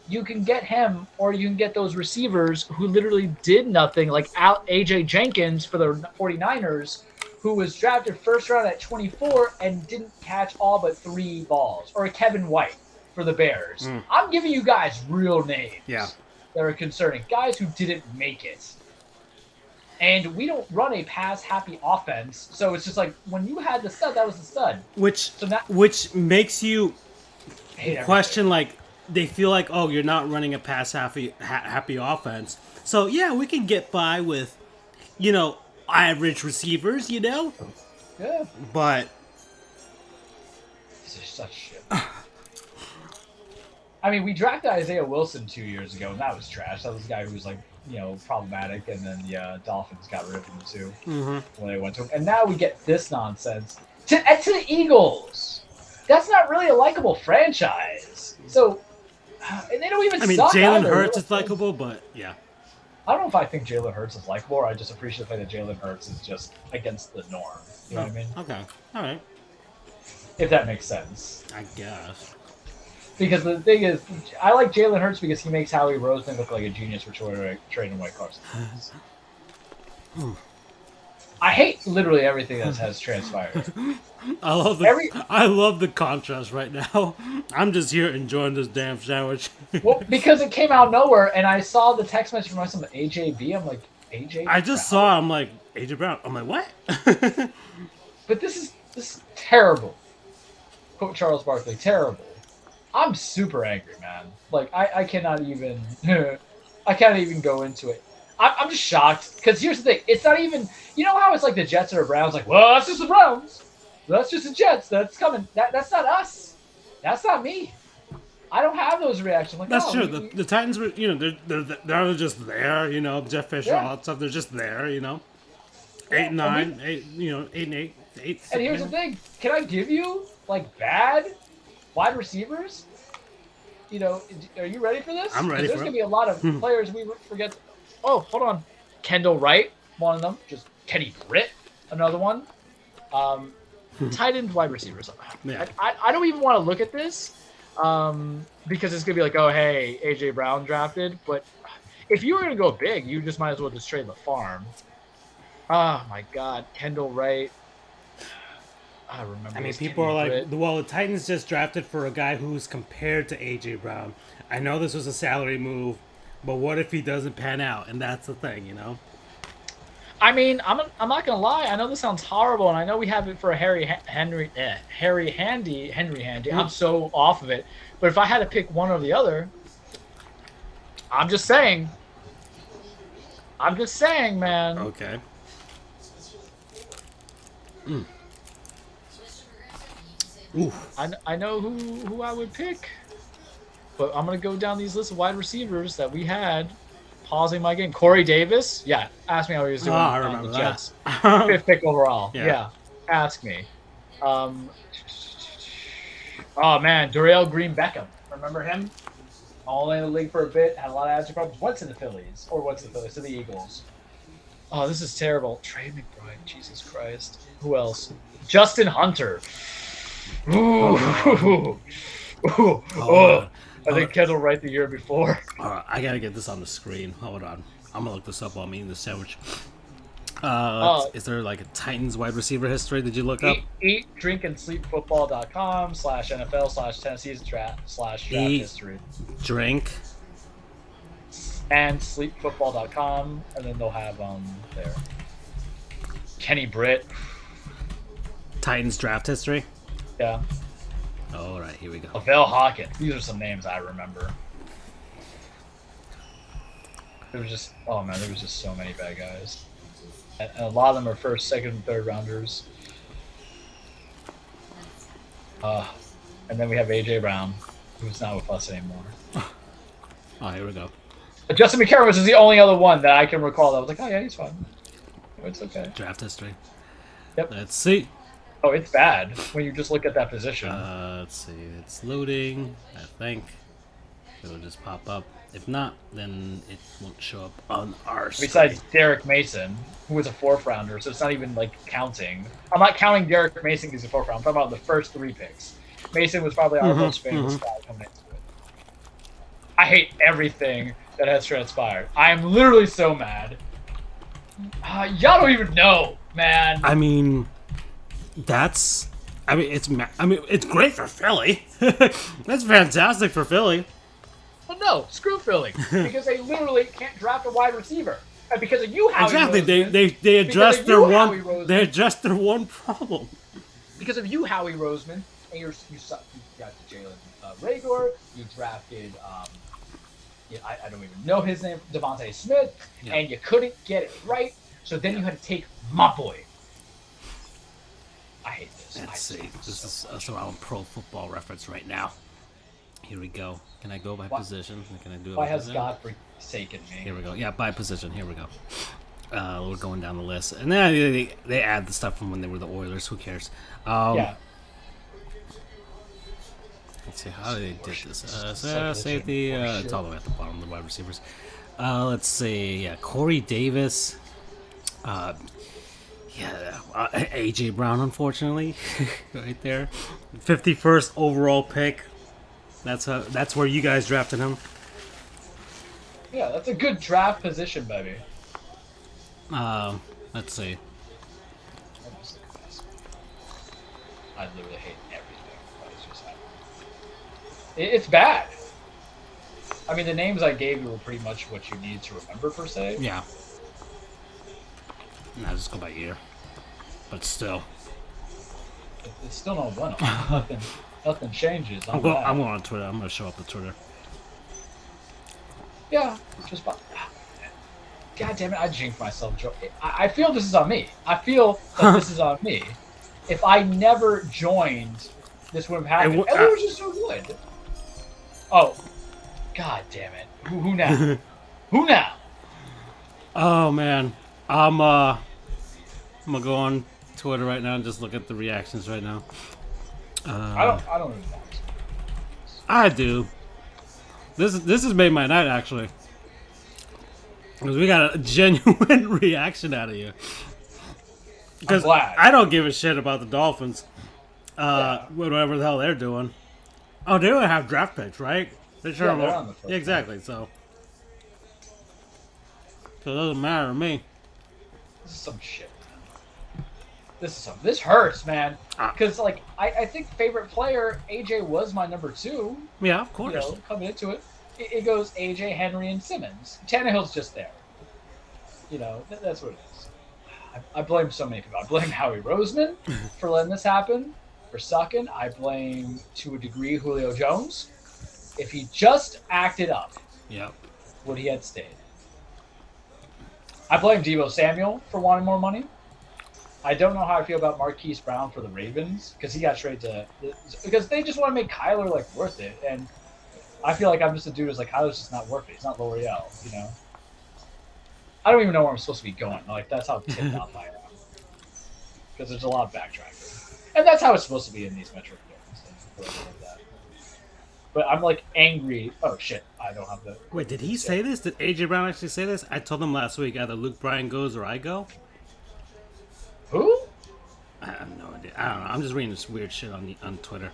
you can get him or you can get those receivers who literally did nothing, like AJ Jenkins for the 49ers, who was drafted first round at 24 and didn't catch all but 3 balls, or Kevin White for the Bears. I'm giving you guys real names that are concerning. Guys who didn't make it. And we don't run a pass-happy offense, so it's just like, when you had the stud, that was the stud. Which makes you question, like, they feel like, oh, you're not running a pass-happy offense. So, yeah, we can get by with, average receivers, Yeah. But such shit. I mean, we drafted Isaiah Wilson 2 years ago, and that was trash. That was a guy who was like, problematic, and then the Dolphins got rid of him too when they went to him. And now we get this nonsense to the Eagles. That's not really a likable franchise. So, and they don't even. I mean, suck Jalen either. Hurts is likable, but yeah. I don't know if I think Jalen Hurts is likable, or I just appreciate the fact that Jalen Hurts is just against the norm. You know what I mean? Okay. All right. If that makes sense. I guess. Because the thing is, I like Jalen Hurts because he makes Howie Roseman look like a genius for trading White Carson. I hate literally everything that has transpired. I love the contrast right now. I'm just here enjoying this damn sandwich. Well, because it came out of nowhere, and I saw the text message from some AJB. I'm like, AJ. I just saw. I'm like AJ Brown. I'm like, what? But this is terrible. Quote Charles Barkley, terrible. I'm super angry, man. Like I cannot even. I can't even go into it. I'm just shocked because here's the thing: it's not even. You know how it's like the Jets or the Browns? Like, well, that's just the Browns. That's just the Jets. That's coming. That's not us. That's not me. I don't have those reactions. Like, that's true. The Titans were, they're just there. Jeff Fisher, all that stuff. They're just there. 8-9, 8-8, 8. And here's the thing: can I give you like bad wide receivers? Are you ready for this? I'm ready. There's gonna be a lot of players we forget. Oh, hold on. Kendall Wright, one of them. Just Kenny Britt, another one. Tight end wide receivers. Yeah. I don't even want to look at this because it's going to be like, oh, hey, A.J. Brown drafted. But if you were going to go big, you just might as well just trade the farm. Oh, my God. Kendall Wright. I remember. I mean, people are like, well, the Titans just drafted for a guy who's compared to A.J. Brown. I know this was a salary move, but what if he doesn't pan out? And that's the thing, I mean, I'm not gonna lie. I know this sounds horrible, and I know we have it for a Henry Handy. I'm so off of it. But if I had to pick one or the other, I'm just saying, man. Okay. I know who I would pick, but I'm gonna go down these lists of wide receivers that we had. Pausing my game. Corey Davis? Yeah. Ask me how he was doing on the Jets. 5th pick overall. Yeah. Ask me. Oh, man. Darrell Green Beckham. Remember him? Only in the league for a bit. Had a lot of attitude problems. Went to the Phillies. To the Eagles. Oh, this is terrible. Trey McBride. Jesus Christ. Who else? Justin Hunter. Ooh. I think Kendall Wright the year before. I gotta get this on the screen. Hold on. I'm gonna look this up while I'm eating the sandwich. Is there like a Titans wide receiver history? Did you look up? Eat, drink, and sleep football.com/NFL/Tennessee's draft history. Drink. And sleepfootball.com, and then they'll have there. Kenny Britt. Titans draft history? Yeah. All right, here we go. Lavelle Hawkins. These are some names I remember. There was just so many bad guys. And a lot of them are first, second, and third rounders. And then we have AJ Brown, who's not with us anymore. Oh, here we go. But Justin McCarron is the only other one that I can recall that was like, oh yeah, he's fine. It's okay. Draft history. Yep. Let's see. Oh, it's bad when you just look at that position. Let's see. It's loading. I think it'll just pop up. If not, then it won't show up on our screen. Besides Derek Mason, who was a 4th rounder, so it's not even like counting. I'm not counting Derek Mason as a 4th round. I'm talking about the first 3 picks. Mason was probably our most famous guy coming into it. I hate everything that has transpired. I am literally so mad. Y'all don't even know, man. I mean, it's great for Philly. That's fantastic for Philly. Well, no, screw Philly because they literally can't draft a wide receiver. And because of you, Howie exactly. Roseman, They addressed their one. They addressed their one problem. Because of you, Howie Roseman, and you got Jalen Rager. You drafted. I don't even know his name, Devontae Smith, and you couldn't get it right. So then you had to take my boy. I hate this. Let's see. This is also on Pro Football Reference right now. Here we go. Can I go by position? Can I do it Why by has position? God forsaken me? Here we go. Yeah, by position. Here we go. We're going down the list. And then they add the stuff from when they were the Oilers. Who cares? Yeah. Let's see. How they did this? Safety. It's all the way at the bottom, the wide receivers. Let's see. Yeah, Corey Davis. A.J. Brown, unfortunately. Right there. 51st overall pick. That's where you guys drafted him. Yeah, that's a good draft position, baby. Let's see. I literally hate everything that is just happening. It's bad. I mean, the names I gave you were pretty much what you need to remember, per se. Yeah. Nah, just go by year. But still. It's still no bueno. Nothing changes. I'm going on Twitter. I'm going to show up on Twitter. Yeah, just by... God damn it, I jinxed myself, Joe. I feel this is on me. I feel that this is on me. If I never joined, this wouldn't have happened. And we were just so good. Oh, God damn it. Who now? Who now? Oh, man. I'm going to go on Twitter right now and just look at the reactions right now. I don't even know. I do. This has made my night, actually. Because we got a genuine reaction out of you. Because I don't give a shit about the Dolphins. Whatever the hell they're doing. Oh, they don't have draft picks, right? They're they're on the first yeah, exactly. So it doesn't matter to me. This is some shit. This hurts, man. Because I think favorite player AJ was my number 2. Yeah, of course. Coming into it, it goes AJ, Henry, and Simmons. Tannehill's just there. That's what it is. I blame so many people. I blame Howie Roseman for letting this happen, for sucking. I blame, to a degree, Julio Jones. If he just acted up, would he have stayed? I blame Deebo Samuel for wanting more money. I don't know how I feel about Marquise Brown for the Ravens, because he got traded to... Because they just want to make Kyler, worth it. And I feel like I'm just a dude who's Kyler's just not worth it. He's not L'Oreal, I don't even know where I'm supposed to be going. That's how tipped off I am. Because there's a lot of backtracking. And that's how it's supposed to be in these metric games. But I'm angry. Oh shit, I don't have the... Wait, did he say this? Did AJ Brown actually say this? I told him last week either Luke Bryan goes or I go. Who? I have no idea. I don't know. I'm just reading this weird shit on Twitter.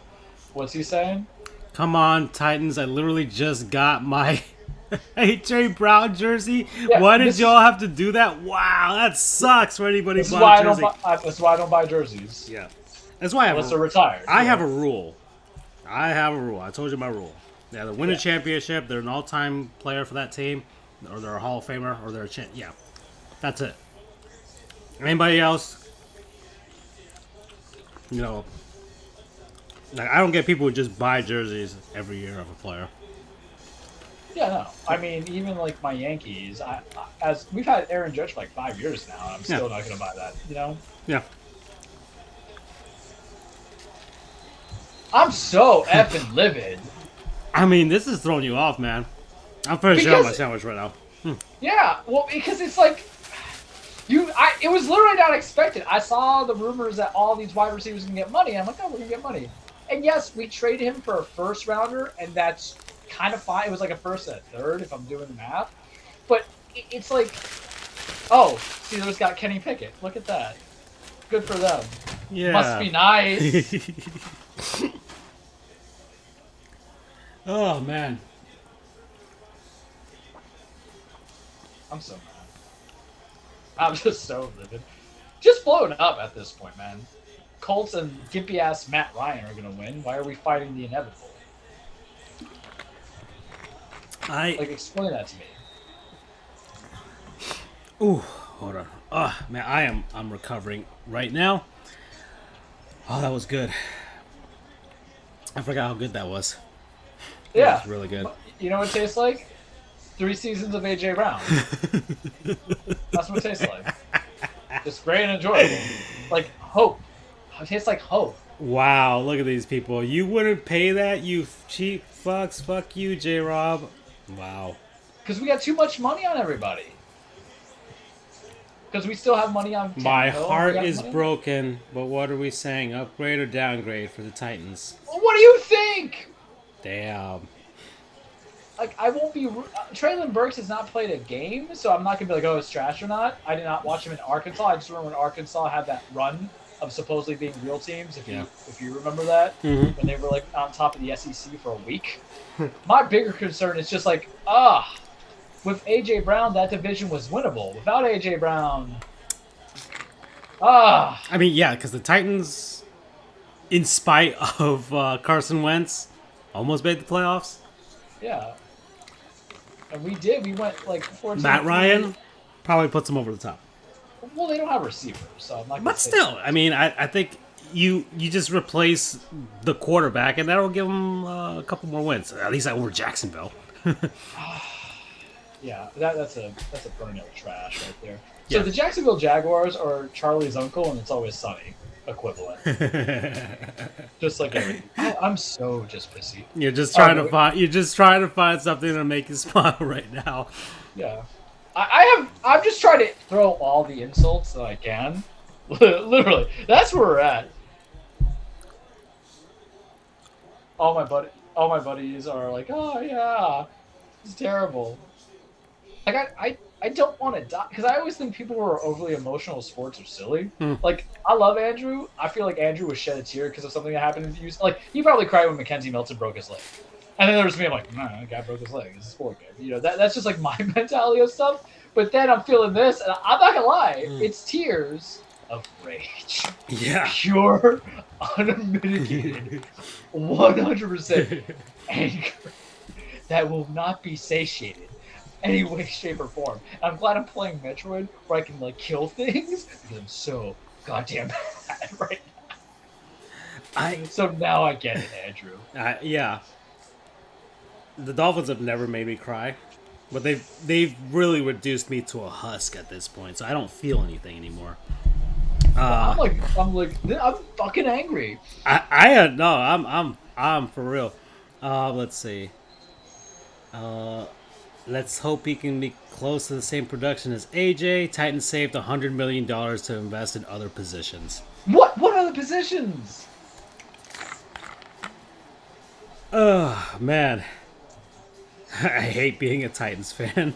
What's he saying? Come on, Titans. I literally just got my AJ Brown jersey. Yeah, why did y'all have to do that? Wow, that sucks for anybody who bought a jersey. That's why I don't buy jerseys. Yeah. That's why Unless they're retired. I have a rule. I told you my rule. They either win a championship, they're an all-time player for that team, or they're a Hall of Famer, or they're a champ. Yeah. That's it. Anybody else... I don't get people who just buy jerseys every year of a player. Yeah, no. I mean, even my Yankees, as we've had Aaron Judge for 5 years now, and I'm still not going to buy that, Yeah. I'm so effing livid. I mean, this is throwing you off, man. I'm finishing out my sandwich right now. Yeah, well, because it's it was literally not expected. I saw the rumors that all these wide receivers can get money. I'm like, oh, we're going to get money. And yes, we traded him for a first rounder, and that's kind of fine. It was a first and a third, if I'm doing the math. But it's oh, Steelers got Kenny Pickett. Look at that. Good for them. Yeah. Must be nice. Oh, man. I'm so mad. I'm just so livid. Just blow it up at this point, man. Colts and gimpy-ass Matt Ryan are going to win. Why are we fighting the inevitable? Explain that to me. Ooh, hold on. Oh, man, I'm recovering right now. Oh, that was good. I forgot how good that was. Yeah. It was really good. You know what it tastes like? 3 seasons of AJ Brown. That's what it tastes like. Just great and enjoyable. tastes like hope. Wow, look at these people. You wouldn't pay that, you cheap fucks. Fuck you, J-Rob. Wow. Because we got too much money on everybody. Because we still have money on My Tannehill, heart we got is money on- broken, but what are we saying? Upgrade or downgrade for the Titans? Well, what do you think? Damn. Like, I won't be. Traylon Burks has not played a game, so I'm not gonna be like, oh, it's trash or not. I did not watch him in Arkansas. I just remember when Arkansas had that run of supposedly being real teams. If you remember that, when they were like on top of the SEC for a week. My bigger concern is just like, with AJ Brown, that division was winnable. Without AJ Brown, I mean, yeah, because the Titans, in spite of Carson Wentz, almost made the playoffs. yeah. And we did. We went like 14. Matt Ryan probably puts them over the top. Well, they don't have receivers, so I'm not. But still, I mean, I think you just replace the quarterback, and that'll give them a couple more wins. At least over Jacksonville. Yeah, that's a perennial trash right there. So the Jacksonville Jaguars are Charlie's uncle, and it's always sunny equivalent. Just like everything. I'm so just pissy. You're just trying to find something to make you smile right now. Yeah, I'm just trying to throw all the insults that I can. Literally, that's where we're at. All my buddies are like, oh yeah, it's terrible. Like I don't want to die because I always think people who are overly emotional with sports are silly. Like I love Andrew. I feel like Andrew was shed a tear because of something that happened in the use. Like he probably cried when Mackenzie Milton broke his leg, and then there was me. I'm like, nah, the guy broke his leg. It's a sport game. You know that's just like my mentality of stuff. But then I'm feeling this, and I'm not gonna lie, it's tears of rage. Yeah, Pure, unmitigated, 100% anger that will not be satiated. Any way, shape, or form. And I'm glad I'm playing Metroid where I can like kill things because I'm so goddamn mad right now. So now I get it, Andrew. Yeah. The Dolphins have never made me cry, but they've really reduced me to a husk at this point, so I don't feel anything anymore. I'm fucking angry. I'm for real. Let's see. Let's hope he can be close to the same production as AJ. Titans saved $100 million to invest in other positions. What other positions? Oh, man. I hate being a Titans fan.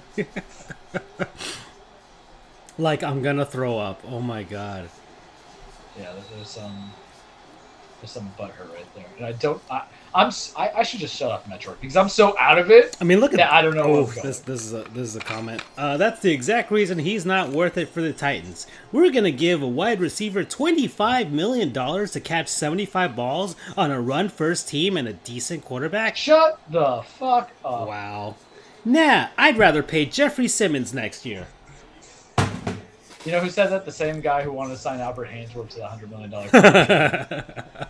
Like, I'm gonna throw up. Oh my god. Yeah, there's some butthurt right there, and I should just shut up Metroid because I'm so out of it. I mean, look at that. I don't know. Oh, this is a comment. That's the exact reason he's not worth it for the Titans. We're gonna give a wide receiver $25 million to catch 75 balls on a run-first team and a decent quarterback. Shut the fuck up. Wow. Nah, I'd rather pay Jeffrey Simmons next year. You know who said that? The same guy who wanted to sign Albert Hainsworth to the $100 million contract.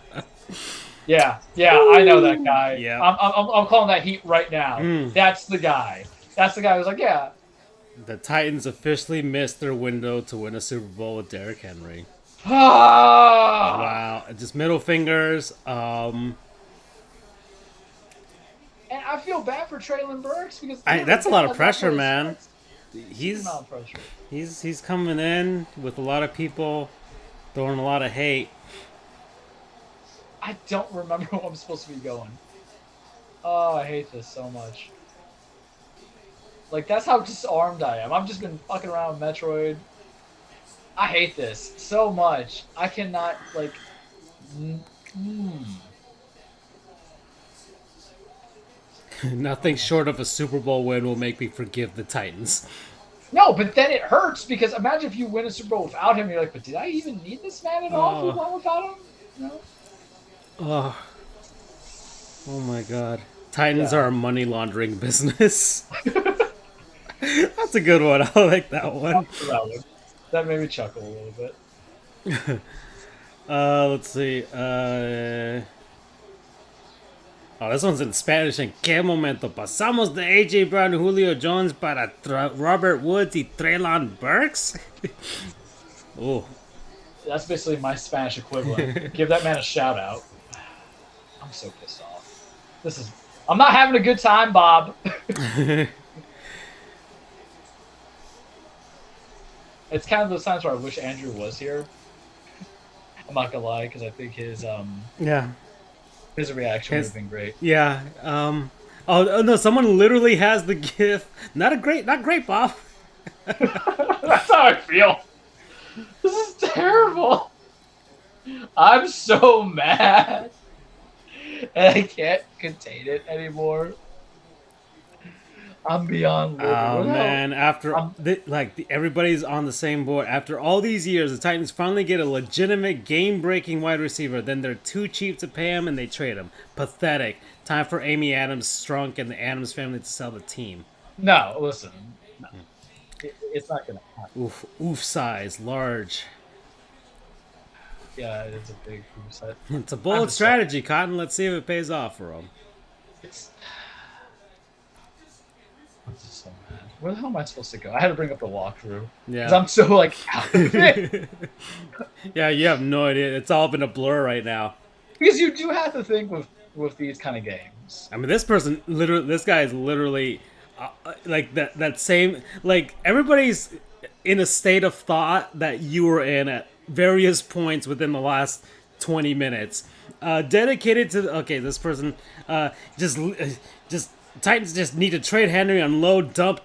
Yeah, I know that guy. Yeah. I'm calling that heat right now. That's the guy. That's the guy who's like, yeah. The Titans officially missed their window to win a Super Bowl with Derrick Henry. Wow. Just middle fingers. And I feel bad for Traylon Burks because that's a lot of pressure, man. He's pressure. He's coming in with a lot of people throwing a lot of hate. I don't remember where I'm supposed to be going. Oh, I hate this so much. Like, that's how disarmed I am. I've just been fucking around with Metroid. I hate this so much. I cannot, like... Nothing short of a Super Bowl win will make me forgive the Titans. No, but then it hurts because imagine if you win a Super Bowl without him. You're like, but did I even need this man at all if we won without him? No. Oh my god. Titans are a money laundering business. That's a good one. I like that one. That made me chuckle a little bit. Let's see. This one's in Spanish. En qué momento pasamos de AJ Brown y Julio Jones para Robert Woods y Treylon Burks? Oh. That's basically my Spanish equivalent. Give that man a shout out. I'm so pissed off. I'm not having a good time, Bob. It's kind of those times where I wish Andrew was here. I'm not gonna lie, because I think his Yeah. reaction would have been great. Yeah. Oh no! Someone literally has the GIF. Not great, Bob. That's how I feel. This is terrible. I'm so mad, and I can't contain it anymore. I'm beyond livid. Oh man! Everybody's on the same board. After all these years, the Titans finally get a legitimate game-breaking wide receiver. Then they're too cheap to pay him, and they trade him. Pathetic. Time for Amy Adams, Strunk, and the Adams family to sell the team. No, listen. No. It's not gonna happen. Oof size, large. Yeah, it's a big set. It's a bold strategy, Cotton. Let's see if it pays off for him. I'm just so mad. Where the hell am I supposed to go? I had to bring up the walkthrough. Yeah. Because I'm so, like, out of it. Yeah, you have no idea. It's all been a blur right now. Because you do have to think with these kind of games. I mean, this guy is literally like that same, like, everybody's in a state of thought that you were in at various points within the last 20 minutes. Dedicated to, this person, just Titans just need to trade Henry, unload, dump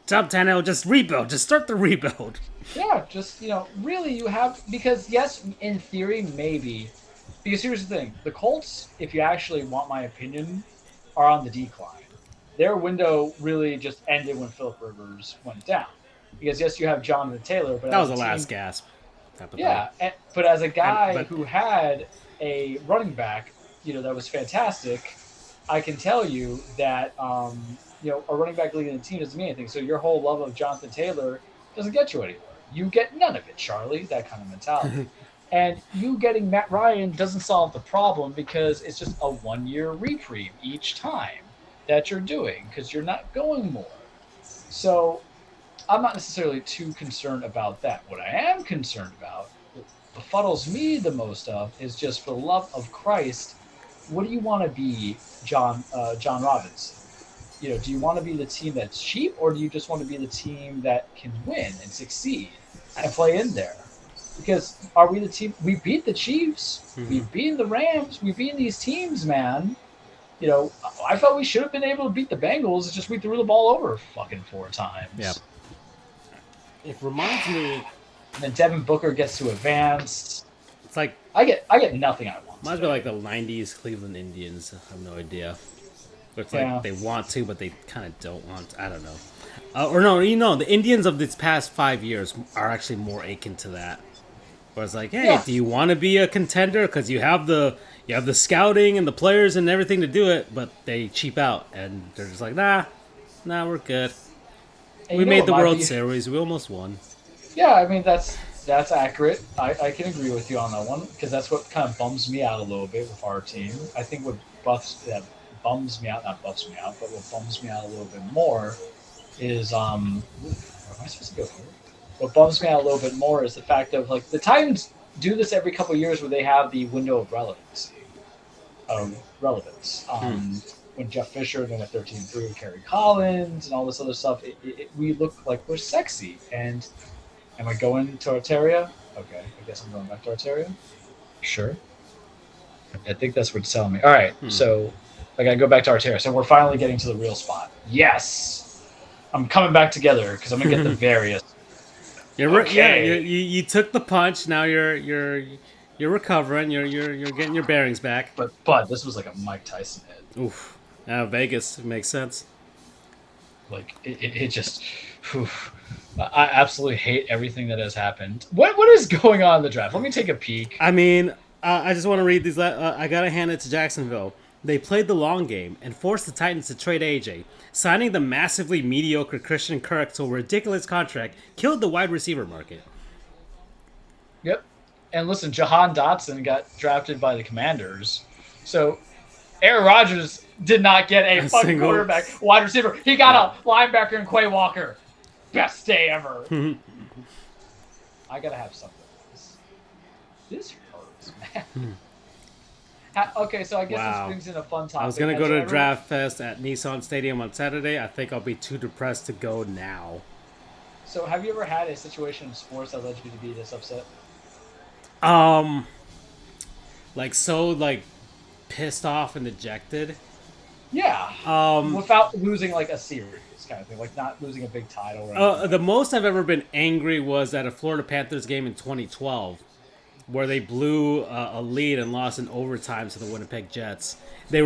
Tannehill, just rebuild, just start the rebuild. Yeah, just, really you have, because yes, in theory, maybe. Because here's the thing, the Colts, if you actually want my opinion, are on the decline. Their window really just ended when Phillip Rivers went down. Because yes, you have Jonathan Taylor, but that was the last gasp. Yeah, but as a guy who had a running back, that was fantastic, I can tell you that a running back leading the team doesn't mean anything. So your whole love of Jonathan Taylor doesn't get you anywhere. You get none of it, Charlie. That kind of mentality. And you getting Matt Ryan doesn't solve the problem because it's just a 1-year reprieve each time that you're doing because you're not going more. So I'm not necessarily too concerned about that. What I am concerned about, what befuddles me the most of, is just for the love of Christ, what do you want to be, John Robinson? Do you want to be the team that's cheap, or do you just want to be the team that can win and succeed and play in there? Because are we the team? We beat the Chiefs. Mm-hmm. We've beaten the Rams. We've beaten these teams, man. I felt we should have been able to beat the Bengals. It's just we threw the ball over fucking 4 times. Yeah. It reminds me. And then Devin Booker gets to advance. It's like I get nothing I want. Reminds me like the '90s Cleveland Indians. I have no idea. It's like they want to, but they kind of don't want to. I don't know. The Indians of these past 5 years are actually more akin to that. Where it's like, hey, do you want to be a contender? Because you have the scouting and the players and everything to do it, but they cheap out and they're just like, nah, we're good. And we made the World Series. We almost won. Yeah, I mean that's accurate. I can agree with you on that one because that's what kind of bums me out a little bit with our team. I think what bums me out a little bit more is where am I supposed to go here? What bums me out a little bit more is the fact of like the Titans do this every couple of years where they have the window of relevance. When Jeff Fisher then went 13-3 with Kerry Collins and all this other stuff, we look like we're sexy. And am I going to Arteria? Okay, I guess I'm going back to Arteria. Sure. I think that's what's telling me. All right, so I got to go back to Arteria. So we're finally getting to the real spot. Yes, I'm coming back together because I'm gonna get the various. You took the punch. Now you're recovering. You're getting your bearings back. But this was like a Mike Tyson hit. Oof. Vegas makes sense. Like it just. Oof. I absolutely hate everything that has happened. What is going on in the draft? Let me take a peek. I mean, I just want to read these. I gotta hand it to Jacksonville. They played the long game and forced the Titans to trade AJ. Signing the massively mediocre Christian Kirk to a ridiculous contract killed the wide receiver market. Yep. And listen, Jahan Dotson got drafted by the Commanders. So Aaron Rodgers did not get a fucking quarterback wide receiver. He got a linebacker in Quay Walker. Best day ever. I got to have something. This hurts, man. Okay, so I guess this Wow. brings in a fun topic. I was gonna Has go to there the ever- Draft Fest at Nissan Stadium on Saturday. I think I'll be too depressed to go now. So, have you ever had a situation in sports that led you to be this upset? Um, like pissed off and dejected. Yeah. Without losing like a series kind of thing, like not losing a big title or anything. The most I've ever been angry was at a Florida Panthers game in 2012, where they blew a lead and lost in overtime to the Winnipeg Jets. They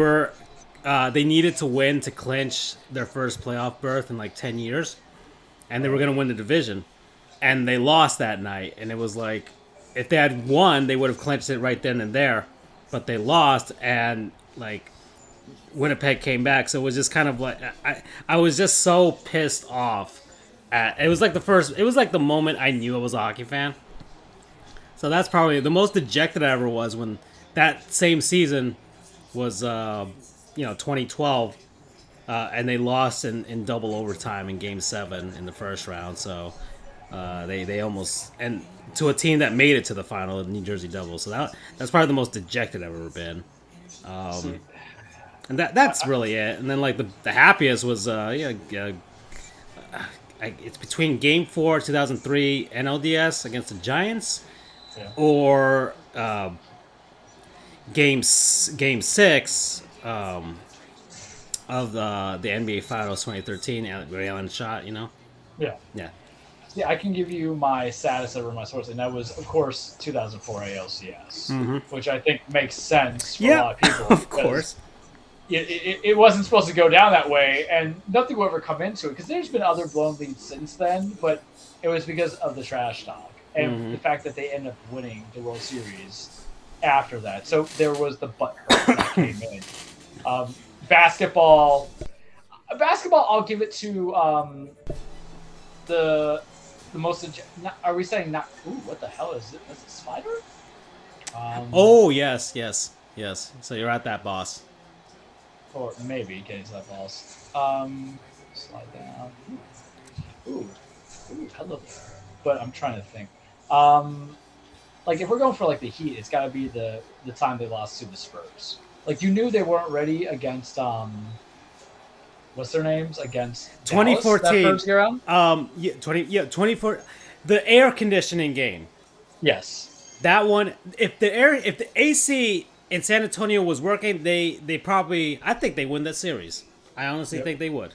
needed to win to clinch their first playoff berth in like 10 years, and they were going to win the division, and they lost that night. And it was like, if they had won, they would have clinched it right then and there, but they lost, and like Winnipeg came back. So it was just kind of like I was just so pissed off. It was like the moment I knew I was a hockey fan. So that's probably the most dejected I ever was when that same season was 2012, and they lost in double overtime in Game 7 in the first round. So they almost, and to a team that made it to the final, the New Jersey Devils. So that's probably the most dejected I've ever been. And that's really it. And then like the happiest was it's between Game 4 2003 NLDS against the Giants, or Game 6 of the NBA Finals 2013 where Allen shot. Yeah. Yeah. Yeah, I can give you my status over my source, and that was, of course, 2004 ALCS, which I think makes sense for a lot of people. Of course. It wasn't supposed to go down that way, and nothing will ever come into it, because there's been other blown leads since then, but it was because of the trash talk and the fact that they ended up winning the World Series after that. So there was the butthurt that came in. Basketball, I'll give it to the most. Are we saying not? Ooh, what the hell is it? Is it Spider? Oh yes. So you're at that boss. Or maybe getting to that boss. Slide down. Ooh, hello there. But I'm trying to think. Like if we're going for like the Heat, it's got to be the time they lost to the Spurs. Like you knew they weren't ready against what's their names against 2014. Dallas, that first year? 24. The air conditioning game. Yes. That one. If the AC in San Antonio was working, they probably, I think they win that series. I honestly think they would.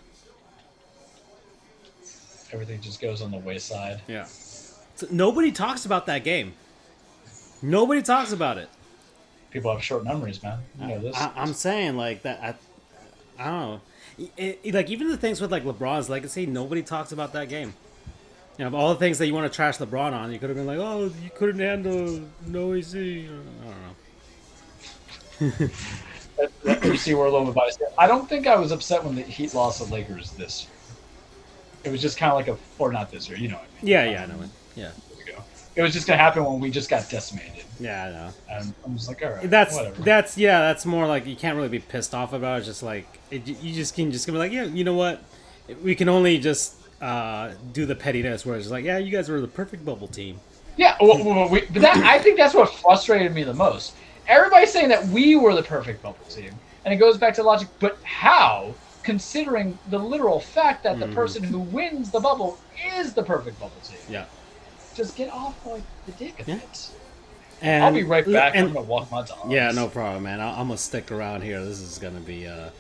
Everything just goes on the wayside. Yeah. So nobody talks about that game. Nobody talks about it. People have short memories, man. You know this. I'm saying like that. I don't know. Like even the things with like LeBron's legacy, nobody talks about that game. Of all the things that you want to trash LeBron on, you could have been like, oh, you couldn't handle no AC. I don't know. You see, we're a little bit biased. I don't think I was upset when the Heat lost the Lakers this year. It was just kind of like or not this year, you know what I mean? Yeah, I know it. Yeah. It was just gonna happen when we just got decimated. Yeah, I know. And I'm just like, all right, whatever. That's more like you can't really be pissed off about it. It's just like you just can be like, yeah, you know what? We can only just do the pettiness where it's just like, yeah, you guys were the perfect bubble team. Yeah, but I think that's what frustrated me the most. Everybody's saying that we were the perfect bubble team, and it goes back to logic. But how, considering the literal fact that the person who wins the bubble is the perfect bubble team? Yeah. Just get off like the dick of it. And I'll be right back. I'm gonna walk my dogs. Yeah, no problem, man. I'm gonna stick around here. This is gonna be an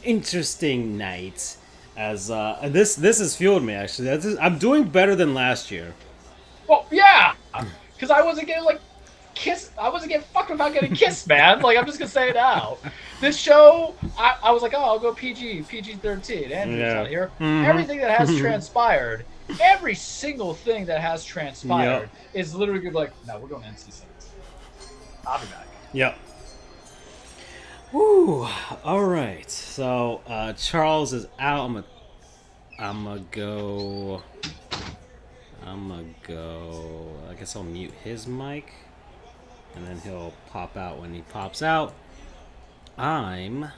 interesting night. As this has fueled me actually. I'm doing better than last year. Well, yeah, because I wasn't getting kissed. I wasn't getting fucked without getting kissed, man. Like I'm just gonna say it now. This show, I was like, oh, I'll go PG-13. Andrew's out here. Everything that has transpired. Every single thing that has transpired is literally good. Like, no, we're going to NC-17. I'll be back. Yep. Woo. All right. So Charles is out. I'm gonna go. I guess I'll mute his mic, and then he'll pop out when he pops out. I'm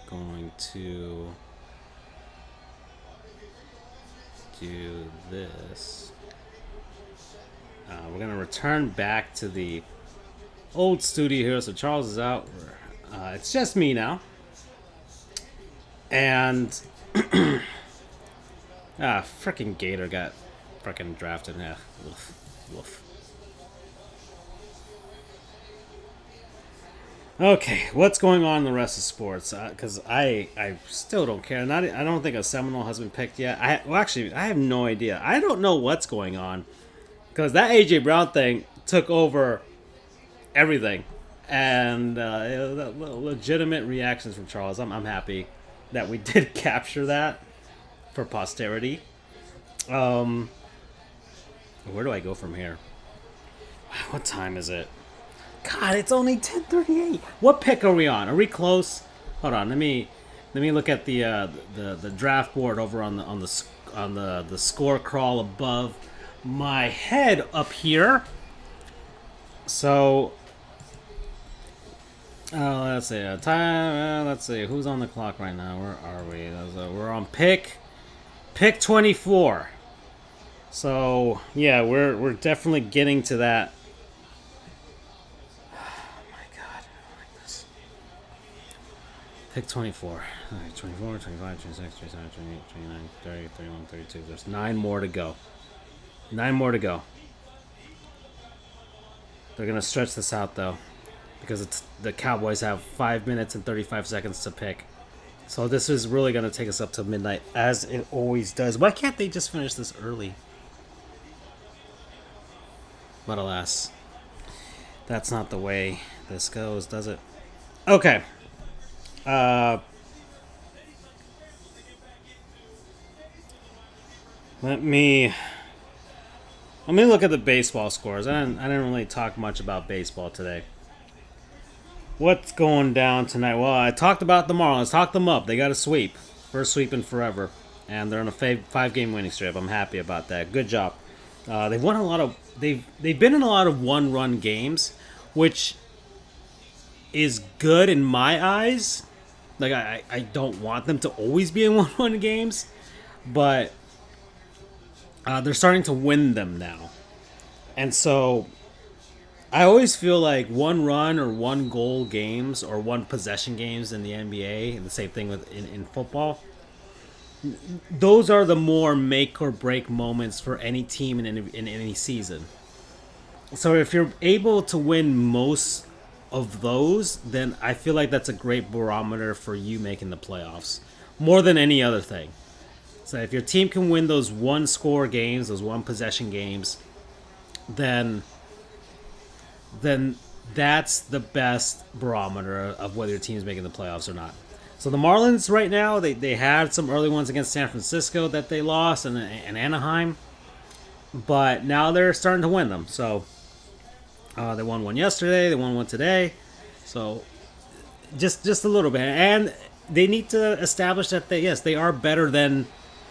going to do this. We're gonna return back to the old studio here. So Charles is out. It's just me now, and freaking Gator got freaking drafted. Yeah, woof, woof. Okay, what's going on in the rest of sports? Because I still don't care. I don't think a Seminole has been picked yet. Actually, I have no idea. I don't know what's going on because that AJ Brown thing took over everything, and legitimate reactions from Charles. I'm happy that we did capture that for posterity. Where do I go from here? What time is it? God, it's only 10:38. What pick are we on? Are we close? Hold on, let me look at the draft board over on the score crawl above my head up here. So, let's see. Time. Let's see who's on the clock right now. Where are we? We're on pick 24. So yeah, we're definitely getting to that. Pick 24. All right, 24, 25, 26, 27, 28, 29, 30, 31, 32. There's 9 more to go. 9 more to go. They're going to stretch this out, though, because the Cowboys have 5 minutes and 35 seconds to pick. So this is really going to take us up to midnight, as it always does. Why can't they just finish this early? But alas, that's not the way this goes, does it? Okay. Let me look at the baseball scores. I didn't really talk much about baseball today. What's going down tonight? Well, I talked about the Marlins. Talked them up. They got a sweep, first sweep in forever, and they're on a 5-game winning streak. I'm happy about that. Good job. They've won a lot of. They've been in a lot of 1-run games, which is good in my eyes. Like, I don't want them to always be in 1-1 games, but they're starting to win them now. And so I always feel like 1-run or 1-goal games or 1-possession games in the NBA, and the same thing in football, those are the more make or break moments for any team in any season. So if you're able to win most of those, then I feel like that's a great barometer for you making the playoffs more than any other thing. So if your team can win those 1-score games, those 1-possession games, then that's the best barometer of whether your team's making the playoffs or not. So the Marlins right now, they had some early ones against San Francisco that they lost and Anaheim, but now they're starting to win them. So they won one yesterday. They won one today. So just a little bit. And they need to establish that they are better than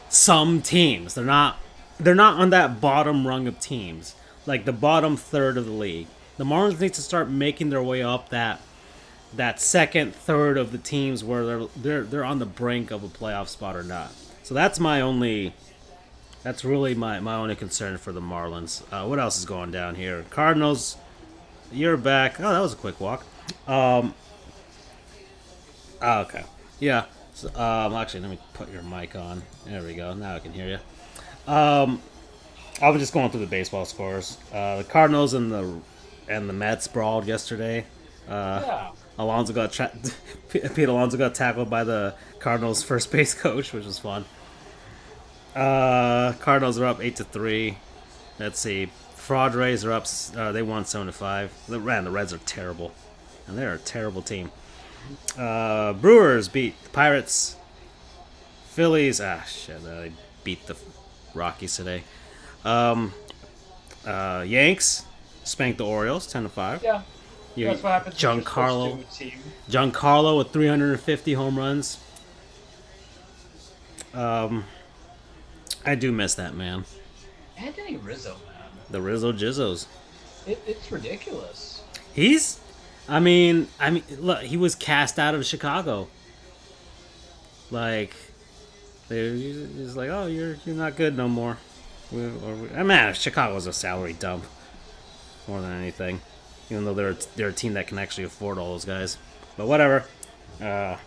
some teams. They're not on that bottom rung of teams, like the bottom third of the league. The Marlins need to start making their way up that second third of the teams where they're on the brink of a playoff spot or not. So that's really my only concern for the Marlins. What else is going down here? Cardinals. You're back. Oh, that was a quick walk. Okay. Yeah. So, actually, let me put your mic on. There we go. Now I can hear you. I was just going through the baseball scores. The Cardinals and the Mets brawled yesterday. Yeah. Pete Alonso got tackled by the Cardinals' first base coach, which was fun. Cardinals are up 8-3. Let's see. Padres are up. They won 7-5. The Reds are terrible, and they're a terrible team. Brewers beat the Pirates. Phillies. They beat the Rockies today. Yanks spanked the Orioles 10-5. Yeah. That's what happens. Giancarlo with 350 home runs. I do miss that man. Anthony Rizzo, man. The Rizzo Jizzos. It's ridiculous. Look, he was cast out of Chicago. Like, he's like, oh, you're not good no more. Chicago's a salary dump. more than anything. Even though they're a team that can actually afford all those guys, but whatever. But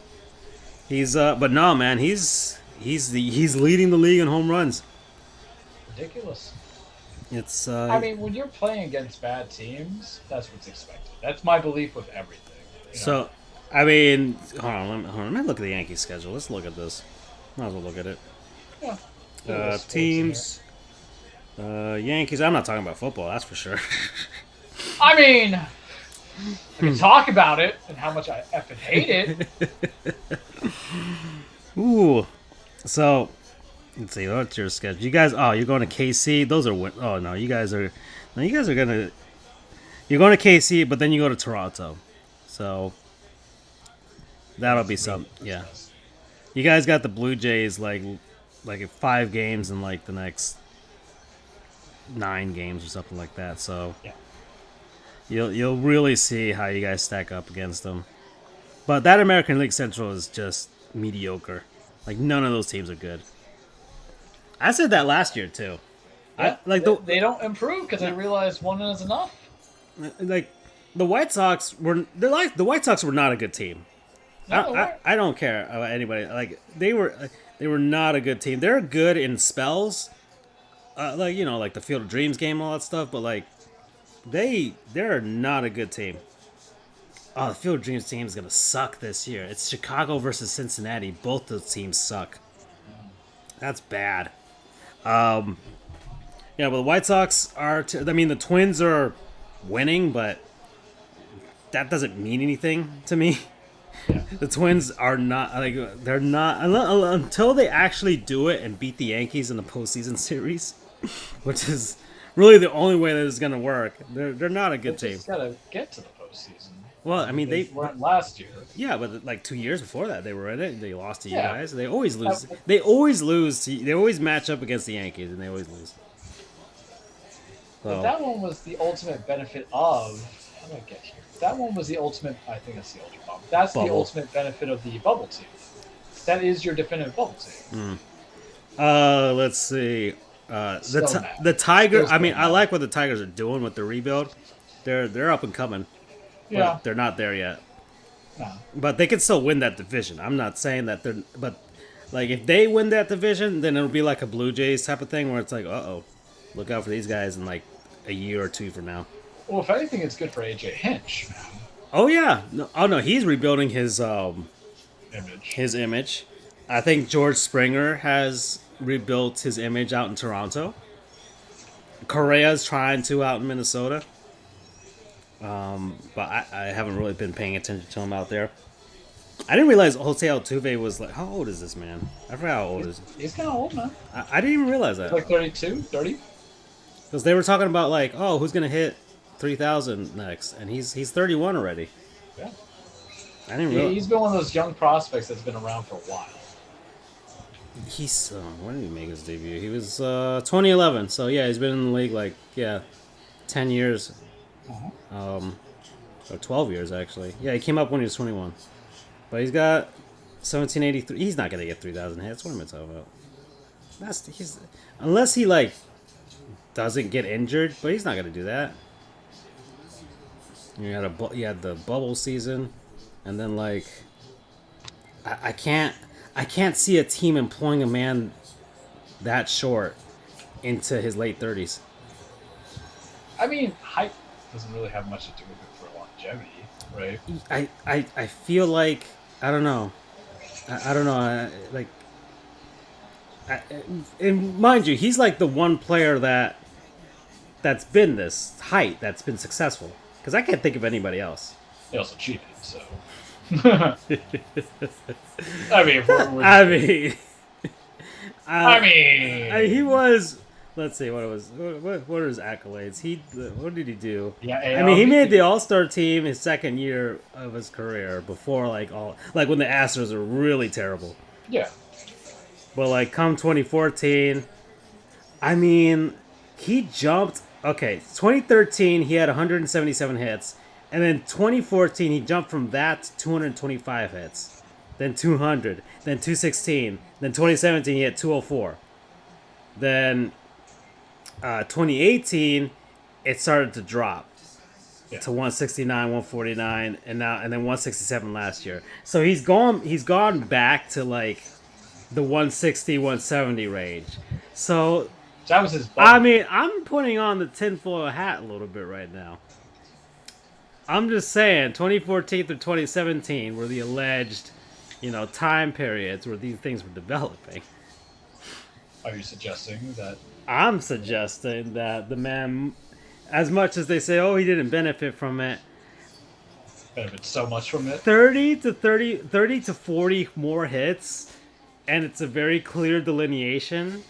no, man, he's leading the league in home runs. Ridiculous. It's I mean, when you're playing against bad teams, that's what's expected. That's my belief with everything. So, I mean, hold on, let me look at the Yankees schedule. Let's look at this. Might as well look at it. Yeah. Teams. Yankees. I'm not talking about football, that's for sure. I mean, I can talk about it and how much I effing hate it. Ooh. So, let's see. What's your schedule? You guys, you're going to KC. Those are, oh, no, you guys are going to, you're going to KC, but then you go to Toronto. So, that'll be some, yeah. You guys got the Blue Jays, like 5 games in, like, the next 9 games or something like that. So, yeah. You'll really see how you guys stack up against them. But that American League Central is just mediocre. Like, none of those teams are good. I said that last year, too. Yeah, they don't improve because they realize one is enough. Like, the White Sox were not a good team. No, I don't care about anybody. Like, they were not a good team. They're good in spells, like the Field of Dreams game, all that stuff. But like, they're not a good team. Oh, the Field of Dreams team is gonna suck this year. It's Chicago versus Cincinnati. Both those teams suck. That's bad. Yeah, but the White Sox are. The Twins are winning, but that doesn't mean anything to me. Yeah. The Twins are not they're not until they actually do it and beat the Yankees in the postseason series, which is really the only way that it's gonna work. They're not a good team. Just gotta get to the postseason. Well, I mean they weren't last year. Yeah, but like 2 years before that they were in it. They lost to you Yeah. guys. They always lose. They always match up against the Yankees and they always lose. But that one was the ultimate benefit of. How do I get here? That one was the ultimate. I think that's the ultimate bubble. That's the ultimate benefit of the bubble team. That is your definitive bubble team. Let's see. The Tigers. I mean, I like what the Tigers are doing with the rebuild. They're up and coming. Yeah, they're not there yet. No. But they can still win that division. I'm not saying that they're. But like, if they win that division, then it'll be like a Blue Jays type of thing where it's like, look out for these guys in like a year or two from now. Well, if anything, it's good for AJ Hinch, man. Oh yeah, no, he's rebuilding his image. I think George Springer has rebuilt his image out in Toronto. Correa's trying to out in Minnesota. But I haven't really been paying attention to him out there. I didn't realize Jose Altuve was like, how old is this man? I forgot how old he is. He's kind of old, man. I didn't even realize that. He's like 32, 30. Because they were talking about like, who's gonna hit 3,000 next, and he's 31 already. Yeah. I didn't realize. He's been one of those young prospects that's been around for a while. He's when did he make his debut? He was 2011. So yeah, he's been in the league like 10 years. Or 12 years actually. Yeah, he came up when he was 21. But he's got 1783. He's not gonna get 3,000 hits. What am I talking about? Unless he like doesn't get injured, but he's not gonna do that. You had the bubble season, and then like I can't see a team employing a man that short into his late 30s. I mean, height doesn't really have much to do with it for longevity, right? I feel like I don't know. I don't know. And mind you, he's like the one player that's been this height that's been successful. Because I can't think of anybody else. They also cheated, so. I mean, he was. Let's see what it was. What are his accolades? What did he do? Yeah, I mean, he made the All-Star team his second year of his career. Before when the Astros were really terrible. Yeah. But like come 2014, I mean, he jumped. Okay, 2013 he had 177 hits, and then 2014 he jumped from that to 225 hits, then 200, then 216, then 2017 he had 204. Then 2018 it started to drop. to 169, 149, and then 167 last year. So he's gone back to like the 160, 170 range. So That was his I bubble. mean, I'm putting on the tinfoil hat a little bit right now. I'm just saying, 2014 through 2017 were the alleged, time periods where these things were developing. Are you suggesting that? I'm suggesting that the man, as much as they say, oh, he didn't benefit from it, Benefit so much from it. 30 to 40 more hits, and it's a very clear delineation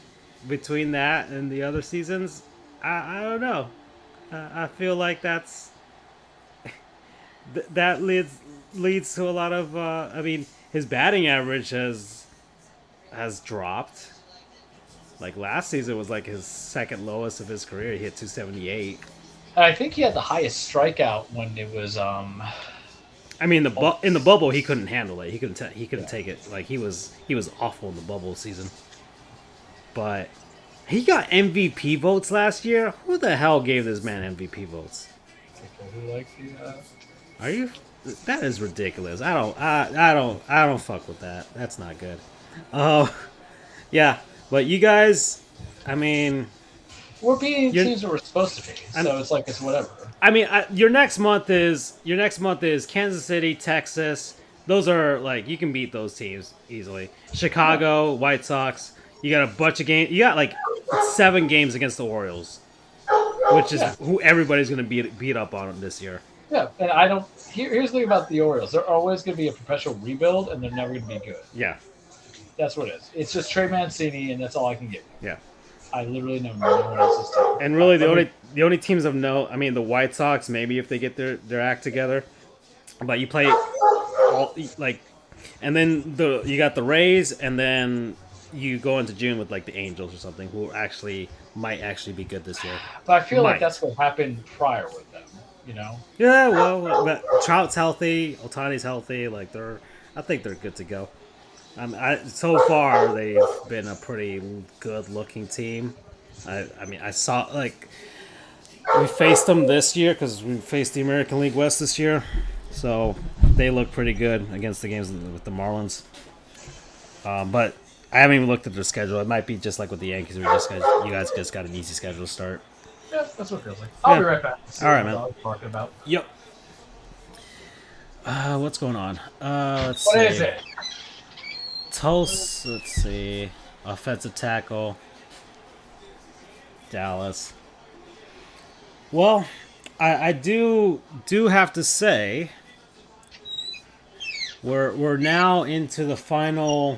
between that and the other seasons. I don't know. I feel like that leads to a lot of. I mean, his batting average has dropped. Like last season was like his second lowest of his career. He hit 278. And I think he had the highest strikeout when it was. I mean, in the bubble, he couldn't handle it. He couldn't take it. Like he was awful in the bubble season. But he got MVP votes last year. Who the hell gave this man MVP votes? People who like the. Are you? That is ridiculous. I don't fuck with that. That's not good. Oh, yeah. But you guys, I mean, We're being teams that we're supposed to be, so it's like it's whatever. I mean, your next month is Kansas City, Texas. Those are like you can beat those teams easily. Chicago, White Sox. You got a bunch of games. You got like 7 games against the Orioles, which is who everybody's going to beat up on this year. Yeah, and I don't. Here's the thing about the Orioles: they're always going to be a perpetual rebuild, and they're never going to be good. Yeah, that's what it is. It's just Trey Mancini, and that's all I can give you. Yeah, I literally know no one else's team. And really, the only teams of note. I mean, the White Sox maybe if they get their act together, but you play all like, and then you got the Rays, and then you go into June with like the Angels or something, who might actually be good this year. But I feel like that's what happened prior with them. Yeah, well, but Trout's healthy, Ohtani's healthy. Like I think they're good to go. So far they've been a pretty good-looking team. I mean, I saw like we faced them this year because we faced the American League West this year, so they look pretty good against the games with the Marlins. But I haven't even looked at their schedule. It might be just like with the Yankees. You guys just got an easy schedule to start. Yeah, that's what it feels like. I'll be right back. All right, man. What I was talking about. Yep. What's going on? Let's see. What is it? Let's see. Offensive tackle. Dallas. Well, I do have to say we're now into the final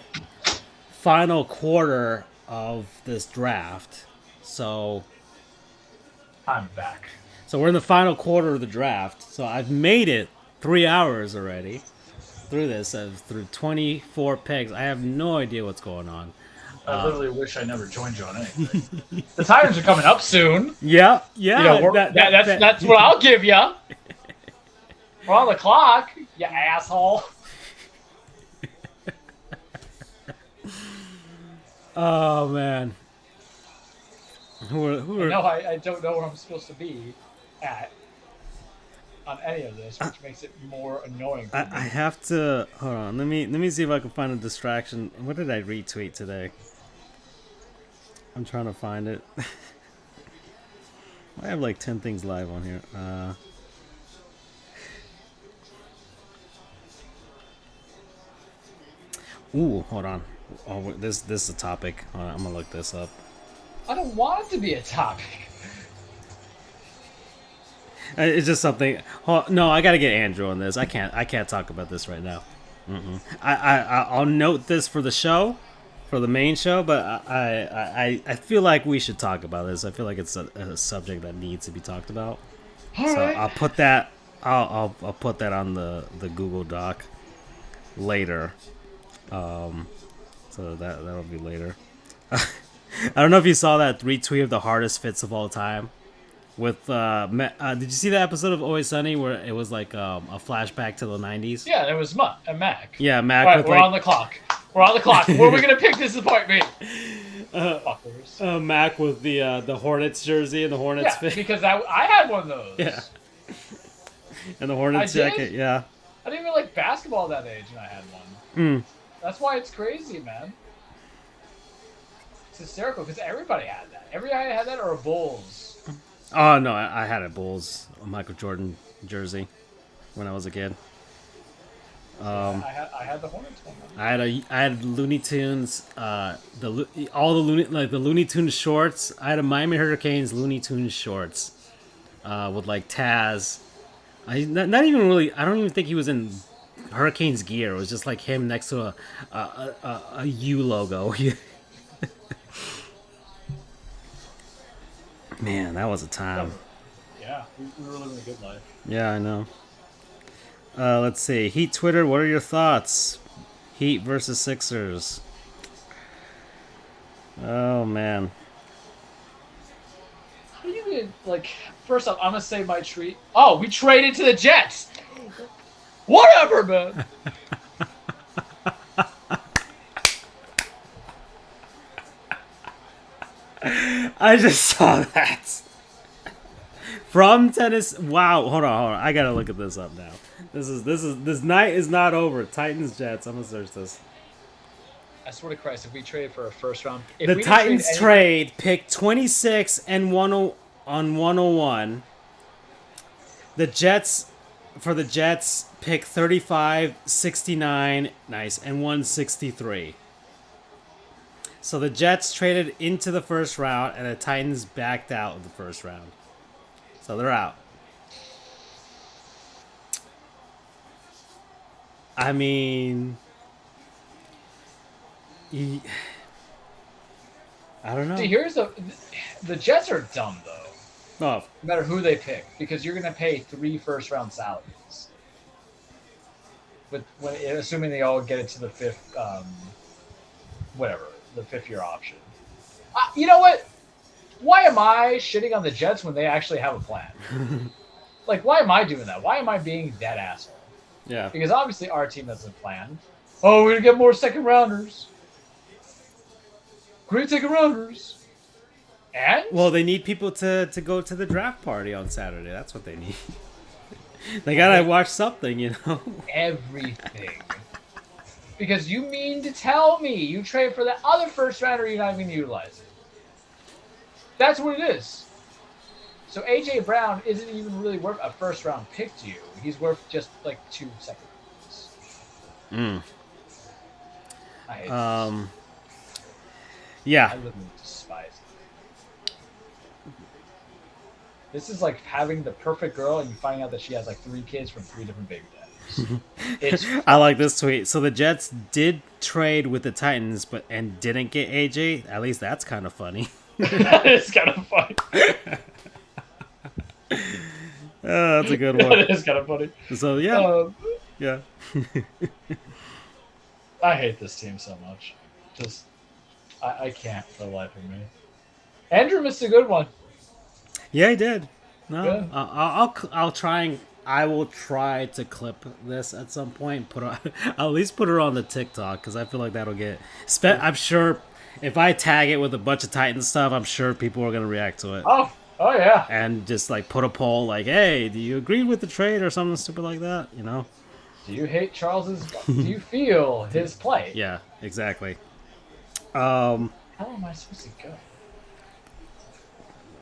quarter of this draft. So I'm back. So we're in the final quarter of the draft. So I've made it 3 hours already through this, through 24 picks. I have no idea what's going on. I literally wish I never joined you on anything. The Tigers are coming up soon. Yeah. That's what I'll give you. We're on the clock, you asshole. Oh man. Who are? No, I don't know where I'm supposed to be at on any of this, which makes it more annoying. I have to hold on. Let me see if I can find a distraction. What did I retweet today? I'm trying to find it. I have like 10 things live on here. Ooh, hold on. Oh, this is a topic. Hold on, I'm gonna look this up. I don't want it to be a topic. It's just something. No, I gotta get Andrew on this. I can't talk about this right now. I'll note this for the show, for the main show, but I feel like we should talk about this. I feel like it's a subject that needs to be talked about. All so right. I'll put that. I'll put that on the Google Doc later. So that'll be later. I don't know if you saw that retweet of the hardest fits of all time. With did you see that episode of Always Sunny where it was like a flashback to the 90s? Yeah, it was Mac. Yeah, Mac. All right, we're on the clock. We're on the clock. Where are we gonna pick this appointment? Fuckers. Mac with the Hornets jersey and the Hornets fit. Because I had one of those. Yeah. And the Hornets I did? jacket, yeah. I didn't even like basketball at that age, and I had one. Mm. That's why it's crazy, man. It's hysterical because everybody had that. Everybody had that or a Bulls. Oh no, I had a Bulls Michael Jordan jersey when I was a kid. I had the Hornets one. I had Looney Tunes, all the Looney Tunes shorts. I had a Miami Hurricanes Looney Tunes shorts, with like Taz. Not even really. I don't even think he was in Hurricanes gear. It was just like him next to a U logo. Man, that was a time. Yeah, we were living a good life. Yeah, I know. Let's see. Heat Twitter, what are your thoughts? Heat versus Sixers. Oh, man. How do you even, like, first off, I'm going to say my treat. Oh, we traded to the Jets. Whatever, man. I just saw that. From tennis. Wow. Hold on. I gotta look at this up now. This night is not over. Titans Jets. I'm gonna search this. I swear to Christ, if we traded for a first round, The Titans trade pick 26 and 10 on 101. The Jets pick 35, 69, nice, and 163. So the Jets traded into the first round, and the Titans backed out of the first round. So they're out. I mean, I don't know. See, the Jets are dumb though. Oh, No matter who they pick, because you're going to pay 3 first round salaries. Assuming they all get it to the fifth, the 5th-year option. You know what? Why am I shitting on the Jets when they actually have a plan? Like, why am I doing that? Why am I being that asshole? yeah. Because obviously our team doesn't plan. Oh, we're going to get more second rounders. Great second rounders. And? Well, they need people to go to the draft party on Saturday. That's what they need. They gotta watch something, you know? Everything. Because you mean to tell me you trade for that other first rounder you're not even going to utilize it. That's what it is. So A.J. Brown isn't even really worth a first round pick to you. He's worth just like 2 second rounds. I hate this. Yeah. I literally despise it. This is like having the perfect girl and you find out that she has like 3 kids from 3 different baby daddies. I like this tweet. So the Jets did trade with the Titans, and didn't get AJ. At least that's kind of funny. That is kind of funny. That's a good one. That is kind of funny. So yeah, yeah. I hate this team so much. Just, I can't for the life of me. Andrew missed a good one. Yeah, he did. No, Yeah. I'll try and I will try to clip this at some point. I'll at least put her on the TikTok because I feel like that'll get. I'm sure if I tag it with a bunch of Titan stuff, I'm sure people are gonna react to it. Oh yeah. And just like put a poll like, "Hey, do you agree with the trade?" or something stupid like that. You know. Do you hate Charles's? Do you feel his play? Yeah, exactly. How am I supposed to go?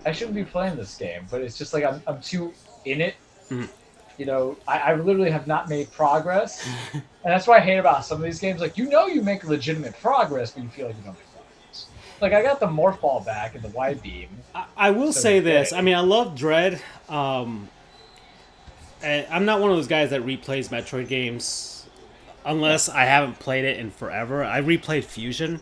I shouldn't be playing this game, but it's just like I'm too in it. You know, I literally have not made progress, and that's what I hate about some of these games. Like, you make legitimate progress, but you feel like you don't make progress. Like, I got the morph ball back and the wide beam. I will say this. I mean, I love Dread. I'm not one of those guys that replays Metroid games unless I haven't played it in forever. I replayed Fusion.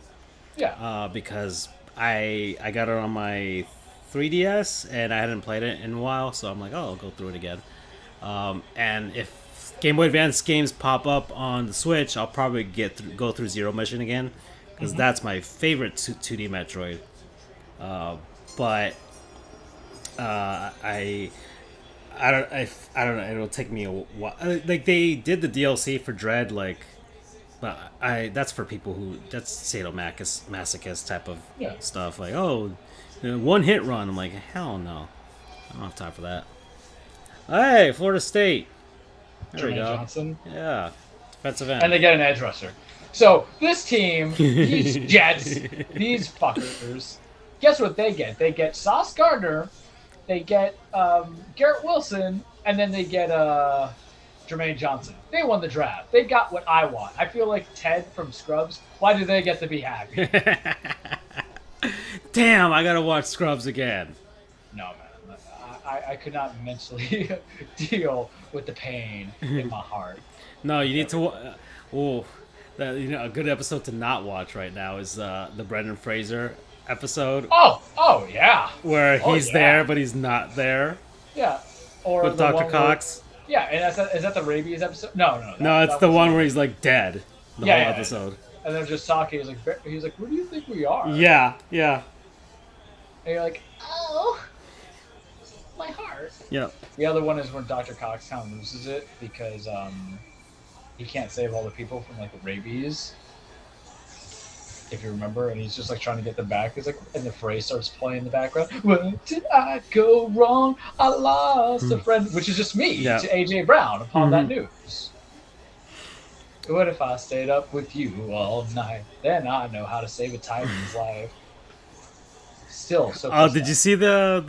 Yeah. Because I got it on my 3DS and I hadn't played it in a while, so I'm like, oh, I'll go through it again. And if Game Boy Advance games pop up on the Switch, I'll probably go through Zero Mission again because that's my favorite 2D Metroid. But I don't know. It'll take me a while. Like they did the DLC for Dread, like, but that's for people that's sadomasochist type of stuff. Like, oh, one hit run. I'm like, hell no, I don't have time for that. Hey, Florida State. There we Jermaine go. Johnson. Yeah, defensive And end. they get an edge rusher. So this team, these Jets, these fuckers, guess what they get? They get Sauce Gardner, they get Garrett Wilson, and then they get Jermaine Johnson. They won the draft. They got what I want. I feel like Ted from Scrubs. Why do they get to be happy? Damn, I gotta watch Scrubs again. No, man. I could not mentally deal with the pain in my heart. No, you need to. A good episode to not watch right now is the Brendan Fraser episode Oh yeah. where he's yeah. there but he's not there Yeah. Or with the Dr. one Cox. Yeah, and is that the rabies episode? No. No, it's that the was- one where he's like dead. The Yeah, whole yeah, episode. And then just Saki is like, where do you think we are? Yeah, yeah, And you're like, oh, my heart. yeah. The other one is when Dr. Cox kind of loses it because he can't save all the people from like the rabies. If you remember, and he's just like trying to get them back. It's like, and the phrase starts playing in the background. Where did I go wrong? I lost a friend, which is just me Yeah. to AJ Brown upon that news. What if I stayed up with you all night? Then I know how to save a Titan's life. Still, so. Oh, did you see what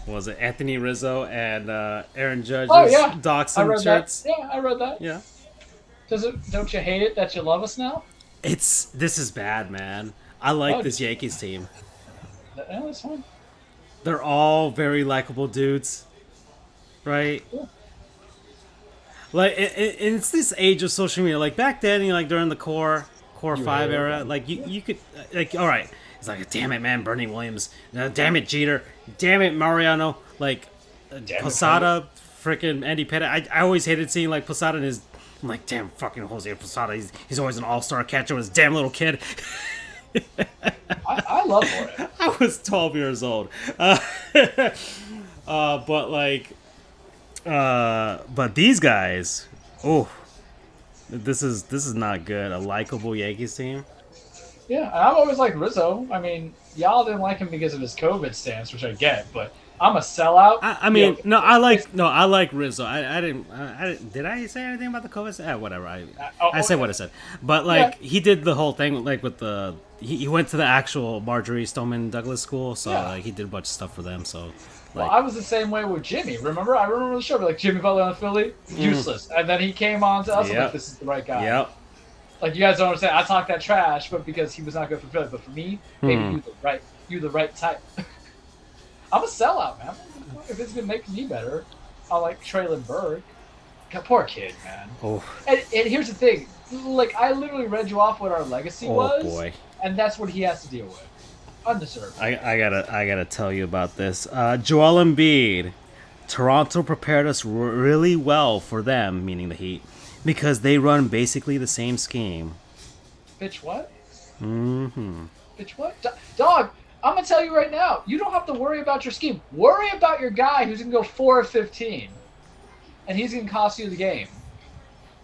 was it Anthony Rizzo and Aaron Judge's Oh yeah, I Dachshund read shirts? that. Yeah, I read that. Yeah. Don't you hate it that you love us now? This is bad, man. I like this Yankees team. Yeah, that's fine. They're all very likable dudes, right? Yeah. Like, it's this age of social media. Like back then, like during the Core 5 era, like you could, like, all right, it's like, damn it, man, Bernie Williams, damn it, Jeter, damn it, Mariano, like Posada, freaking Andy Pettit. I always hated seeing like Posada and his. I'm like, damn, fucking Jose Posada. He's always an all-star catcher with his damn little kid. I love Jorge. I was 12 years old. But these guys, this is not good. A likable Yankees team. Yeah, and I've always liked Rizzo. I mean, y'all didn't like him because of his COVID stance, which I get, but I'm a sellout. I mean, I like Rizzo. I didn't. Did I say anything about the COVID? Whatever. I said what I said. But like, he did the whole thing like with the. He went to the actual Marjorie Stoneman Douglas school, so like he did a bunch of stuff for them. So. Well, I was the same way with Jimmy. Remember? I remember the show. Like Jimmy Butler on Philly, useless, and then he came on to us. Like, this is the right guy. Yep. Like you guys don't understand. I talk that trash, but because he was not good for Philly. But for me, maybe you the right type. I'm a sellout, man. If it's gonna make me better, I like Traylon Burke. God, poor kid, man. Oh. And here's the thing. Like I literally read you off what our legacy was. Oh boy. And that's what he has to deal with. Undeserved. I gotta tell you about this. Joel Embiid. Toronto prepared us really well for them, meaning the Heat, because they run basically the same scheme. Bitch, what? Mm-hmm. Bitch, what? Dog, I'm gonna tell you right now. You don't have to worry about your scheme. Worry about your guy who's gonna go 4 of 15, and he's gonna cost you the game.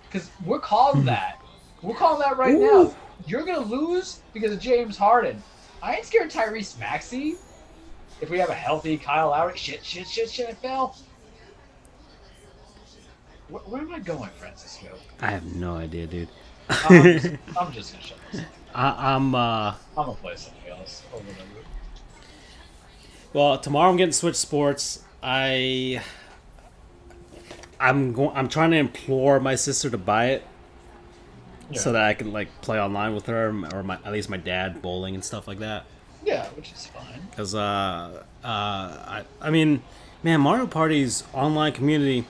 Because we're calling that. We're calling that right now. You're gonna lose because of James Harden. I ain't scared of Tyrese Maxey. If we have a healthy Kyle Lowry. Shit, I fell. Where am I going, Francisco? I have no idea, dude. I'm just gonna shut this off. I'm gonna play something else or whatever. Well, tomorrow I'm getting Switch Sports. I'm trying to implore my sister to buy it. Yeah. So that I can like play online with her, or at least my dad bowling and stuff like that. Yeah, which is fine. Because I mean, man, Mario Party's online community.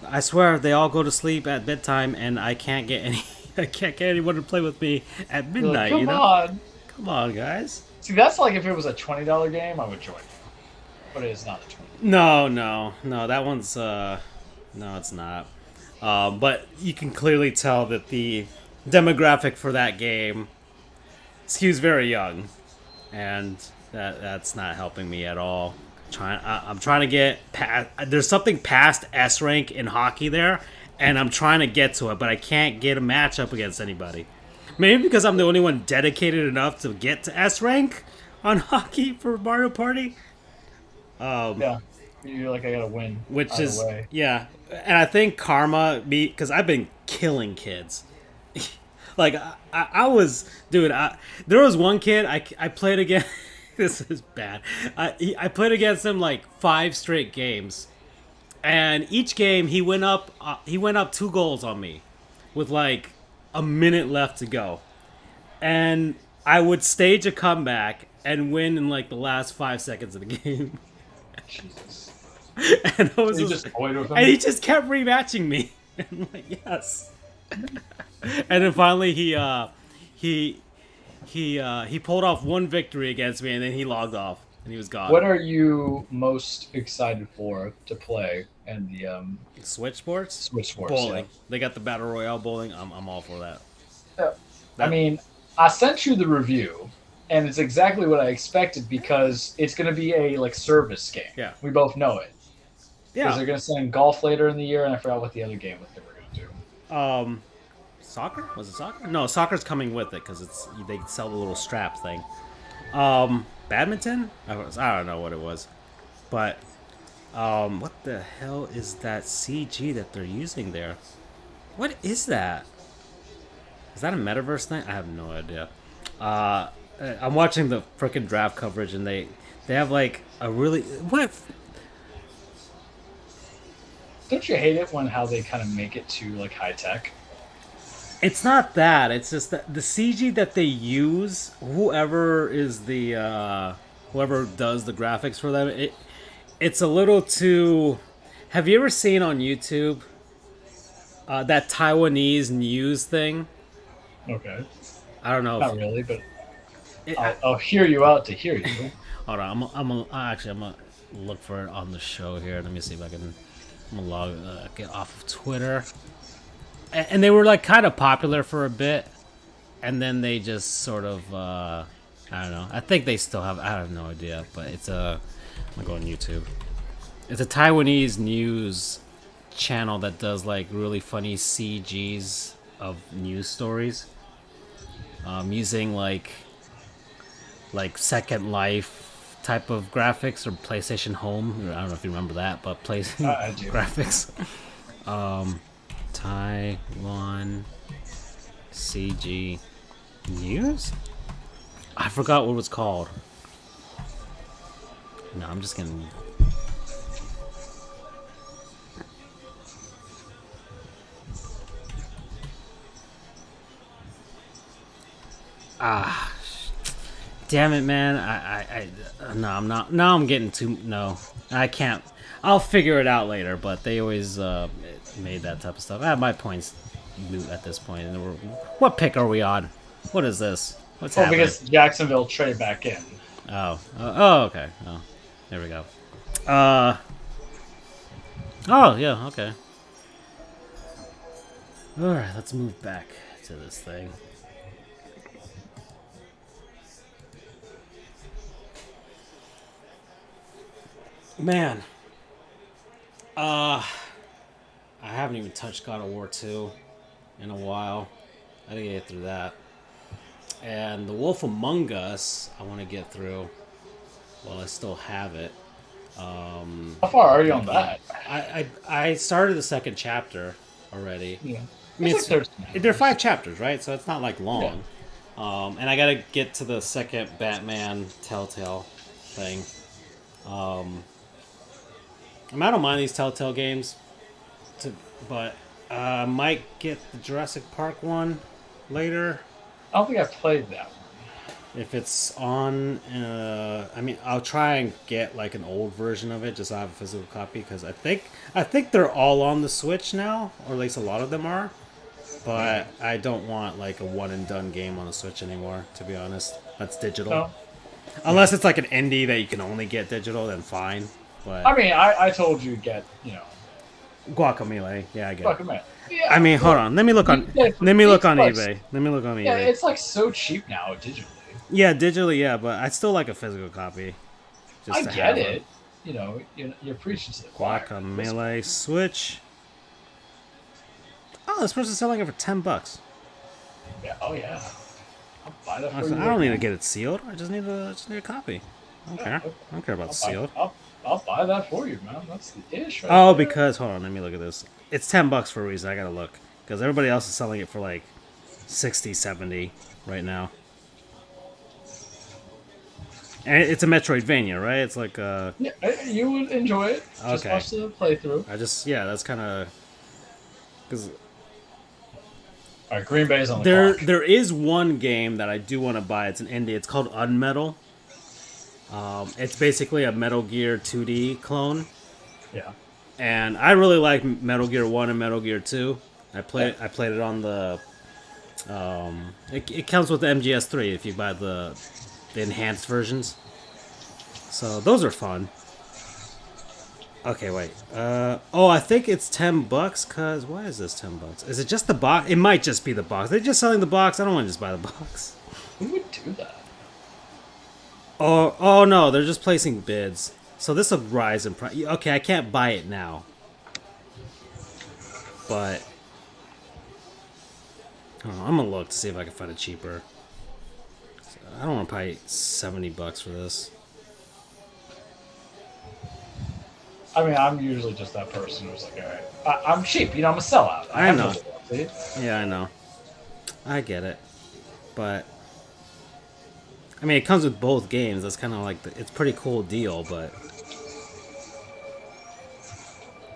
I swear they all go to sleep at bedtime, and I can't get anyone to play with me at midnight. Like, Come on, guys. See, that's like if it was a $20 game, I would join. But it is not a $20. No. That one's no, it's not. But you can clearly tell that the demographic for that game skews very young, and that's not helping me at all. I'm trying to get past. There's something past S rank in hockey there, and I'm trying to get to it, but I can't get a matchup against anybody. Maybe because I'm the only one dedicated enough to get to S rank on hockey for Mario Party. Yeah. You're like, I gotta win. Which either is way. yeah, and I think karma me because I've been killing kids. Like I was, dude. There was one kid I played against. This is bad. I played against him like 5 straight games, and each game he went up. He went up 2 goals on me, with like a minute left to go, and I would stage a comeback and win in like the last 5 seconds of the game. Jesus. And I was So you just, just toyed with him? and he just kept rematching me. And I'm like, yes. And then finally he pulled off one victory against me, and then he logged off and he was gone. What are you most excited for to play in the Switch sports? Switch Sports? Bowling. They got the battle royale bowling. I'm all for that. I mean, I sent you the review, and it's exactly what I expected because it's going to be a like service game. Yeah. We both know it. Because Yeah. they're going to send golf later in the year, and I forgot what the other game what they were going to do. Soccer? Was it soccer? No, soccer's coming with it because they sell the little strap thing. Badminton? I don't know what it was, but what the hell is that CG that they're using there? What is that? Is that a metaverse thing? I have no idea. I'm watching the frickin' draft coverage, and they have like a really what? Don't you hate it when how they kind of make it to like high tech? It's not that. It's just that the CG that they use. Whoever is the whoever does the graphics for them, it's a little too. Have you ever seen on YouTube that Taiwanese news thing? Okay. I don't know. Not really, but It, I'll hear you out to hear you. hold on, I'm gonna look for it on the show here. Let me see if I can. I'm gonna get off of Twitter. And they were like kind of popular for a bit, and then they just sort of I don't know. I think they still have. I have no idea, but it's I'm gonna go on YouTube. It's a Taiwanese news channel that does like really funny CGs of news stories, using like Second Life type of graphics or PlayStation Home. I don't know if you remember that, but I do. graphics. Taiwan CG News? I forgot what it was called. No, I'm just gonna. Damn it, man! No, I'm not. Now I'm getting too. No, I can't. I'll figure it out later. But they always made that type of stuff. My points moot at this point. And what pick are we on? What is this? What's happening? Because Jacksonville trade back in. Okay. Oh, there we go. Oh yeah. Okay. All right. Let's move back to this thing. Man, I haven't even touched God of War 2 in a while. I didn't get through that. And The Wolf Among Us, I want to get through while I still have it. How far are you on that? I started the second chapter already. Yeah. I mean, It's like 13 there are 5 chapters, right? So it's not like long. Yeah. And I gotta get to the second Batman Telltale thing. I don't mind these Telltale games, but I might get the Jurassic Park one later. I don't think I've played that one. If it's on, I mean, I'll try and get like an old version of it, just so I have a physical copy, because I think they're all on the Switch now, or at least a lot of them are. But I don't want like a one and done game on the Switch anymore, to be honest. That's digital. No. Unless it's like an indie that you can only get digital, then fine. But I mean, I told you to get, Guacamelee, yeah, I get it. Guacamole. Yeah, I mean, hold on. Let me look on. Let me look on eBay. Let me look on Yeah, eBay. it's like so cheap now digitally. Yeah, digitally, yeah, but I still like a physical copy. I to get have it. You're preaching to the choir. Guacamelee Switch. Oh, this person's selling it for $10. Yeah. Oh yeah. I'll buy that I for you. don't need to get it sealed. I just need a copy. I don't care. I don't care about I'll sealed. I'll I'll buy that for you, man. That's the ish right Oh, there. because hold on, let me look at this. It's $10 for a reason. I gotta look because everybody else is selling it for like 60, 70 right now. And it's a Metroidvania, right? It's like Yeah, you would enjoy it. Just okay. watch the playthrough. That's kind of because All right, Green Bay's on the clock. there is one game that I do want to buy. It's an indie. It's called Unmetal. It's basically a Metal Gear 2D clone. Yeah. And I really like Metal Gear 1 and Metal Gear 2. I played it on the it comes with the MGS3 if you buy the enhanced versions. So those are fun. Okay, wait. I think it's $10 cuz why is this $10? Is it just the box? It might just be the box. They're just selling the box. I don't want to just buy the box. Who would do that? Oh no, they're just placing bids. So this will rise in price. Okay, I can't buy it now. But I'm gonna look to see if I can find it cheaper. I don't want to pay $70 for this. I mean, I'm usually just that person who's like, all right, I'm cheap. I'm a sellout. I have know. no loyalty. Yeah, I know. I get it. But I mean, it comes with both games. That's kind of like it's a pretty cool deal, but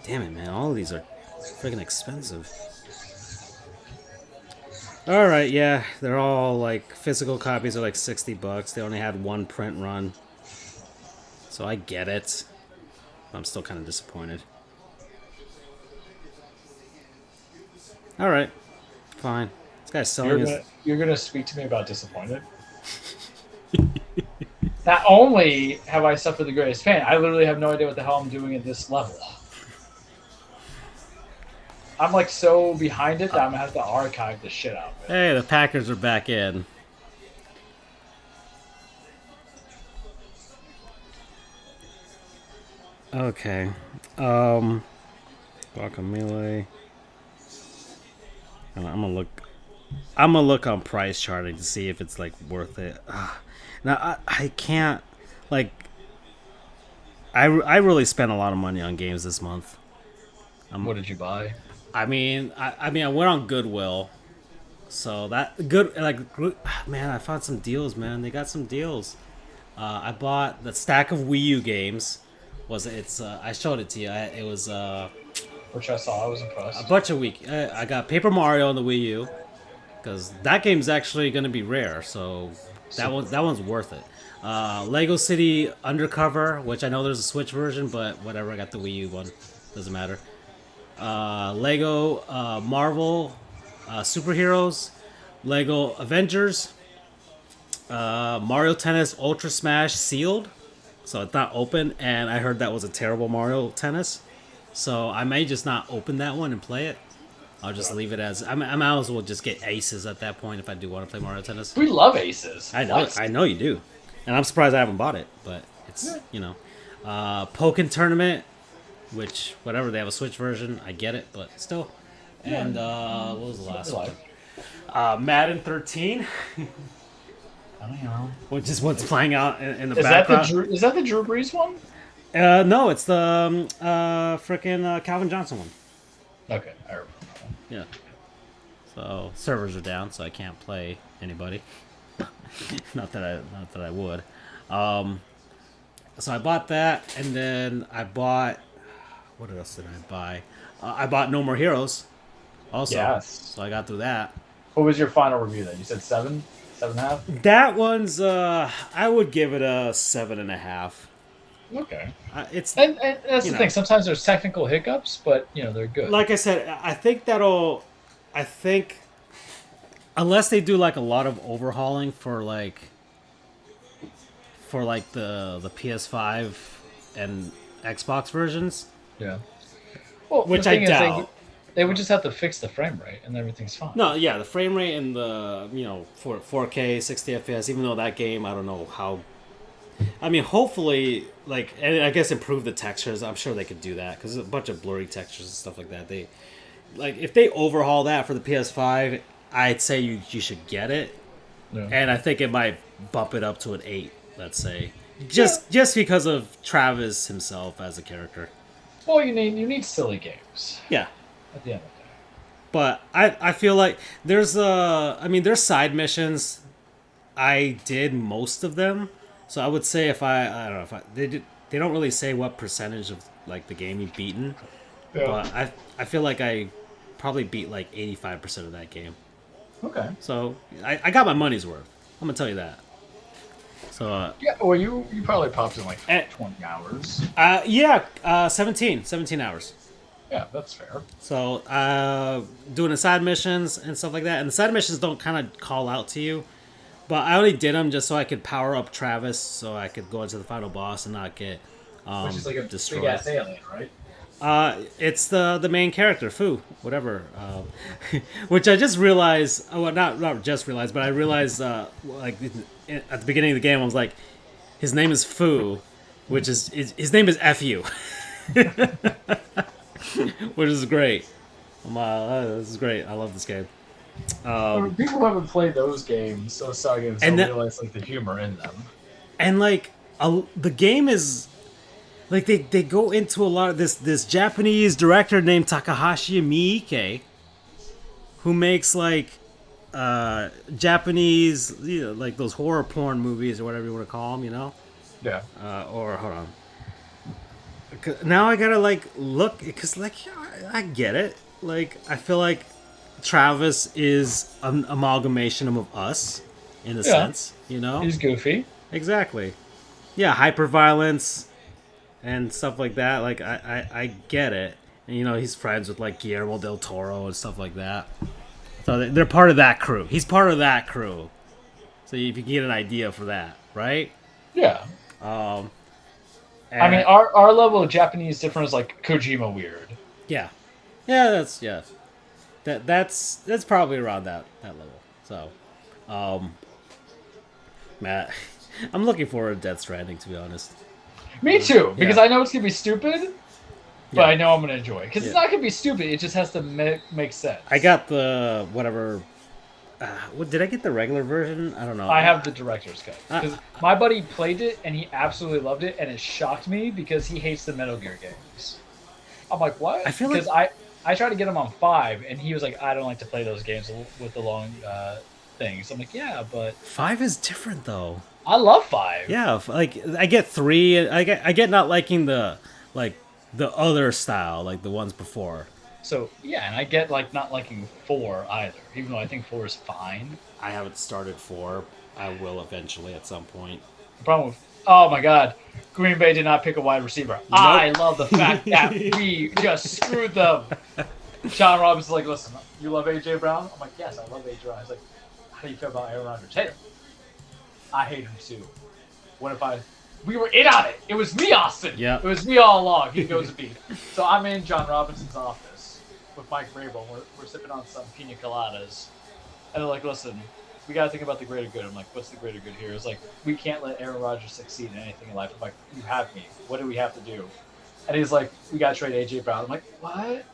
damn it, man! All of these are freaking expensive. All right, yeah, they're all like physical copies are like $60. They only had one print run, so I get it. I'm still kind of disappointed. All right, fine. This guy's selling You're gonna speak to me about disappointed. Not only have I suffered the greatest pain, I literally have no idea what the hell I'm doing at this level. I'm like so behind it that I'm gonna have to archive the shit out of it. Hey, the Packers are back in. Okay. Guacamole. I'm gonna look on price charting to see if it's like worth it. Now I can't like. I really spent a lot of money on games this month. What did you buy? I mean I went on Goodwill, so that good like man I found some deals, man. They got some deals. I bought the stack of Wii U games. I showed it to you. It was Which I saw. I was impressed. a bunch of I got Paper Mario on the Wii U because that game's actually going to be rare, so that one's worth it. Lego City Undercover, which I know there's a Switch version, but whatever. I got the Wii U one. Doesn't matter. Lego Marvel Superheroes, Lego Avengers, Mario Tennis Ultra Smash sealed, so it's not open. And I heard that was a terrible Mario Tennis, so I may just not open that one and play it. I'll just leave it as I might as well just get aces at that point if I do want to play Mario Tennis. We love aces. I know, I know you do, and I'm surprised I haven't bought it, but it's Pokken Tournament. Which, whatever, they have a Switch version. I get it, but still. And, what was the last one? Madden 13. I don't know. Which is what's playing out in the background. Is that the Drew Brees one? No, it's the frickin' Calvin Johnson one. Okay, I remember that one. Yeah. So, servers are down, so I can't play anybody. not that I would. So I bought that, and then I bought... What else did I buy? I bought No More Heroes also. Yes. So I got through that. What was your final review then? You said 7? 7.5? That one's, I would give it a 7.5. Okay. And that's the thing. Sometimes there's technical hiccups, but, they're good. Like I said, I think unless they do like a lot of overhauling for the PS5 and Xbox versions. Yeah. Well, which I doubt. They would just have to fix the frame rate, and everything's fine. No, yeah, the frame rate and the for 4K 60 FPS. Even though that game, I don't know how. I mean, hopefully, and I guess improve the textures. I'm sure they could do that because there's a bunch of blurry textures and stuff like that. If they overhaul that for the PS5, I'd say you should get it. Yeah. And I think it might bump it up to an 8. Let's say. Just because of Travis himself as a character. Well, you need silly games Yeah. at the end of the day. But I feel like there's side missions. I did most of them, so I would say if I don't know if they don't really say what percentage of like the game you've beaten, but I feel like I probably beat like 85% of that game. Okay. So I got my money's worth. I'm gonna tell you that. So Yeah. Well, you probably popped in like Eh. 20 hours. 17 hours. Yeah, that's fair. So doing the side missions and stuff like that, and the side missions don't kind of call out to you. But I only did them just so I could power up Travis, so I could go into the final boss and not get Which is like a destroyed. big ass alien, right? It's the main character, Fu, whatever. Which I just realized. Well, not just realized, but I realized like at the beginning of the game, I was like, his name is Fu, which is his name is Fu, which is great. This is great. I love this game. People haven't played those games, so games don't realize like the humor in them. And like the game is like they go into a lot of this Japanese director named Takahashi Miike, who makes like Japanese, like those horror porn movies or whatever you want to call them, Yeah. or hold on. Now I gotta like look because like I get it. Like I feel like Travis is an amalgamation of us in a sense, He's goofy. Exactly. Yeah, hyperviolence and stuff like that. Like I get it. And he's friends with like Guillermo del Toro and stuff like that. So they're part of that crew. He's part of that crew. So if you get an idea for that, right? Yeah. I mean, And- our level of Japanese difference is like Kojima weird. Yeah. Yeah, that's probably around that level. So, Matt, I'm looking forward to Death Stranding, to be honest. Me too, because Yeah. I know it's gonna be stupid, but Yeah. I know I'm gonna enjoy it. Because it's Yeah. not gonna be stupid; it just has to make sense. I got the whatever. What did I get the regular version? I don't know. I have the director's cut because my buddy played it and he absolutely loved it, and it shocked me because he hates the Metal Gear games. I'm like, what? I feel because like- I tried to get him on 5, and he was like, I don't like to play those games with the long things. I'm like, yeah, but 5 is different though. I love 5. Yeah, like I get 3. I get not liking the other style, like the ones before. So yeah, and I get like not liking 4 either, even though I think 4 is fine. I haven't started 4. I will eventually at some point. The problem with oh my god, Green Bay did not pick a wide receiver. I love the fact that we just screwed them. John Robinson's like, listen, you love AJ Brown? I'm like, yes, I love AJ Brown. He's like, how do you feel about Aaron Rodgers? Hate him. I hate him too. What if we were in on it? It was me, Austin. Yeah. It was me all along. He goes to beat. So I'm in John Robinson's office with Mike Vrabel. We're sipping on some pina coladas. And they're like, listen, we got to think about the greater good. I'm like, what's the greater good here? It's like, we can't let Aaron Rodgers succeed in anything in life. I'm like, you have me. What do we have to do? And he's like, we got to trade AJ Brown. I'm like, what?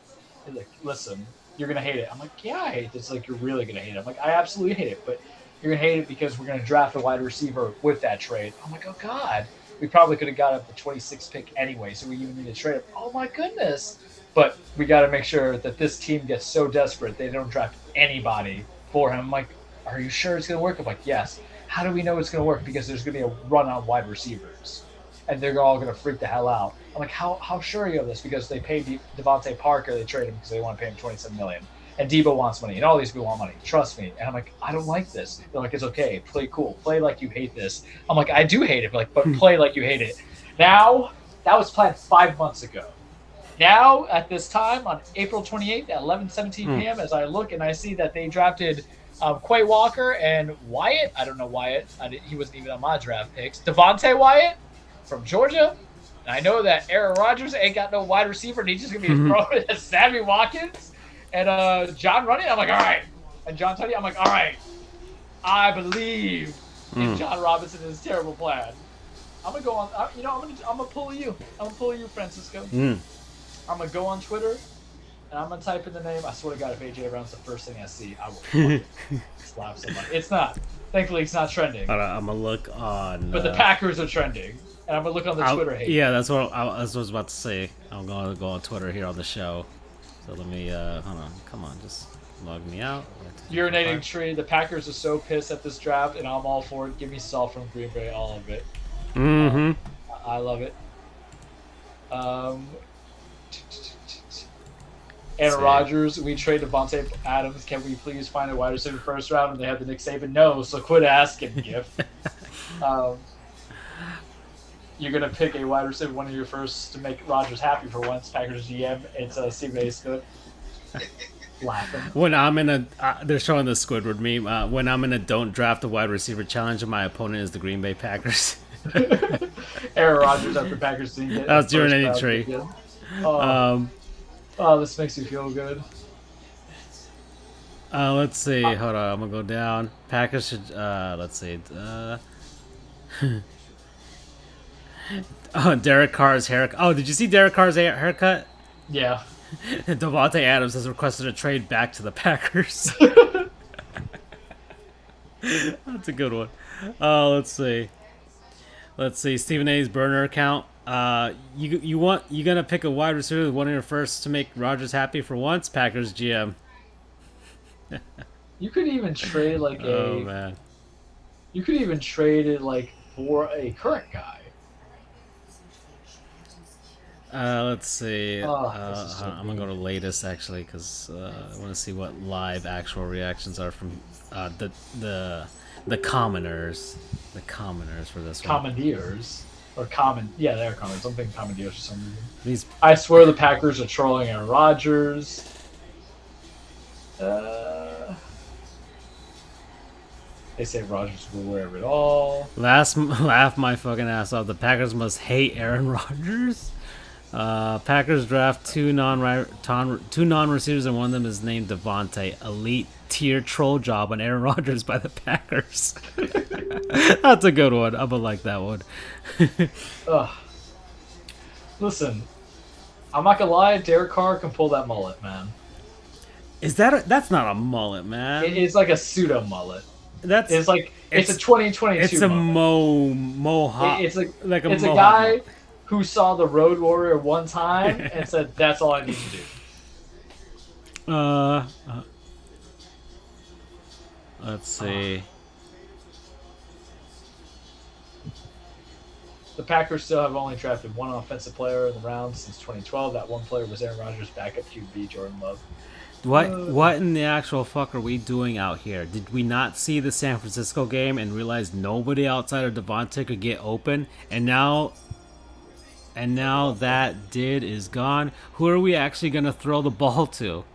He's like, listen, you're going to hate it. I'm like, yeah, I hate this. Like, you're really going to hate it. I'm like, I absolutely hate it. But you're going to hate it because we're going to draft a wide receiver with that trade. I'm like, oh, God. We probably could have got up the 26th pick anyway, so we even need to trade him. Oh, my goodness. But we got to make sure that this team gets so desperate they don't draft anybody for him. I'm like, are you sure it's going to work? I'm like, yes. How do we know it's going to work? Because there's going to be a run on wide receivers. And they're all going to freak the hell out. I'm like, how sure are you of this? Because they paid Devontae Parker. They traded him because they want to pay him $27 million. And Debo wants money. And all these people want money. Trust me. And I'm like, I don't like this. They're like, it's okay. Play cool. Play like you hate this. I'm like, I do hate it. But play like you hate it. Now, that was planned 5 months ago. Now, at this time, on April 28th at 11:17 p.m., as I look and I see that they drafted Quay Walker and Wyatt. I don't know Wyatt. He wasn't even on my draft picks. Devontae Wyatt from Georgia. And I know that Aaron Rodgers ain't got no wide receiver, and he's just going to be throwing at Sammy Watkins and John Running. I'm like, all right. And John Tunney, I'm like, all right. I believe in John Robinson and his terrible plan. I'm going to go on. I'm going to pull you. I'm going to pull you, Francisco. I'm going to go on Twitter, and I'm gonna type in the name. I swear to God, if AJ Brown's the first thing I see, I will fucking slap somebody. It's not. Thankfully, it's not trending. I'm gonna look on. But the Packers are trending, and I'm gonna look on the Twitter hate. Yeah, that's what I was about to say. I'm gonna go on Twitter here on the show. So let me hold on. Come on, just log me out. Urinating tree. The Packers are so pissed at this draft, and I'm all for it. Give me Saul from Green Bay, all of it. Mm-hmm. I love it. Aaron Rodgers, we trade Devontae Adams. Can we please find a wide receiver first round? And they have the Nick Saban. No, so quit asking, Gif. You're going to pick a wide receiver, one of your first, to make Rodgers happy for once. Packers GM. It's Stephen A. Smith. Laughing. When I'm in a, they're showing the Squidward meme. When I'm in a don't draft a wide receiver challenge, and my opponent is the Green Bay Packers. Aaron Rodgers after Packers didn't get. That was urinating tree. Oh, this makes me feel good. Let's see. Hold on. I'm gonna go down. Packers should. Let's see. Oh, Derek Carr's haircut. Oh, did you see Derek Carr's haircut? Yeah. Devontae Adams has requested a trade back to the Packers. That's a good one. Let's see. Let's see. Stephen A's burner account. You gonna pick a wide receiver, one of your first to make Rodgers happy for once? Packers GM. You could even trade like Oh man. You could even trade it like for a current guy. Let's see. So I'm gonna go to latest actually because I want to see what live actual reactions are from the commoners. The commoners for this one. Commandeers. Or yeah, they're commoners. I'm thinking commandeers for some reason. These I swear the Packers are trolling Aaron Rodgers. They say Rodgers will wear it all. laugh my fucking ass off. The Packers must hate Aaron Rodgers. Packers draft two non-receivers, and one of them is named Devontae. Elite tier troll job on Aaron Rodgers by the Packers. That's a good one. I'm gonna like that one. Listen, I'm not gonna lie. Derek Carr can pull that mullet, man. That's not a mullet, man. It's like a pseudo mullet. It's a 2022. It's a mullet. mohawk. It's a guy mullet. Who saw the Road Warrior one time and said, "That's all I need to do." Let's see. The Packers still have only drafted one offensive player in the round since 2012. That one player was Aaron Rodgers' backup QB, Jordan Love. What in the actual fuck are we doing out here? Did we not see the San Francisco game and realize nobody outside of Devontae could get open? And now that did is gone. Who are we actually going to throw the ball to?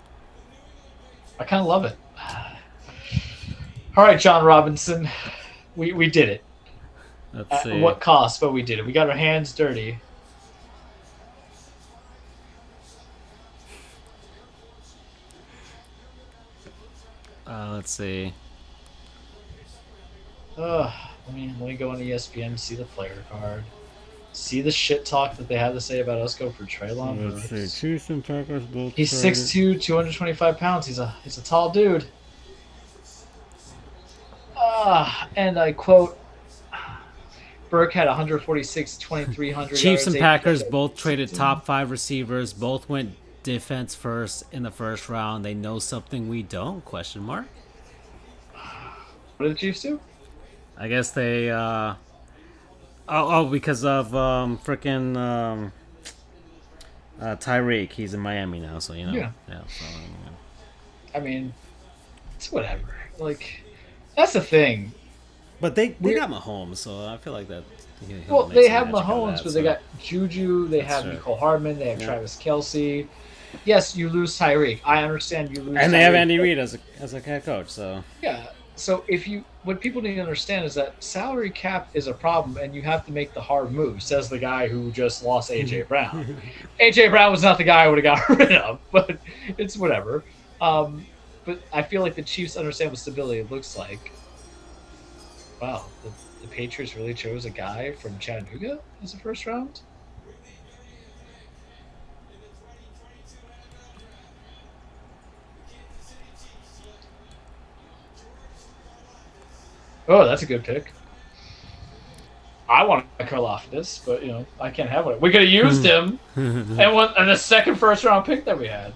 I kind of love it. All right, John Robinson. We did it. Let's see. At what cost? But we did it. We got our hands dirty. Let's see. Let me go on ESPN, see the player card. See the shit talk that they had to say about us go for Treylon. Let's see. Chiefs and Packers both. He's 6'2", 225 pounds. He's a tall dude. And I quote, Burke had 146, 2,300 Chiefs yards, and Packers both traded top 5 receivers. Both went defense first in the first round. They know something we don't? Question mark. What did the Chiefs do? I guess they because of freaking Tyreek. He's in Miami now, so you know. Yeah. So, I mean, it's whatever. Like, that's the thing. But they got Mahomes, so I feel like that. Well, they have Mahomes, but they got Juju. They have Nicole Hardman. They have Travis Kelce. Yes, you lose Tyreek. I understand you lose. And they Tyreek. have Andy Reid as a head coach. So yeah. So what people need to understand is that salary cap is a problem, and you have to make the hard move. Says the guy who just lost AJ Brown. AJ Brown was not the guy I would have got rid of, but it's whatever. But I feel like the Chiefs understand what stability looks like. Wow, the Patriots really chose a guy from Chattanooga as the first round? Oh, that's a good pick. I want to curl off this, but I can't have it. We could have used him, and the second first round pick that we had.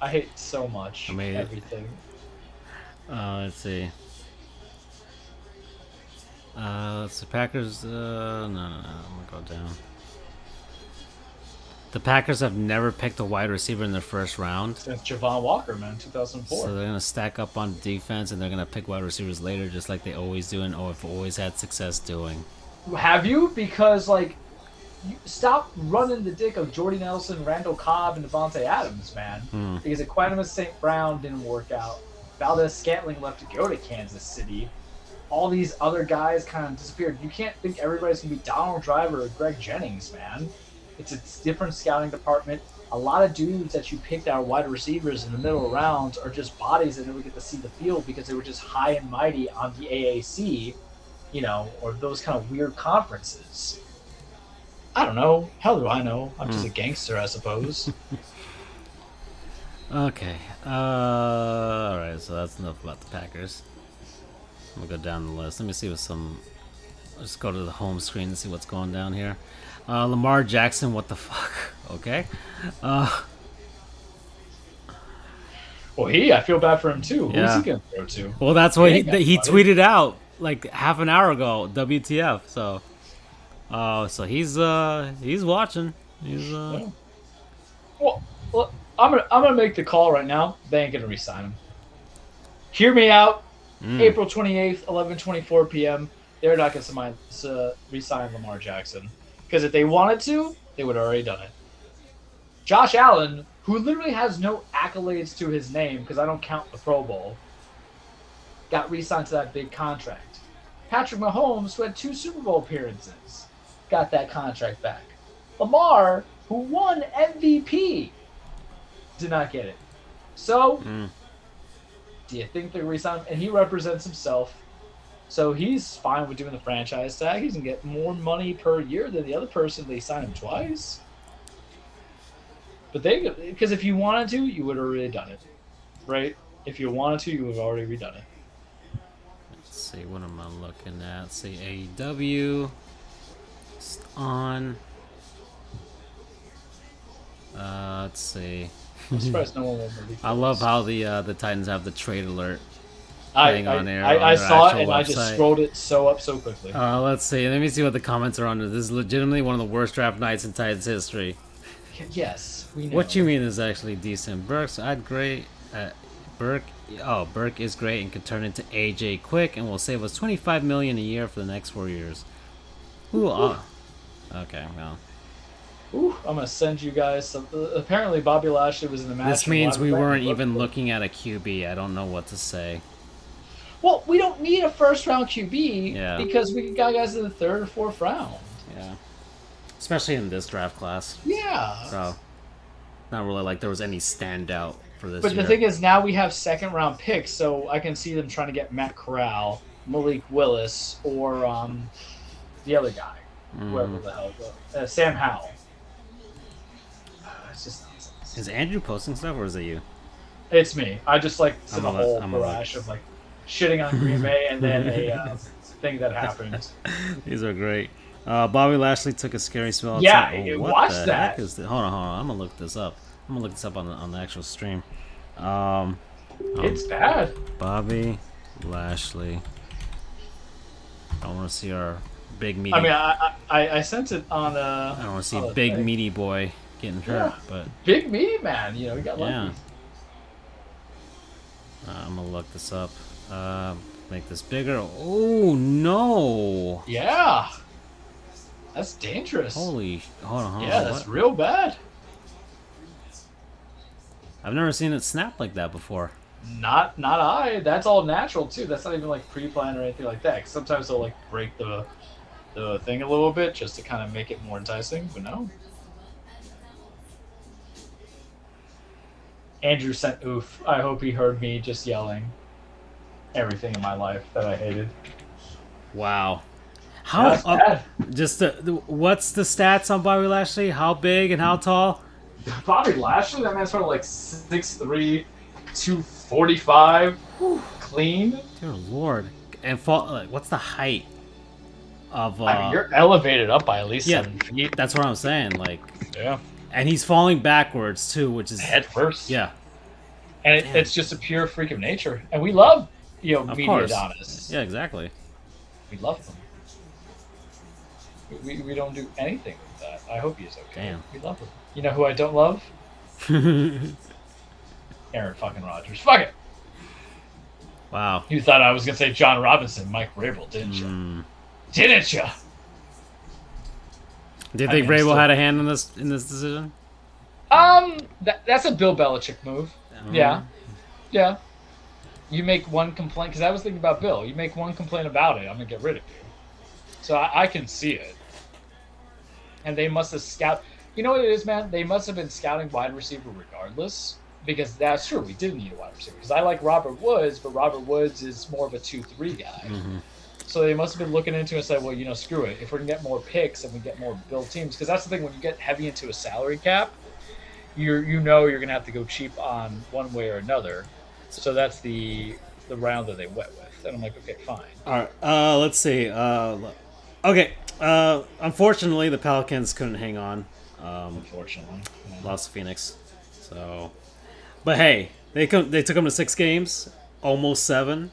I hate so much everything. Let's see. Let's see. Packers. No. I'm gonna go down. The Packers have never picked a wide receiver in their first round. Since Javon Walker, man, 2004. So they're going to stack up on defense, and they're going to pick wide receivers later, just like they always do and have always had success doing. Have you? Because, you stop running the dick of Jordy Nelson, Randall Cobb, and Devontae Adams, man. Because Equanimous St. Brown didn't work out. Valdez Scantling left to go to Kansas City. All these other guys kind of disappeared. You can't think everybody's going to be Donald Driver or Greg Jennings, man. It's a different scouting department. A lot of dudes that you picked out wide receivers in the middle rounds are just bodies that never get to see the field because they were just high and mighty on the AAC, or those kind of weird conferences. I don't know. Hell do I know? I'm just a gangster, I suppose. Okay. All right. So that's enough about the Packers. I'm gonna go down the list. Let me see let's go to the home screen and see what's going down here. Lamar Jackson, what the fuck? Okay. Well, I feel bad for him too. Yeah. Who's he gonna throw to? Well, that's what he tweeted out like half an hour ago. WTF? So, so he's watching. Yeah. Well, I'm gonna make the call right now. They ain't gonna re-sign him. Hear me out. April 28th, 11:24 p.m. They're not gonna re-sign Lamar Jackson. Because if they wanted to, they would have already done it. Josh Allen, who literally has no accolades to his name, because I don't count the Pro Bowl, got re-signed to that big contract. Patrick Mahomes, who had 2 Super Bowl appearances, got that contract back. Lamar, who won MVP, did not get it. So, do you think they're re-signing him? And he represents himself. So he's fine with doing the franchise tag. He's going to get more money per year than the other person. They signed him twice. But because if you wanted to, you would have already done it. Right? If you wanted to, you would have already redone it. Let's see, what am I looking at? Let's see, AEW. It's on. Let's see. I'm surprised no one will believe I love how the Titans have the trade alert. I saw it and I just scrolled it so quickly. Let's see. Let me see what the comments are on this. This is legitimately one of the worst draft nights in Titans history. Yes, we know. What you mean is actually decent. Burke is great and could turn into AJ quick and will save us $25 million a year for the next 4 years. Ooh. Okay, well. Ooh, I'm gonna send you guys some. Apparently, Bobby Lashley was in the match. This means we weren't even looking at a QB. I don't know what to say. Well, we don't need a first-round QB because we got guys in the 3rd or 4th round. Yeah. Especially in this draft class. Yeah. So, not really like there was any standout for this But year. the thing is, now we have 2nd-round picks, so I can see them trying to get Matt Corral, Malik Willis, or the other guy, whoever the hell, Sam Howell. It's just nonsense. Is Andrew posting stuff, or is it you? It's me. I just the whole barrage of shitting on Green Bay and then a thing that happened. These are great. Bobby Lashley took a scary spell. Yeah, watch that. Hold on. I'm gonna look this up. I'm gonna look this up on the actual stream. It's bad. Bobby Lashley. I want to see our big meaty. I mean, I sent it on. I don't want to see big meaty boy getting hurt, but big meaty man. We got lucky. Yeah. I'm gonna look this up. Make this bigger. Oh no! Yeah, that's dangerous. Holy, hold on. Yeah, that's real bad. I've never seen it snap like that before. Not I. That's all natural too. That's not even pre-planned or anything like that. 'Cause sometimes they'll break the thing a little bit just to kind of make it more enticing. But no. Andrew sent oof. I hope he heard me just yelling everything in my life that I hated. Wow. How bad. Just what's the stats on Bobby Lashley? How big and how tall? Bobby Lashley, that man's probably 6'3", 245, clean. Dear Lord. and fall. Like, what's the height of? I mean, you're elevated up by at least Yeah, 7 feet. that's what I'm saying. Like, Yeah, and he's falling backwards too, which is head first. Yeah, and it's just a pure freak of nature, and we love of media course. Adonis. Yeah, exactly. We love them. We don't do anything with that. I hope he's okay. Damn. We love him. You know who I don't love? Aaron fucking Rodgers. Fuck it. Wow. You thought I was gonna say John Robinson, Mike Vrabel, didn't you? Didn't you? Do you I think mean, I'm Vrabel still- had a hand in this decision? That's a Bill Belichick move. Yeah. You make one complaint, because I was thinking about Bill. You make one complaint about it, I'm gonna get rid of you. So I can see it. And they must have You know what it is, man? They must have been scouting wide receiver regardless, because that's true. We did need a wide receiver. Because I like Robert Woods, but Robert Woods is more of a 2-3 guy. Mm-hmm. So they must have been looking into it and said, well, screw it. If we're going to get more picks and we get more build teams, because that's the thing, when you get heavy into a salary cap, you're going to have to go cheap on one way or another. So that's the round that they went with. And I'm like, okay, fine. All right. Let's see. Okay. Unfortunately, the Pelicans couldn't hang on. Unfortunately. Yeah. Lost to Phoenix. So, but hey, they took them to 6 games, almost 7,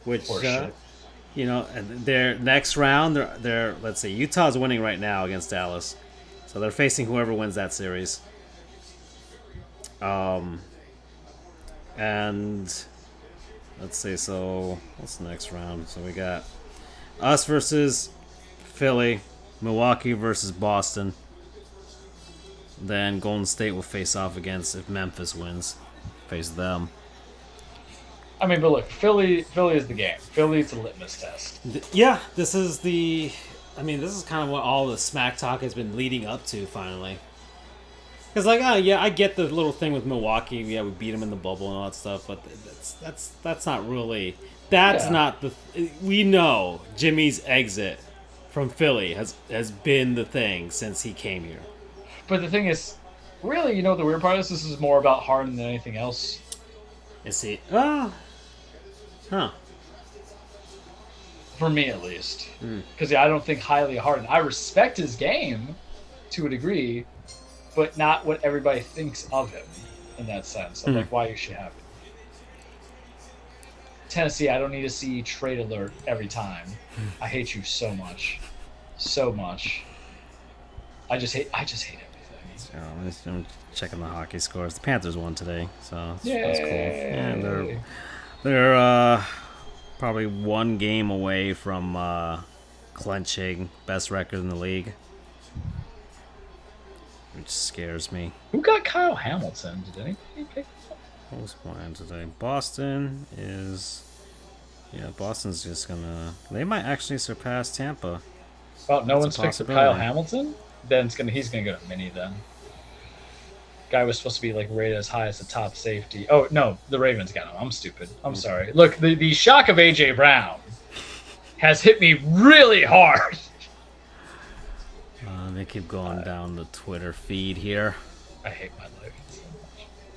which Horseshit. And their next round, they're let's see, Utah's winning right now against Dallas, so they're facing whoever wins that series. And let's see, so what's the next round? So we got us versus Philly, Milwaukee versus Boston. Then Golden State will face off against, if Memphis wins, face them. I mean, but look, Philly is the game. Philly's the litmus test. Yeah, this is kind of what all the smack talk has been leading up to, finally. Because, I get the little thing with Milwaukee. Yeah, we beat them in the bubble and all that stuff, but that's not really... That's not the... We know Jimmy's exit from Philly has been the thing since he came here. But the thing is, really, the weird part is this is more about Harden than anything else. Is he? Huh. For me, at least. Because I don't think highly of Harden. I respect his game to a degree, but not what everybody thinks of him in that sense. Of like why you should have it. Tennessee, I don't need to see trade alert every time. I hate you so much. So much. I just hate everything. I'm checking the hockey scores. The Panthers won today, so that's cool. Yay. Yeah, they're probably 1 game away from clinching best record in the league, which scares me. Who got Kyle Hamilton? Did anybody pick? What was playing today? Boston's just gonna. They might actually surpass Tampa. Well, no That's one's a picked up possibility. Kyle Hamilton. Then he's gonna go to mini then. Guy was supposed to be rated as high as the top safety. Oh no, the Ravens got him. I'm stupid. I'm sorry. Look, the shock of AJ Brown has hit me really hard. They keep going down the Twitter feed here. I hate my life so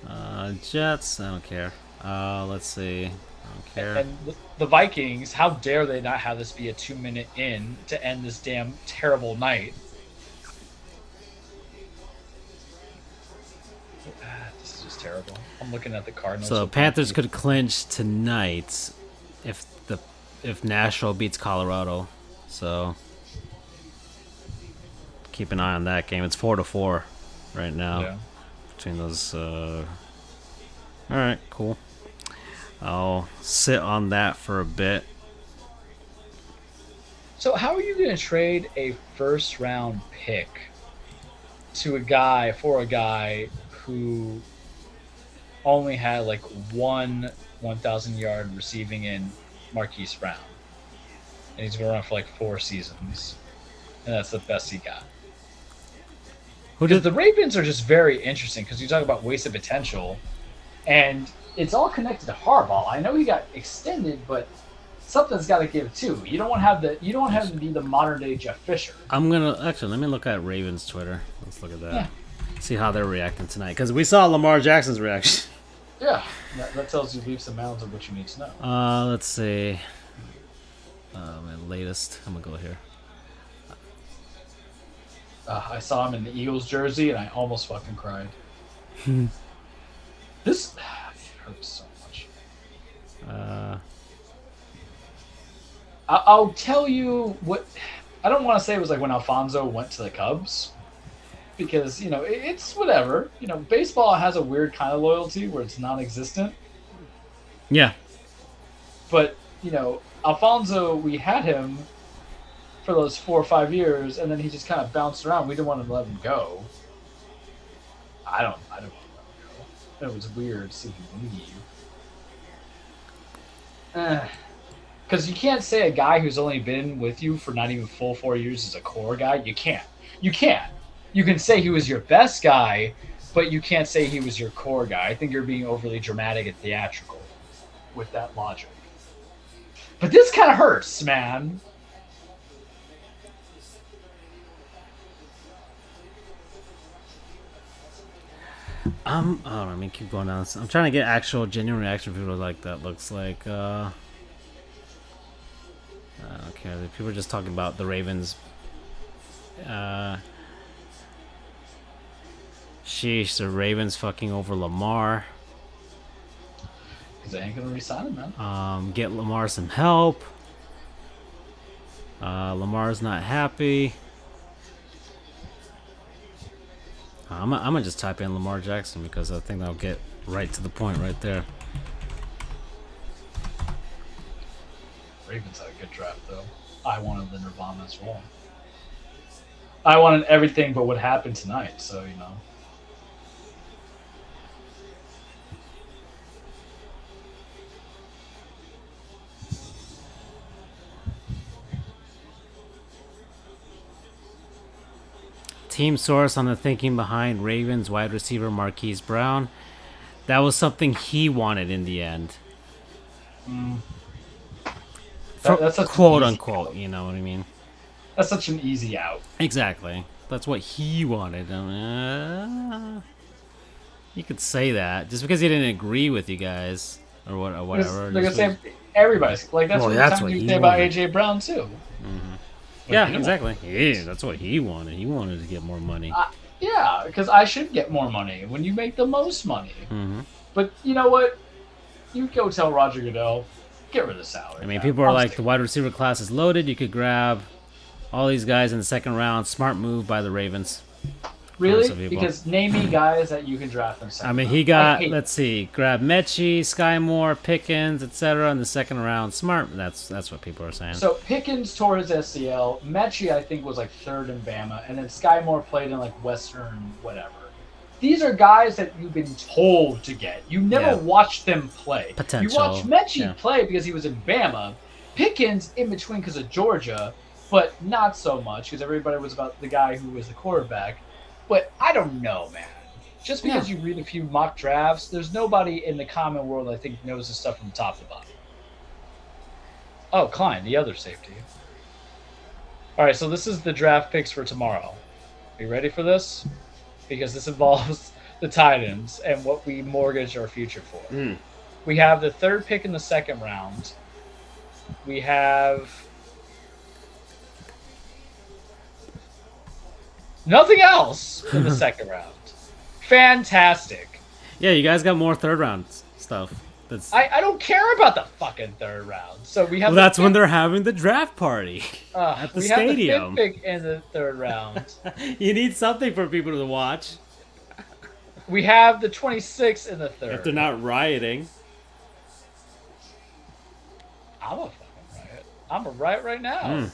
much. Jets, I don't care. Let's see. I don't care. And the Vikings, how dare they not have this be a 2-minute in to end this damn terrible night? This is just terrible. I'm looking at the Cardinals. So Panthers could clinch tonight if Nashville beats Colorado. So keep an eye on that game. It's 4-4 right now between those. All right, cool. I'll sit on that for a bit. So how are you going to trade a first-round pick to a guy who only had one 1,000-yard receiving in Marquise Brown, and he's been around for 4 seasons, and that's the best he got? Because the Ravens are just very interesting because you talk about wasted potential, and it's all connected to Harbaugh. I know he got extended, but something's got to give too. You don't want him to be the modern day Jeff Fisher. Let me look at Ravens Twitter. Let's look at that. Yeah. See how they're reacting tonight because we saw Lamar Jackson's reaction. Yeah, that tells you leaps and bounds of what you need to know. Let's see. And latest. I'm gonna go here. I saw him in the Eagles jersey, and I almost fucking cried. This hurts so much. I'll tell you what. I don't want to say it was like when Alfonso went to the Cubs, because it's whatever. Baseball has a weird kind of loyalty where it's non-existent. Yeah. But Alfonso, we had him for those 4 or 5 years, and then he just kind of bounced around. We didn't want to let him go. I don't want to let him go. It was weird seeing him leave. Because you can't say a guy who's only been with you for not even full 4 years is a core guy. You can't. You can say he was your best guy, but you can't say he was your core guy. I think you're being overly dramatic and theatrical with that logic. But this kind of hurts, man. I don't know. I mean, keep going down. I'm trying to get actual genuine reaction from people like that. Looks like I don't care. People are just talking about the Ravens. Sheesh, the Ravens fucking over Lamar. Because they ain't gonna resign him, man. Get Lamar some help. Lamar's not happy. I'm gonna just type in Lamar Jackson because I think that'll get right to the point right there. Ravens had a good draft, though. I wanted the Nirvana as well. I wanted everything but what happened tonight, so. Team source on the thinking behind Ravens wide receiver Marquise Brown. That was something he wanted in the end. That's such quote unquote, you know what I mean? That's such an easy out. Exactly. That's what he wanted. You could say that just because he didn't agree with you guys or whatever. Like I say, everybody's like that's that's what what you he say about wanted. AJ Brown too. Yeah, exactly. Yeah, that's what he wanted. He wanted to get more money. Yeah, because I should get more money when you make the most money. Mm-hmm. But you know what? You go tell Roger Goodell, get rid of the salary. I mean, people are like, the wide receiver class is loaded. You could grab all these guys in the second round. Smart move by the Ravens. Really? Because name me guys that you can draft in second I mean, round. he got, let's see, grab Mechie, Sky Moore, Pickens, etc. in the second round. Smart. That's what people are saying. So Pickens tore his ACL. Mechie, I think, was like third in Bama. And then Sky Moore played in like Western whatever. These are guys that you've been told to get. You never watched them play. Potential. You watched Mechie play because he was in Bama. Pickens in between because of Georgia, but not so much because everybody was about the guy who was the quarterback. But I don't know, man. Just because you read a few mock drafts, there's nobody in the common world I think knows this stuff from top to bottom. Oh, Klein, the other safety. All right, so this is the draft picks for tomorrow. Are you ready for this? Because this involves the tight ends and what we mortgage our future for. We have the third pick in the second round. We have nothing else in the second round. Fantastic. Yeah, you guys got more third round stuff. I don't care about the fucking third round. So we have. Well, that's when they're having the draft party at the stadium. We have the fifth pick in the third round. You need something for people to watch. We have the 26th in the third. If they're not rioting. I'm a fucking riot. I'm a riot right now.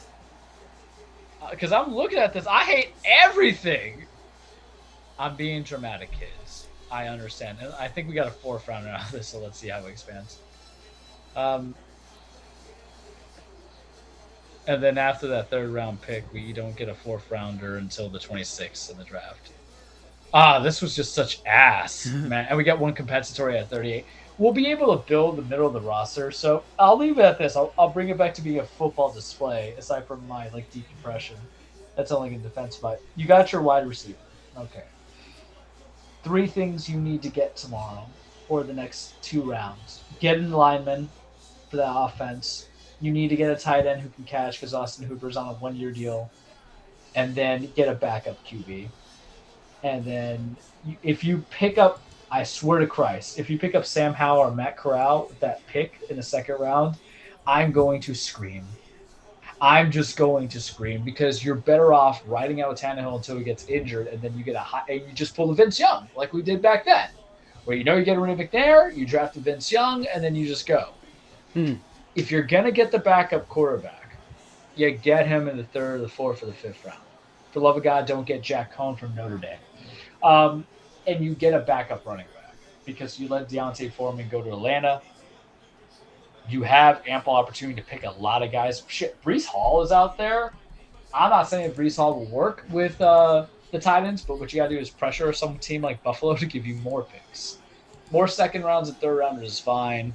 Because I'm looking at this. I hate everything. I'm being dramatic, kids. I understand. And I think we got a fourth rounder out of this, so let's see how it expands. And then after that third round pick, we don't get a fourth rounder until the 26th in the draft. This was just such ass, man. And we got one compensatory at 38. We'll be able to build the middle of the roster. So I'll leave it at this. I'll bring it back to being a football display, aside from my deep depression. That's only in defense, but you got your wide receiver. Okay. 3 things you need to get tomorrow or the next 2 rounds. Get an lineman for that offense. you need to get a tight end who can catch because Austin Hooper's on a 1-year deal, and then get a backup QB. And then if you pick up, I swear to Christ, if you pick up Sam Howell or Matt Corral with that pick in the second round, I'm going to scream. I'm just going to scream because you're better off riding out Tannehill until he gets injured, and then you get and you just pull a Vince Young like we did back then, where you get rid of McNair, you draft a Vince Young, and then you just go. If you're gonna get the backup quarterback, you get him in the third, or the fourth, or the fifth round. For the love of God, don't get Jack Cohn from Notre Dame. And you get a backup running back because you let Deontay Foreman go to Atlanta. You have ample opportunity to pick a lot of guys. Shit, Breece Hall is out there. I'm not saying Breece Hall will work with the Titans, but what you got to do is pressure some team like Buffalo to give you more picks. More second rounds and third rounders is fine.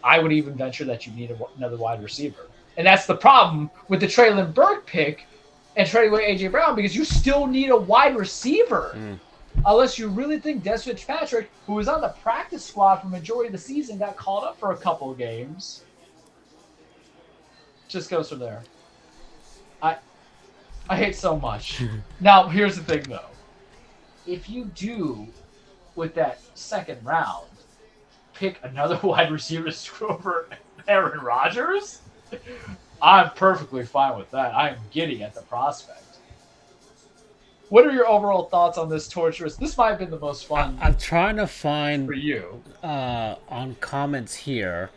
I would even venture that you need another wide receiver. And that's the problem with the Traylon Burke pick and trading away A.J. Brown, because you still need a wide receiver. Unless you really think Des Fitzpatrick, who was on the practice squad for the majority of the season, got called up for a couple of games. Just goes from there. I hate so much. Now, here's the thing, though. If you do, with that second round, pick another wide receiver to screw over Aaron Rodgers, I'm perfectly fine with that. I am giddy at the prospect. What are your overall thoughts on this torturous? This might have been the most fun. I'm trying to find for you on comments here,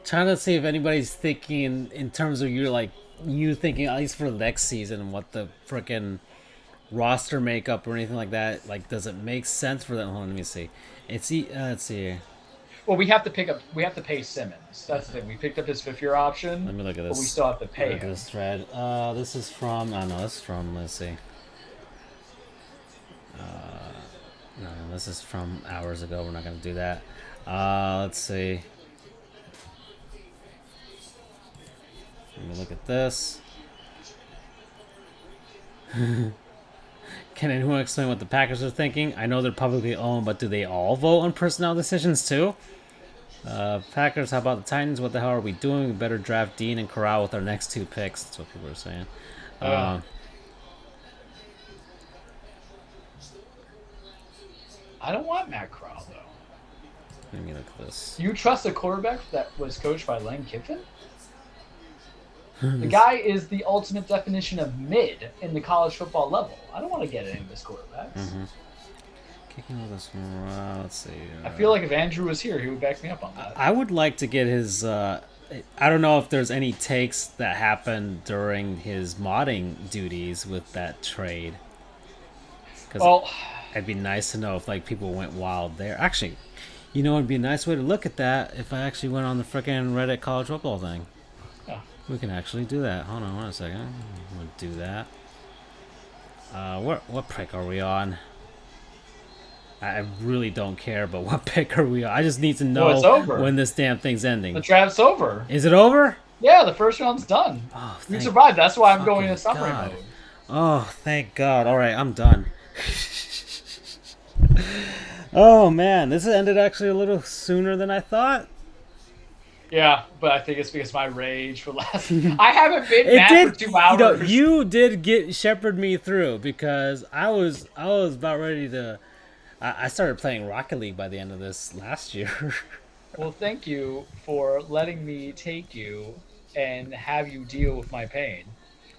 trying to see if anybody's thinking in terms of you thinking at least for the next season what the frickin' roster makeup or anything like that. Like, does it make sense for them? Hold on, let me see. Let's see. Well, we have to pay Simmons. That's the thing. We picked up his 5th-year option. Let me look at this. But we still have to pay him. This thread. This is from. This is from. Let's see. No, this is from hours ago. We're not going to do that. Let's see. Let me look at this. Can anyone explain what the Packers are thinking? I know they're publicly owned, but do they all vote on personnel decisions too? Packers, how about the Titans? What the hell are we doing? We better draft Dean and Corral with our next 2 picks. That's what people are saying. I don't want Matt Corral, though. Let me look at this. You trust a quarterback that was coached by Lane Kiffin? The guy is the ultimate definition of mid in the college football level. I don't want to get any of his quarterbacks. Kicking all this one. Let's see. I feel like if Andrew was here, he would back me up on that. I would like to get his. I don't know if there's any takes that happened during his modding duties with that trade. Well, it'd be nice to know if people went wild there. Actually, it'd be a nice way to look at that if I actually went on the frickin' Reddit college football thing. Yeah. We can actually do that. Hold on 1 second. I'm gonna do that. What pick are we on? I really don't care, but what pick are we on? I just need to know when this damn thing's ending. The draft's over. Is it over? Yeah, the first round's done. Oh, you survived. That's why I'm going into summary God. mode. Oh, thank God. All right, I'm done. Oh, man. This ended actually a little sooner than I thought. Yeah, but I think it's because my rage for last. I haven't been mad for 2 hours. You did shepherd me through because I was about ready to. I started playing Rocket League by the end of this last year. Well, thank you for letting me take you and have you deal with my pain.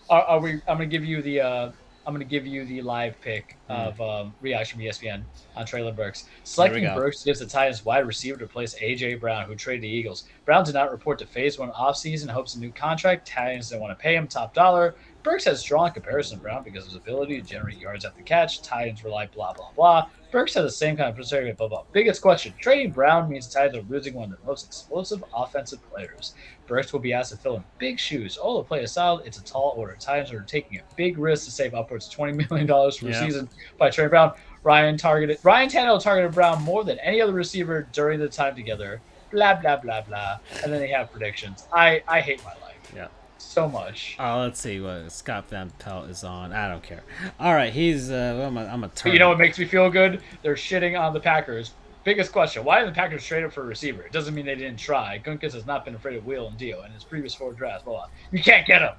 I'm gonna give you the live pick of reaction from ESPN on Traylon Burks. Selecting Burks gives the Titans wide receiver to replace A.J. Brown, who traded the Eagles. Brown did not report to Phase 1 offseason, hopes a new contract. Titans didn't want to pay him top dollar. Burks has strong comparison to Brown because of his ability to generate yards after the catch. Titans rely blah, blah, blah. Burks has the same kind of perspective, blah, blah. Biggest question. Trading Brown means the Titans are losing one of the most explosive offensive players. Burks will be asked to fill in big shoes. All the play aside, it's a tall order. Titans are taking a big risk to save upwards of $20 million for the season by trading Brown. Ryan Tannehill targeted Brown more than any other receiver during the time together. Blah, blah, blah, blah. And then they have predictions. I hate my life. Yeah. So much. Let's see what Scott Van Pelt is on. I don't care. All right, he's I'm a turn. You know what makes me feel good? They're shitting on the Packers. biggest question: why did the Packers trade up for a receiver? It doesn't mean they didn't try. Gunkis has not been afraid of Wheel and Dio in his previous 4 drafts. Blah, blah. You can't get him.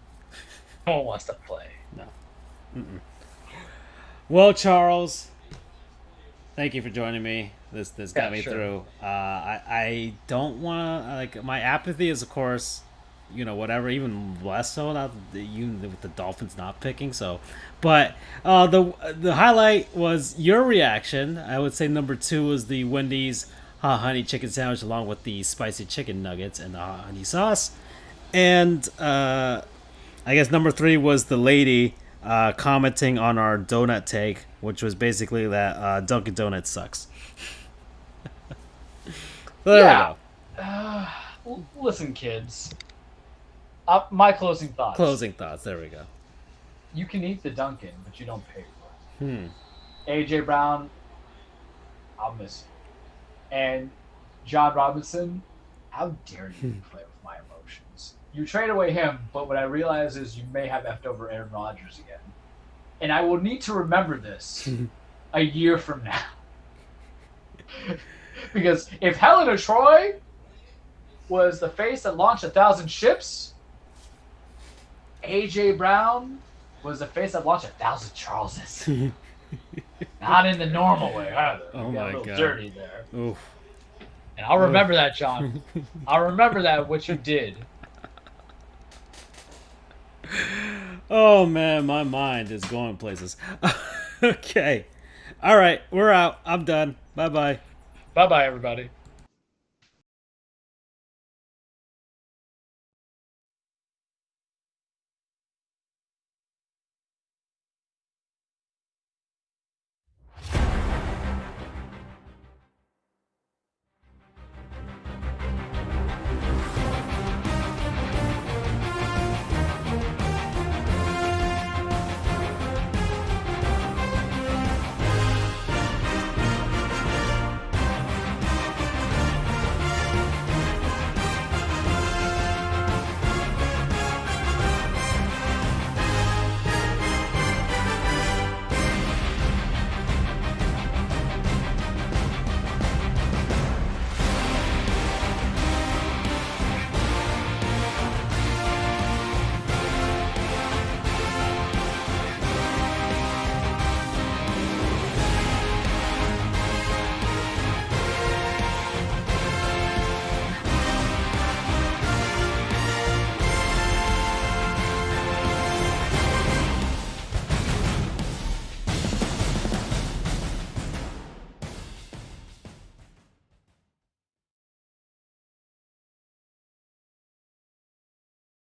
No one wants to play. No. Well, Charles, thank you for joining me. This got me through. I don't want to, like, my apathy is, of course, whatever, even less so now with the Dolphins not picking. So, but the highlight was your reaction. I would say number 2 was the Wendy's honey chicken sandwich, along with the spicy chicken nuggets and the honey sauce. And I guess number 3 was the lady commenting on our donut take, which was basically that Dunkin' Donuts sucks. So there we go. Listen, kids. My closing thoughts. There we go. You can eat the Dunkin', but you don't pay for it. AJ Brown, I'll miss you. And John Robinson, how dare you play with my emotions? You trade away him, but what I realize is you may have left over Aaron Rodgers again. And I will need to remember this a year from now. Because if Helena Troy was the face that launched 1,000 ships, AJ Brown was the face that launched 1,000 Charleses. Not in the normal way either. Oh my God. Dirty there. Oof. And I'll remember that, John. I'll remember that, what you did. Oh man, my mind is going places. Okay. All right, we're out. I'm done. Bye-bye. Bye-bye, everybody.